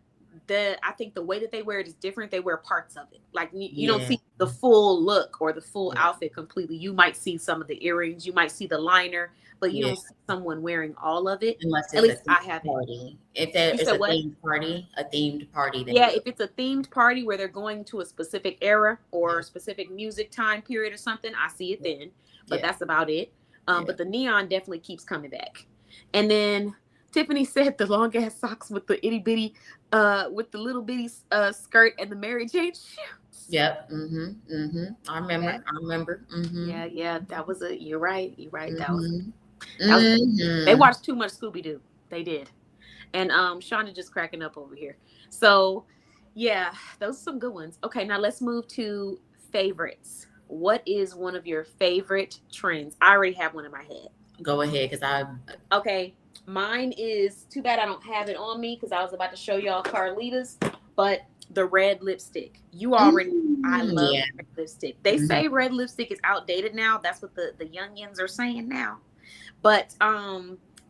I think the way that they wear it is different. They wear parts of it. Like you don't Yeah. see the full look or the full Yeah. outfit completely. You might see some of the earrings, you might see the liner, but you Yeah. don't see someone wearing all of it. Unless At it's a least I themed haven't. party. If You there is said a what? themed party, then Yeah, yeah. if it's a themed party where they're going to a specific era or Yeah. a specific music time period or something, I see it then. But Yeah. that's about it. Yeah. But the neon definitely keeps coming back. And then Tiffany said the long ass socks with the itty bitty, with the little bitty skirt and the Mary Jane shoes. Yep. Mm-hmm. Mm-hmm. I Yeah, remember. I remember. Mm-hmm. yeah, yeah. That was a. You're right. You're right. Mm-hmm. That was. They Mm-hmm. watched too much Scooby Doo. They did. And Shonda just cracking up over here. So yeah, those are some good ones. Okay, now let's move to favorites. What is one of your favorite trends? I already have one in my head. Go ahead, because I. Okay, mine is too bad I don't have it on me because I was about to show y'all Carlita's, but the red lipstick. You already, I love Yeah. red lipstick. They say red lipstick is outdated now. That's what the youngins are saying now. But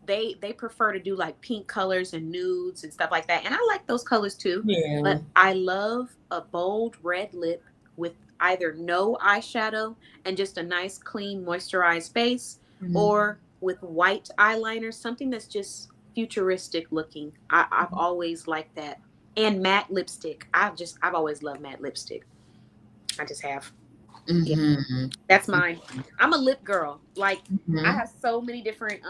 they prefer to do like pink colors and nudes and stuff like that. And I like those colors too. Yeah. But I love a bold red lip with either no eyeshadow and just a nice clean moisturized face, or with white eyeliner, something that's just futuristic looking. I've always liked that. And matte lipstick. I've always loved matte lipstick. I just have. Yeah. That's mine. I'm a lip girl. Like I have so many different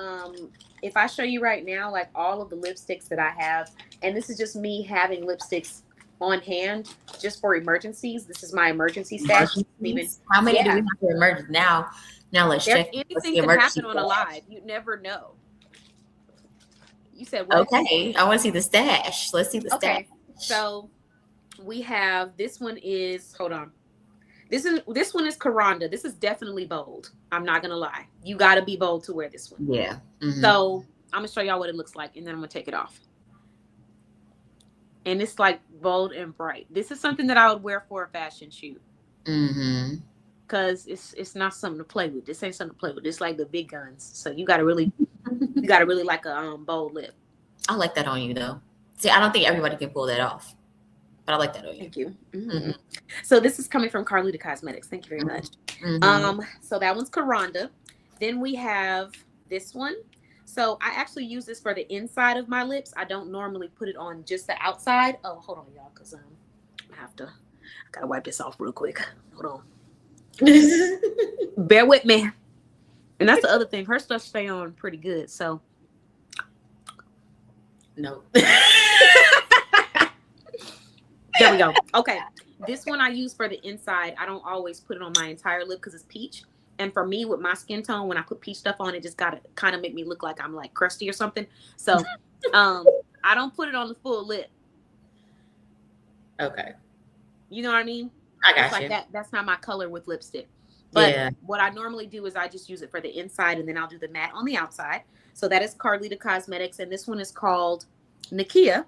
if I show you right now like all of the lipsticks that I have, and this is just me having lipsticks on hand just for emergencies. This is my emergency stash. Even How many do we have to emerge now? Now let's check. Anything can happen on a live. You never know. You said what? Okay, I want to see the stash. Let's see the stash. Okay. So we have this one is hold on. This one is Caranda. This is definitely bold. I'm not gonna lie. You gotta be bold to wear this one. Yeah. So I'm gonna show y'all what it looks like, and then I'm gonna take it off. And it's like bold and bright. This is something that I would wear for a fashion shoot. Cause it's not something to play with. This ain't something to play with. It's like the big guns. So you gotta really like a bold lip. I like that on you though. See, I don't think everybody can pull that off. But I like that on you. Thank you. So this is coming from Carlita Cosmetics. Thank you very much. So that one's Caranda. Then we have this one. So I actually use this for the inside of my lips. I don't normally put it on just the outside. Oh, hold on, y'all, because I gotta wipe this off real quick. Hold on. Bear with me. And that's the other thing. Her stuff stay on pretty good. So no. There we go. Okay. This one I use for the inside. I don't always put it on my entire lip because it's peach. And for me, with my skin tone, when I put peach stuff on, it just gotta kind of make me look like I'm like crusty or something. So I don't put it on the full lip. Okay. You know what I mean? I got it's you. Like that's not my color with lipstick. But what I normally do is I just use it for the inside, and then I'll do the matte on the outside. So that is Carlita Cosmetics, and this one is called Nakia.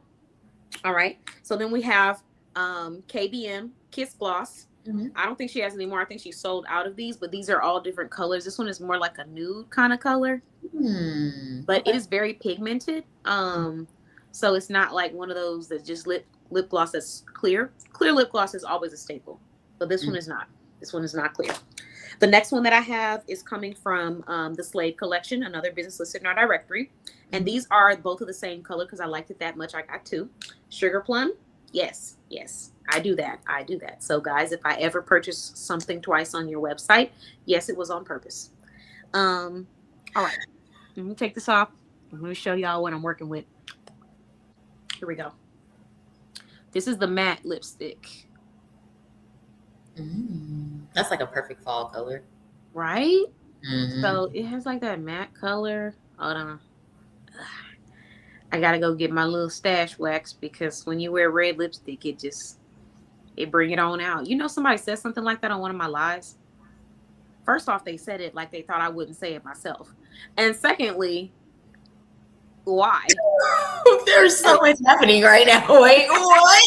All right. So then we have KBM Kiss Gloss. I don't think she has any more. I think she sold out of these, but these are all different colors. This one is more like a nude kind of color, but it is very pigmented. So it's not like one of those that just lip gloss that's clear. Clear lip gloss is always a staple, but this one is not. This one is not clear. The next one that I have is coming from the Slave Collection, another business listed in our directory. And these are both of the same color because I liked it that much. I got two. Sugar Plum. Yes. I do that. So guys, if I ever purchase something twice on your website, yes, it was on purpose. All right. Let me take this off. I'm going to show y'all what I'm working with. Here we go. This is the matte lipstick. That's like a perfect fall color. Right? So it has like that matte color. Hold on. I gotta go get my little stash wax because when you wear red lipstick, it bring it on out. You know, somebody said something like that on one of my lives. First off, they said it like they thought I wouldn't say it myself. And secondly, why? There's so much happening right now. Wait, what?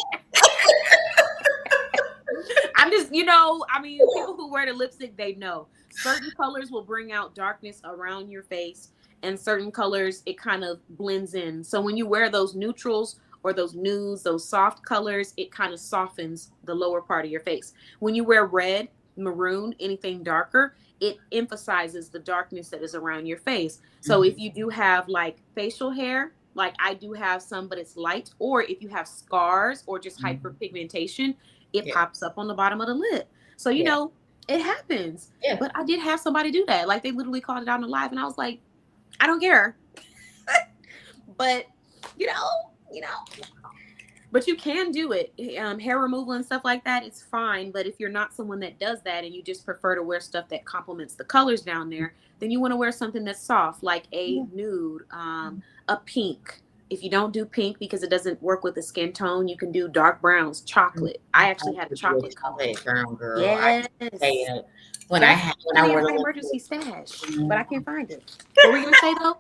I'm just, people who wear the lipstick, they know. Certain colors will bring out darkness around your face, and certain colors, it kind of blends in. So when you wear those neutrals or those nudes, those soft colors, it kind of softens the lower part of your face. When you wear red, maroon, anything darker, it emphasizes the darkness that is around your face. So if you do have like facial hair, like I do have some, but it's light, or if you have scars or just hyperpigmentation, it pops up on the bottom of the lip. So, you know, it happens. Yeah. But I did have somebody do that. Like they literally called it out in the live, and I was like, I don't care. But, you know, but you can do it. Hair removal and stuff like that, it's fine. But if you're not someone that does that and you just prefer to wear stuff that complements the colors down there, then you want to wear something that's soft, like a nude, a pink. If you don't do pink because it doesn't work with the skin tone, you can do dark browns, chocolate. I actually had a chocolate color. Chocolate brown girl. Yes. When That's I really wore in my the emergency stash, but I can't find it. What were you gonna say though?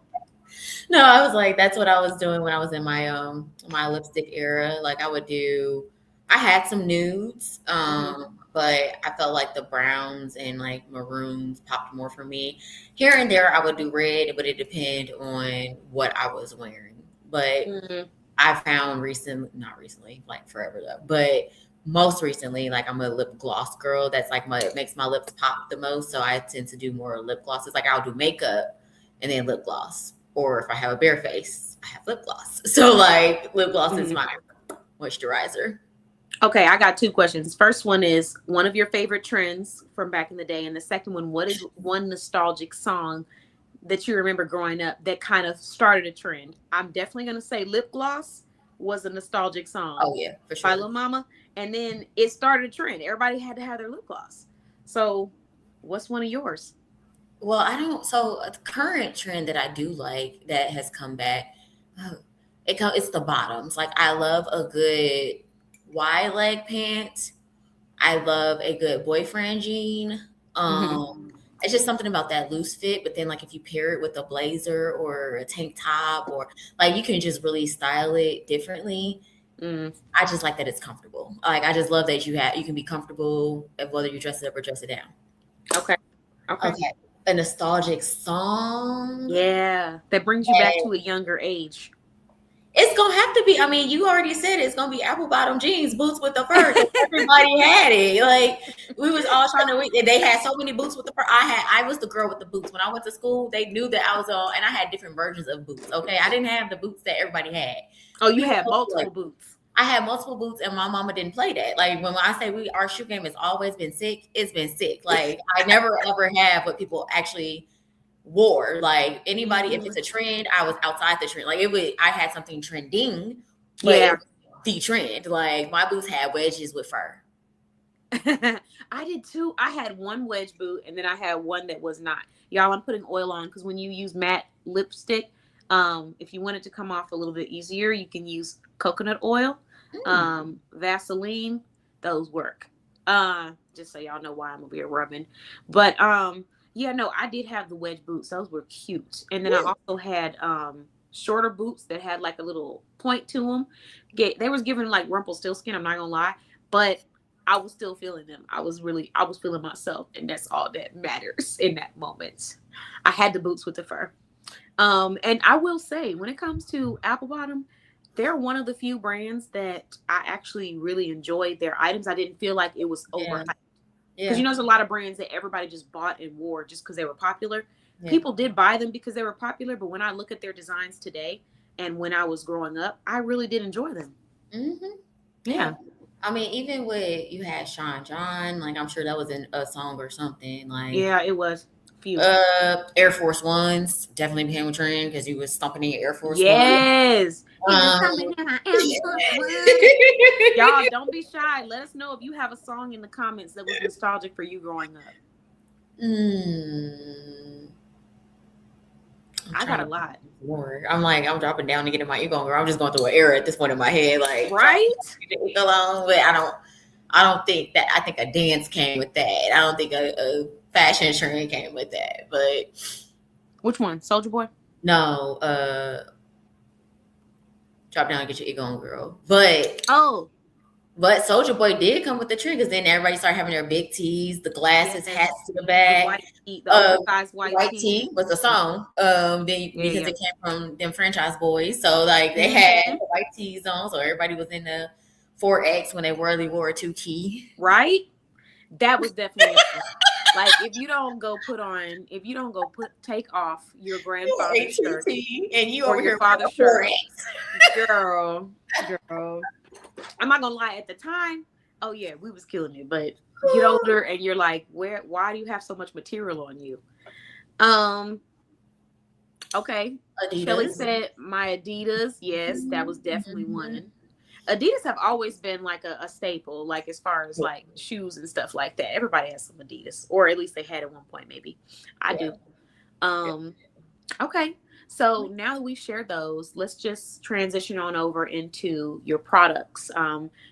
No, I was like, that's what I was doing when I was in my lipstick era. Like I had some nudes, but I felt like the browns and like maroons popped more for me. Here and there, I would do red, but it depended on what I was wearing. But I found not recently, like forever though, but most recently, like I'm a lip gloss girl. That's like it makes my lips pop the most. So I tend to do more lip glosses. Like I'll do makeup and then lip gloss. Or if I have a bare face, I have lip gloss. So like lip gloss is my moisturizer. Okay, I got two questions. First one is one of your favorite trends from back in the day, and the second one, what is one nostalgic song that you remember growing up that kind of started a trend? I'm definitely gonna say lip gloss was a nostalgic song. Oh yeah, for sure. By Lil Mama, and then it started a trend. Everybody had to have their lip gloss. So, what's one of yours? Well, I don't. So the current trend that I do like that has come back, it's the bottoms. Like I love a good wide leg pant. I love a good boyfriend jean. It's just something about that loose fit. But then, like if you pair it with a blazer or a tank top, or like you can just really style it differently. I just like that it's comfortable. Like I just love that you can be comfortable whether you dress it up or dress it down. Okay. A nostalgic song. Yeah, that brings you back to a younger age. It's gonna have to be. I mean, you already said it's gonna be apple bottom jeans, boots with the fur. Everybody had it. Like we was all trying to. They had so many boots with the fur. I was the girl with the boots when I went to school. They knew that I was on, and I had different versions of boots. Okay, I didn't have the boots that everybody had. Oh, you had multiple boots. I had multiple boots, and my mama didn't play that. Like when I say our shoe game has always been sick, it's been sick. Like I never ever have what people actually wore. Like anybody, if it's a trend, I was outside the trend. Like I had something trending, but the trend. Like my boots had wedges with fur. I did too. I had one wedge boot, and then I had one that was not. Y'all, I'm putting oil on because when you use matte lipstick, if you want it to come off a little bit easier, you can use coconut oil, Vaseline. Those work. Just so y'all know why I'm over here rubbing. But yeah, no, I did have the wedge boots. Those were cute. And then I also had shorter boots that had like a little point to them. They was giving like Rumpelstiltskin, I'm not gonna lie, but I was still feeling them. I was feeling myself, and that's all that matters in that moment. I had the boots with the fur. And I will say, when it comes to Apple Bottom, they're one of the few brands that I actually really enjoyed their items. I didn't feel like it was overhyped. Because there's a lot of brands that everybody just bought and wore just because they were popular. People did buy them because they were popular, but when I look at their designs today and when I was growing up, I really did enjoy them. Yeah. I mean, even with you had Sean John, like I'm sure that was in a song or something. Like it was. Few. Air Force Ones definitely became a trend because you was stomping in your Air Force Yes. Y'all don't be shy. Let us know if you have a song in the comments that was nostalgic for you growing up. I got a lot. I'm dropping down to get in my ego. I'm just going through an era at this point in my head, like right. Alone, but I don't think that. I think a dance came with that. I don't think a fashion trend came with that. But which one? Soulja Boy? No. Drop down and get your ego on, girl. But Soulja Boy did come with the trend because then everybody started having their big tees, the glasses, hats to the back. The oversized white tee was a song. Because it came from them franchise boys, so like they had the white tees on, so everybody was in the 4X when they really wore a 2 key. Right. That was definitely like if you don't go take off your grandfather's shirt and you or over your here father's shirt, girl. I'm not gonna lie. At the time, oh yeah, we was killing it. But get older and you're like, why do you have so much material on you? Okay. Adidas. Shelly said my Adidas. Yes, that was definitely one. Adidas have always been like a staple, like as far as like shoes and stuff like that. Everybody has some Adidas, or at least they had at one point. Maybe I do. Okay. So now that we've shared those, let's just transition on over into your products.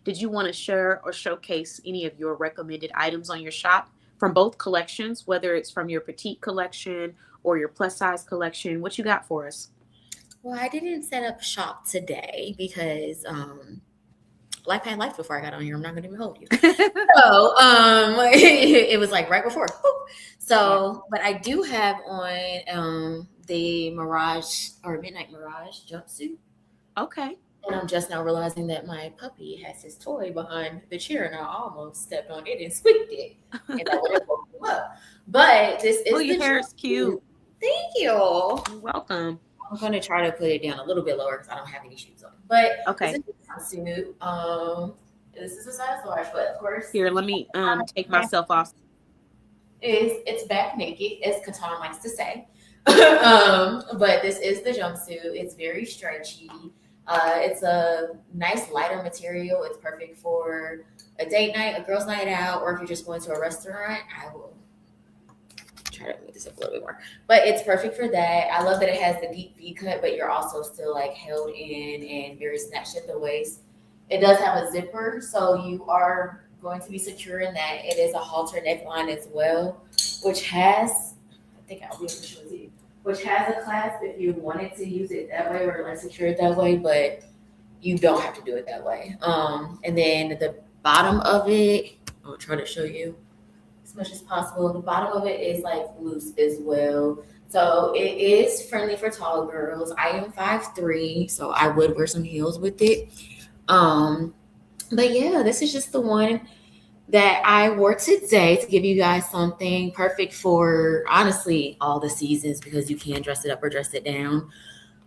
Did you want to share or showcase any of your recommended items on your shop from both collections, whether it's from your petite collection or your plus size collection? What you got for us? Well, I didn't set up shop today because life had life before I got on here. I'm not going to even hold you. So it was like right before. So, but I do have on the Mirage or Midnight Mirage jumpsuit. Okay. And I'm just now realizing that my puppy has his toy behind the chair, and I almost stepped on it and squeaked it, and that would have woke him up. But this is your hair is cute. Thank you. You're welcome. I'm going to try to put it down a little bit lower because I don't have any shoes on. But okay, this is a jumpsuit. This is a size large, but of course. Here, let me take myself off. It's back naked, as KeTohn likes to say. But this is the jumpsuit. It's very stretchy. It's a nice lighter material. It's perfect for a date night, a girls' night out, or if you're just going to a restaurant. I will try to make this up a little bit more. But it's perfect for that. I love that it has the deep V cut, but you're also still like held in and very snatched at the waist. It does have a zipper, so you are going to be secure in that. It is a halter neckline as well, which has, I think I'll be able to show it to you, which has a clasp if you wanted to use it that way or like secure it that way, but you don't have to do it that way. And then the bottom of it, I'll try to show you as much as possible. The bottom of it is like loose as well. So it is friendly for tall girls. I am 5'3", so I would wear some heels with it. But yeah, this is just the one that I wore today to give you guys something perfect for honestly all the seasons because you can dress it up or dress it down.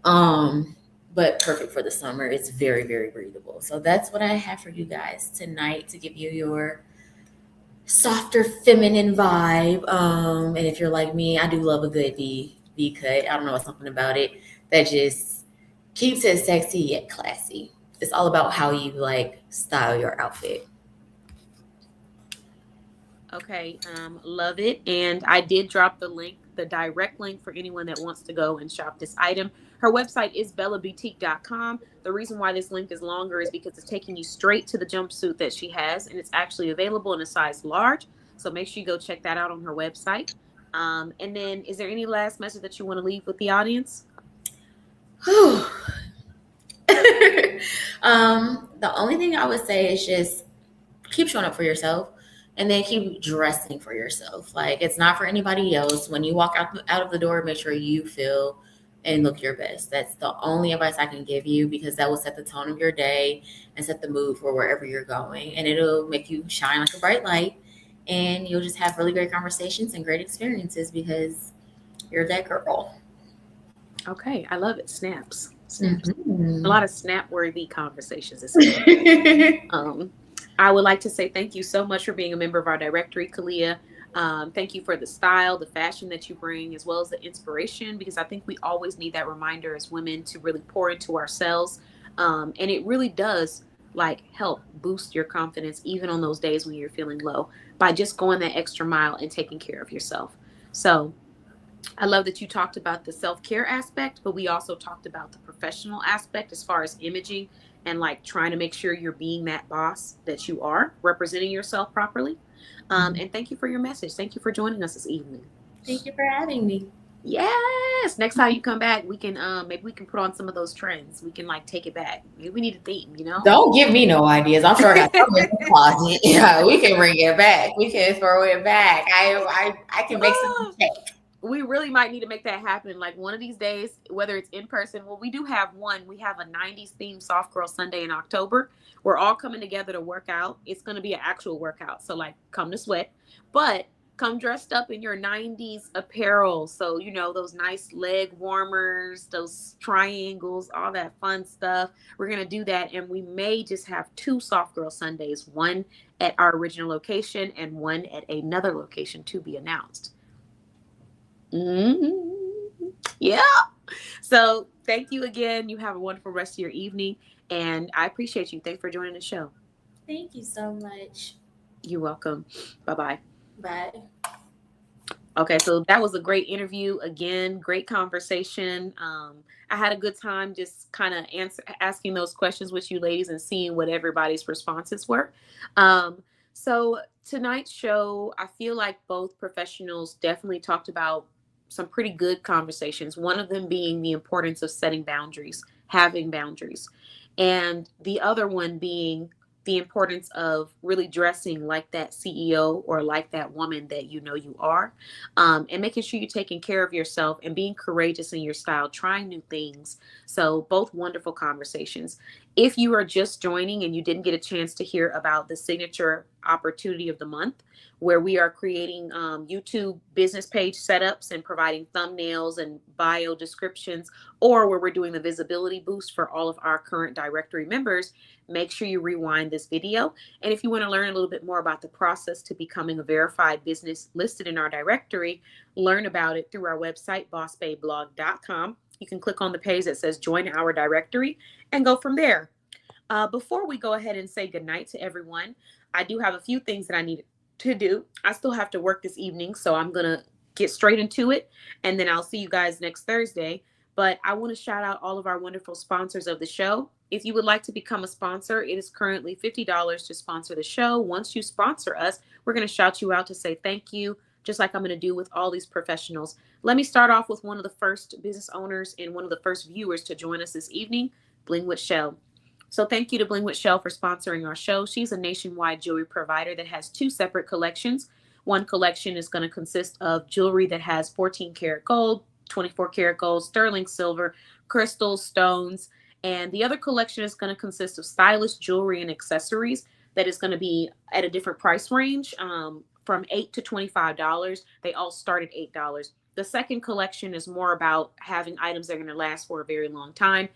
But perfect for the summer. It's very, very breathable. So that's what I have for you guys tonight to give you your softer feminine vibe. And if you're like me, I do love a good V cut. I don't know, something about it that just keeps it sexy yet classy. It's all about how you like style your outfit. Okay, love it. And I did drop the link, the direct link for anyone that wants to go and shop this item. Her website is bellaboutique.com. The reason why this link is longer is because it's taking you straight to the jumpsuit that she has, and it's actually available in a size large. So make sure you go check that out on her website. And then is there any last message that you want to leave with the audience? The only thing I would say is just keep showing up for yourself and then keep dressing for yourself. Like it's not for anybody else. When you walk out of the door, make sure you feel and look your best. That's the only advice I can give you because that will set the tone of your day and set the mood for wherever you're going. And it'll make you shine like a bright light and you'll just have really great conversations and great experiences because you're that girl. Okay, I love it. Snaps. Mm-hmm. A lot of snap-worthy conversations. I would like to say thank you so much for being a member of our directory, Kyliah. Thank you for the style, the fashion that you bring, as well as the inspiration, because I think we always need that reminder as women to really pour into ourselves. And it really does like help boost your confidence, even on those days when you're feeling low, by just going that extra mile and taking care of yourself. So I love that you talked about the self-care aspect, but we also talked about the professional aspect as far as imaging and like trying to make sure you're being that boss that you are, representing yourself properly. And thank you for your message. Thank you for joining us this evening. Thank you for having me. Yes. Next time you come back, we can maybe we can put on some of those trends. We can like take it back. Maybe we need a theme, you know? Don't give me no ideas. I'm sure I got some in the closet. Yeah, we can bring it back. We can throw it back. I can make some cake. We really might need to make that happen. Like one of these days, whether it's in person. Well, we do have one. We have a 90s themed Soft Girl Sunday in October. We're all coming together to work out. It's going to be an actual workout. So like come to sweat, but come dressed up in your 90s apparel. So, you know, those nice leg warmers, those triangles, all that fun stuff. We're going to do that. And we may just have 2 Soft Girl Sundays, one at our original location and one at another location to be announced. Mm-hmm. Yeah. So thank you again. You have a wonderful rest of your evening. And I appreciate you. Thanks for joining the show. Thank you so much. You're welcome. Bye-bye. Bye. Okay, so that was a great interview. Again, great conversation. I had a good time just kind of asking those questions with you ladies and seeing what everybody's responses were. Um, so tonight's show, I feel like both professionals definitely talked about some pretty good conversations. One of them being the importance of setting boundaries, having boundaries, and the other one being the importance of really dressing like that CEO or like that woman that you know you are, and making sure you're taking care of yourself and being courageous in your style, trying new things. So, both wonderful conversations. If you are just joining and you didn't get a chance to hear about the signature opportunity of the month, where we are creating YouTube business page setups and providing thumbnails and bio descriptions, or where we're doing the visibility boost for all of our current directory members, make sure you rewind this video. And if you want to learn a little bit more about the process to becoming a verified business listed in our directory, learn about it through our website, bossbabeblog.com. You can click on the page that says join our directory and go from there. Before we go ahead and say goodnight to everyone, I do have a few things that I need to do. I still have to work this evening, so I'm going to get straight into it, and then I'll see you guys next Thursday. But I want to shout out all of our wonderful sponsors of the show. If you would like to become a sponsor, it is currently $50 to sponsor the show. Once you sponsor us, we're going to shout you out to say thank you, just like I'm going to do with all these professionals. Let me start off with one of the first business owners and one of the first viewers to join us this evening, Bling with Shell. So thank you to Bling with Shell for sponsoring our show. She's a nationwide jewelry provider that has two separate collections. One collection is going to consist of jewelry that has 14 karat gold, 24 karat gold, sterling silver, crystals, stones. And the other collection is going to consist of stylish jewelry and accessories that is going to be at a different price range, from $8 to $25. They all start at $8. The second collection is more about having items that are going to last for a very long time.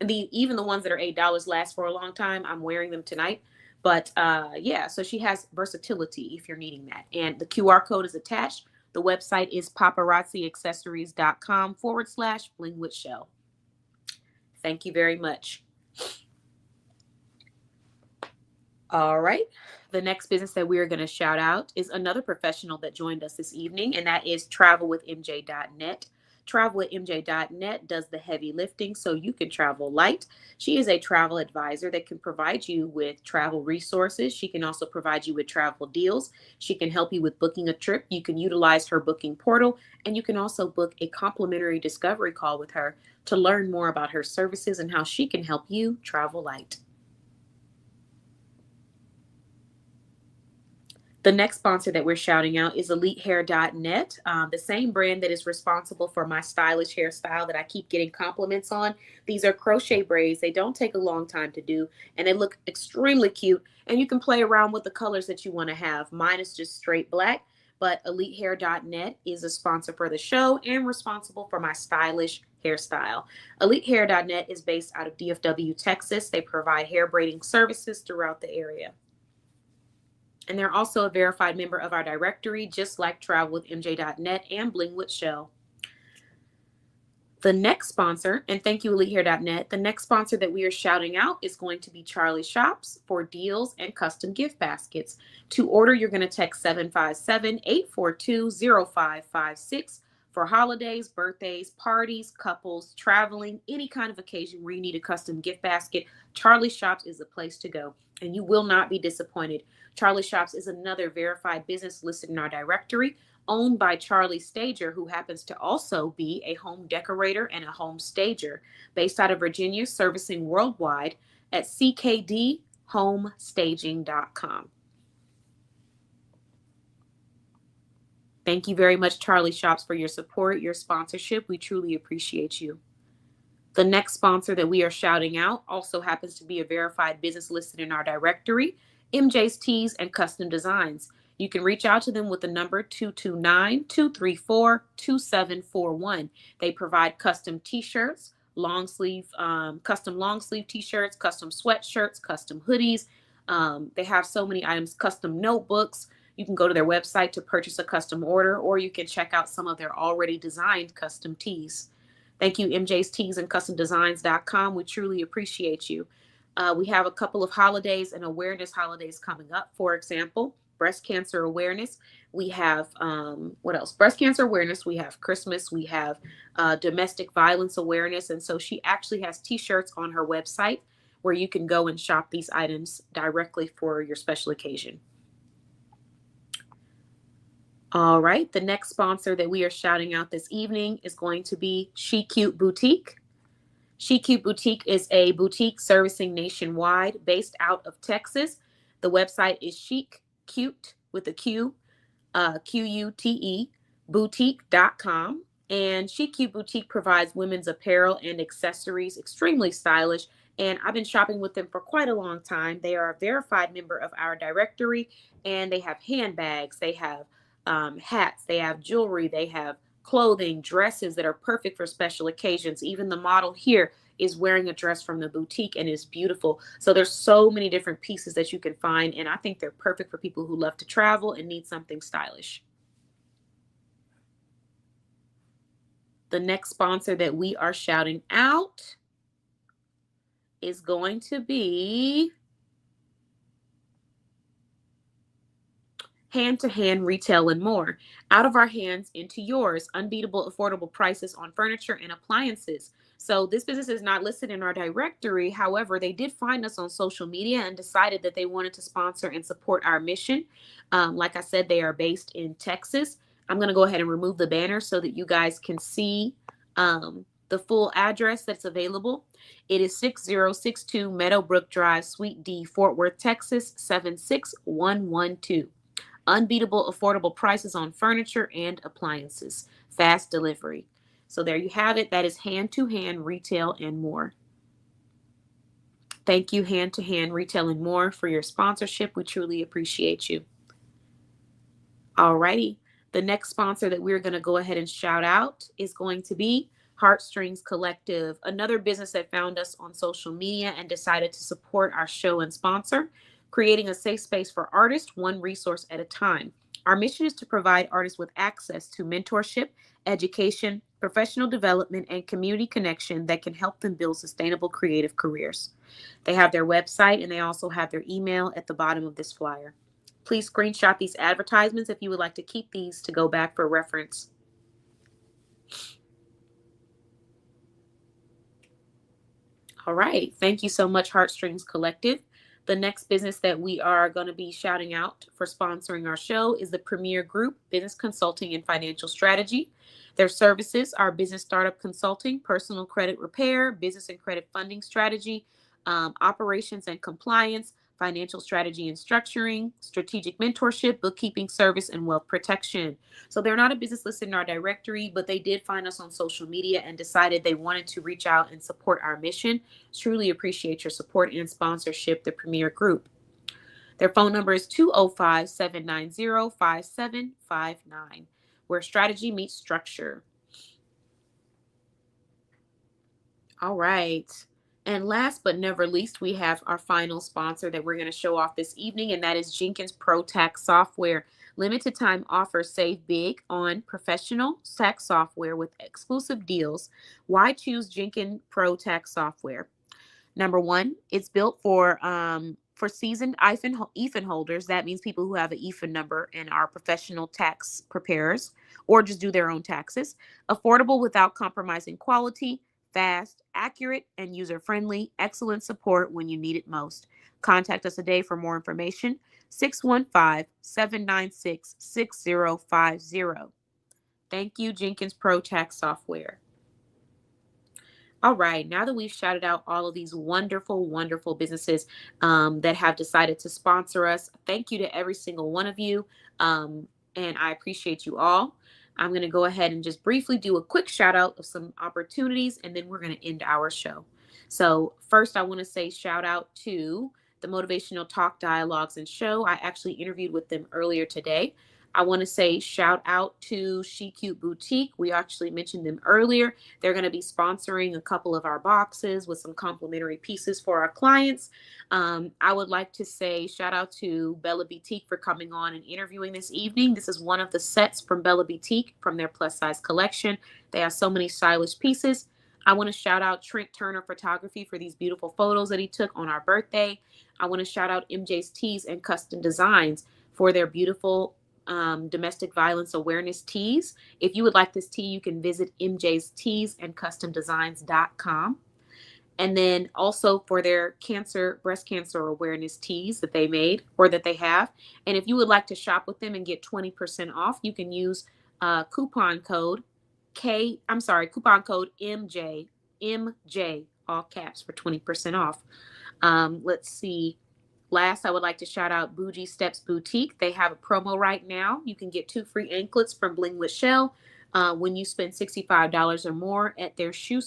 Even the ones that are $8 last for a long time. I'm wearing them tonight. But yeah, so she has versatility if you're needing that. And the QR code is attached. The website is paparazziaccessories.com/bling with Shell. Thank you very much. All right. The next business that we are going to shout out is another professional that joined us this evening, and that is travelwithmj.net. Travelwithmj.net does the heavy lifting so you can travel light. She is a travel advisor that can provide you with travel resources. She can also provide you with travel deals. She can help you with booking a trip. You can utilize her booking portal, and you can also book a complimentary discovery call with her to learn more about her services and how she can help you travel light. The next sponsor that we're shouting out is EliteHair.net, the same brand that is responsible for my stylish hairstyle that I keep getting compliments on. These are crochet braids. They don't take a long time to do, and they look extremely cute. And you can play around with the colors that you want to have. Mine is just straight black, but EliteHair.net is a sponsor for the show and responsible for my stylish hairstyle. EliteHair.net is based out of DFW, Texas. They provide hair braiding services throughout the area. And they're also a verified member of our directory, just like travelwithmj.net and Bling with Shell. The next sponsor, and thank you, EliteHair.net, the next sponsor that we are shouting out is going to be Charlie Shops for deals and custom gift baskets. To order, you're going to text 757-842-0556 for holidays, birthdays, parties, couples, traveling, any kind of occasion where you need a custom gift basket. Charlie Shops is the place to go, and you will not be disappointed. Charlie Shops is another verified business listed in our directory, owned by Charlie Stager, who happens to also be a home decorator and a home stager, based out of Virginia, servicing worldwide at ckdhomestaging.com. Thank you very much, Charlie Shops, for your support, your sponsorship. We truly appreciate you. The next sponsor that we are shouting out also happens to be a verified business listed in our directory, MJ's Tees and Custom Designs. You can reach out to them with the number 229-234-2741. They provide custom t-shirts, custom long sleeve t-shirts, custom sweatshirts, custom hoodies. They have so many items, custom notebooks. You can go to their website to purchase a custom order, or you can check out some of their already designed custom tees. Thank you, MJ's Tees and Custom Designs.com. We truly appreciate you. We have a couple of holidays and awareness holidays coming up. For example, breast cancer awareness. We have, what else? Breast cancer awareness. We have Christmas. We have domestic violence awareness. And so she actually has t-shirts on her website where you can go and shop these items directly for your special occasion. All right. The next sponsor that we are shouting out this evening is going to be She Cute Boutique. She Cute Boutique is a boutique servicing nationwide based out of Texas. The website is chic, cute with a Q, Qute, boutique.com. And She Cute Boutique provides women's apparel and accessories, extremely stylish. And I've been shopping with them for quite a long time. They are a verified member of our directory, and they have handbags, they have hats, they have jewelry, they have clothing, dresses that are perfect for special occasions. Even the model here is wearing a dress from the boutique and is beautiful. So there's so many different pieces that you can find, and I think they're perfect for people who love to travel and need something stylish. The next sponsor that we are shouting out is going to be Hand to Hand Retail and More. Out of our hands into yours. Unbeatable affordable prices on furniture and appliances. So this business is not listed in our directory. However, they did find us on social media and decided that they wanted to sponsor and support our mission. Like I said, they are based in Texas. I'm going to go ahead and remove the banner so that you guys can see the full address that's available. It is 6062 Meadowbrook Drive, Suite D, Fort Worth, Texas, 76112. Unbeatable affordable prices on furniture and appliances. Fast delivery. So there you have it. That is Hand to Hand Retail and More. Thank you, Hand to Hand Retail and More, for your sponsorship. We truly appreciate you. Alrighty. The next sponsor that we're going to go ahead and shout out is going to be Heartstrings Collective, another business that found us on social media and decided to support our show and sponsor, creating a safe space for artists, one resource at a time. Our mission is to provide artists with access to mentorship, education, professional development, and community connection that can help them build sustainable creative careers. They have their website, and they also have their email at the bottom of this flyer. Please screenshot these advertisements if you would like to keep these to go back for reference. All right. Thank you so much, Heartstrings Collective. The next business that we are going to be shouting out for sponsoring our show is the Premier Group, Business Consulting and Financial Strategy. Their services are business startup consulting, personal credit repair, business and credit funding strategy, operations and compliance, financial strategy and structuring, strategic mentorship, bookkeeping service, and wealth protection. So they're not a business listed in our directory, but they did find us on social media and decided they wanted to reach out and support our mission. Truly appreciate your support and sponsorship, the Premier Group. Their phone number is 205-790-5759, where strategy meets structure. All right. And last but never least, we have our final sponsor that we're going to show off this evening, and that is Jenkins Pro Tax Software. Limited time offers save big on professional tax software with exclusive deals. Why choose Jenkins Pro Tax Software? Number one, it's built for seasoned EFIN holders. That means people who have an EFIN number and are professional tax preparers or just do their own taxes. Affordable without compromising quality. Fast, accurate, and user-friendly. Excellent support when you need it most. Contact us today for more information. 615-796-6050. Thank you, Jenkins Pro Tax Software. All right, now that we've shouted out all of these wonderful, wonderful businesses that have decided to sponsor us, thank you to every single one of you, and I appreciate you all. I'm going to go ahead and just briefly do a quick shout out of some opportunities, and then we're going to end our show. So first, I want to say shout out to the Motivational Talk Dialogues and Show. I actually interviewed with them earlier today. I want to say shout out to She Cute Boutique. We actually mentioned them earlier. They're going to be sponsoring a couple of our boxes with some complimentary pieces for our clients. I would like to say shout out to Bella Boutique for coming on and interviewing this evening. This is one of the sets from Bella Boutique from their plus size collection. They have so many stylish pieces. I want to shout out Trent Turner Photography for these beautiful photos that he took on our birthday. I want to shout out MJ's Tees and Custom Designs for their beautiful domestic violence awareness tees. If you would like this tee, you can visit mjsteesandcustomdesigns.com. And then also for their breast cancer awareness tees that they made or that they have. And if you would like to shop with them and get 20% off, you can use coupon code coupon code MJ, all caps, for 20% off. Let's see. Last, I would like to shout out Bougie Steps Boutique. They have a promo right now. You can get 2 free anklets from Bling with Shell when you spend $65 or more at their shoe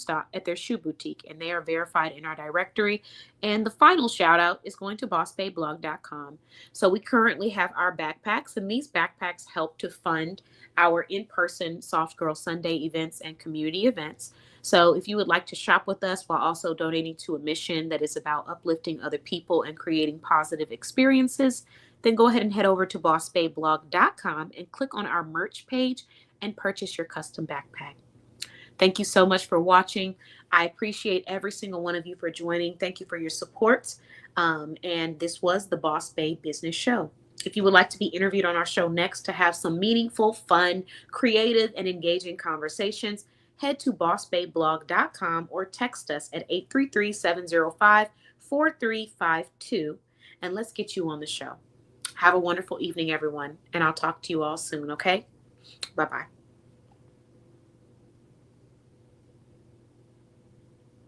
boutique, and they are verified in our directory. And the final shout out is going to bossbayblog.com. So we currently have our backpacks, and these backpacks help to fund our in-person Soft Girl Sunday events and community events. So if you would like to shop with us while also donating to a mission that is about uplifting other people and creating positive experiences, then go ahead and head over to bossbayblog.com and click on our merch page and purchase your custom backpack. Thank you so much for watching. I appreciate every single one of you for joining. Thank you for your support. And this was the Boss Bae Business Show. If you would like to be interviewed on our show next to have some meaningful, fun, creative, and engaging conversations, head to bossbayblog.com or text us at 833-705-4352, and let's get you on the show. Have a wonderful evening, everyone, and I'll talk to you all soon, okay? Bye-bye.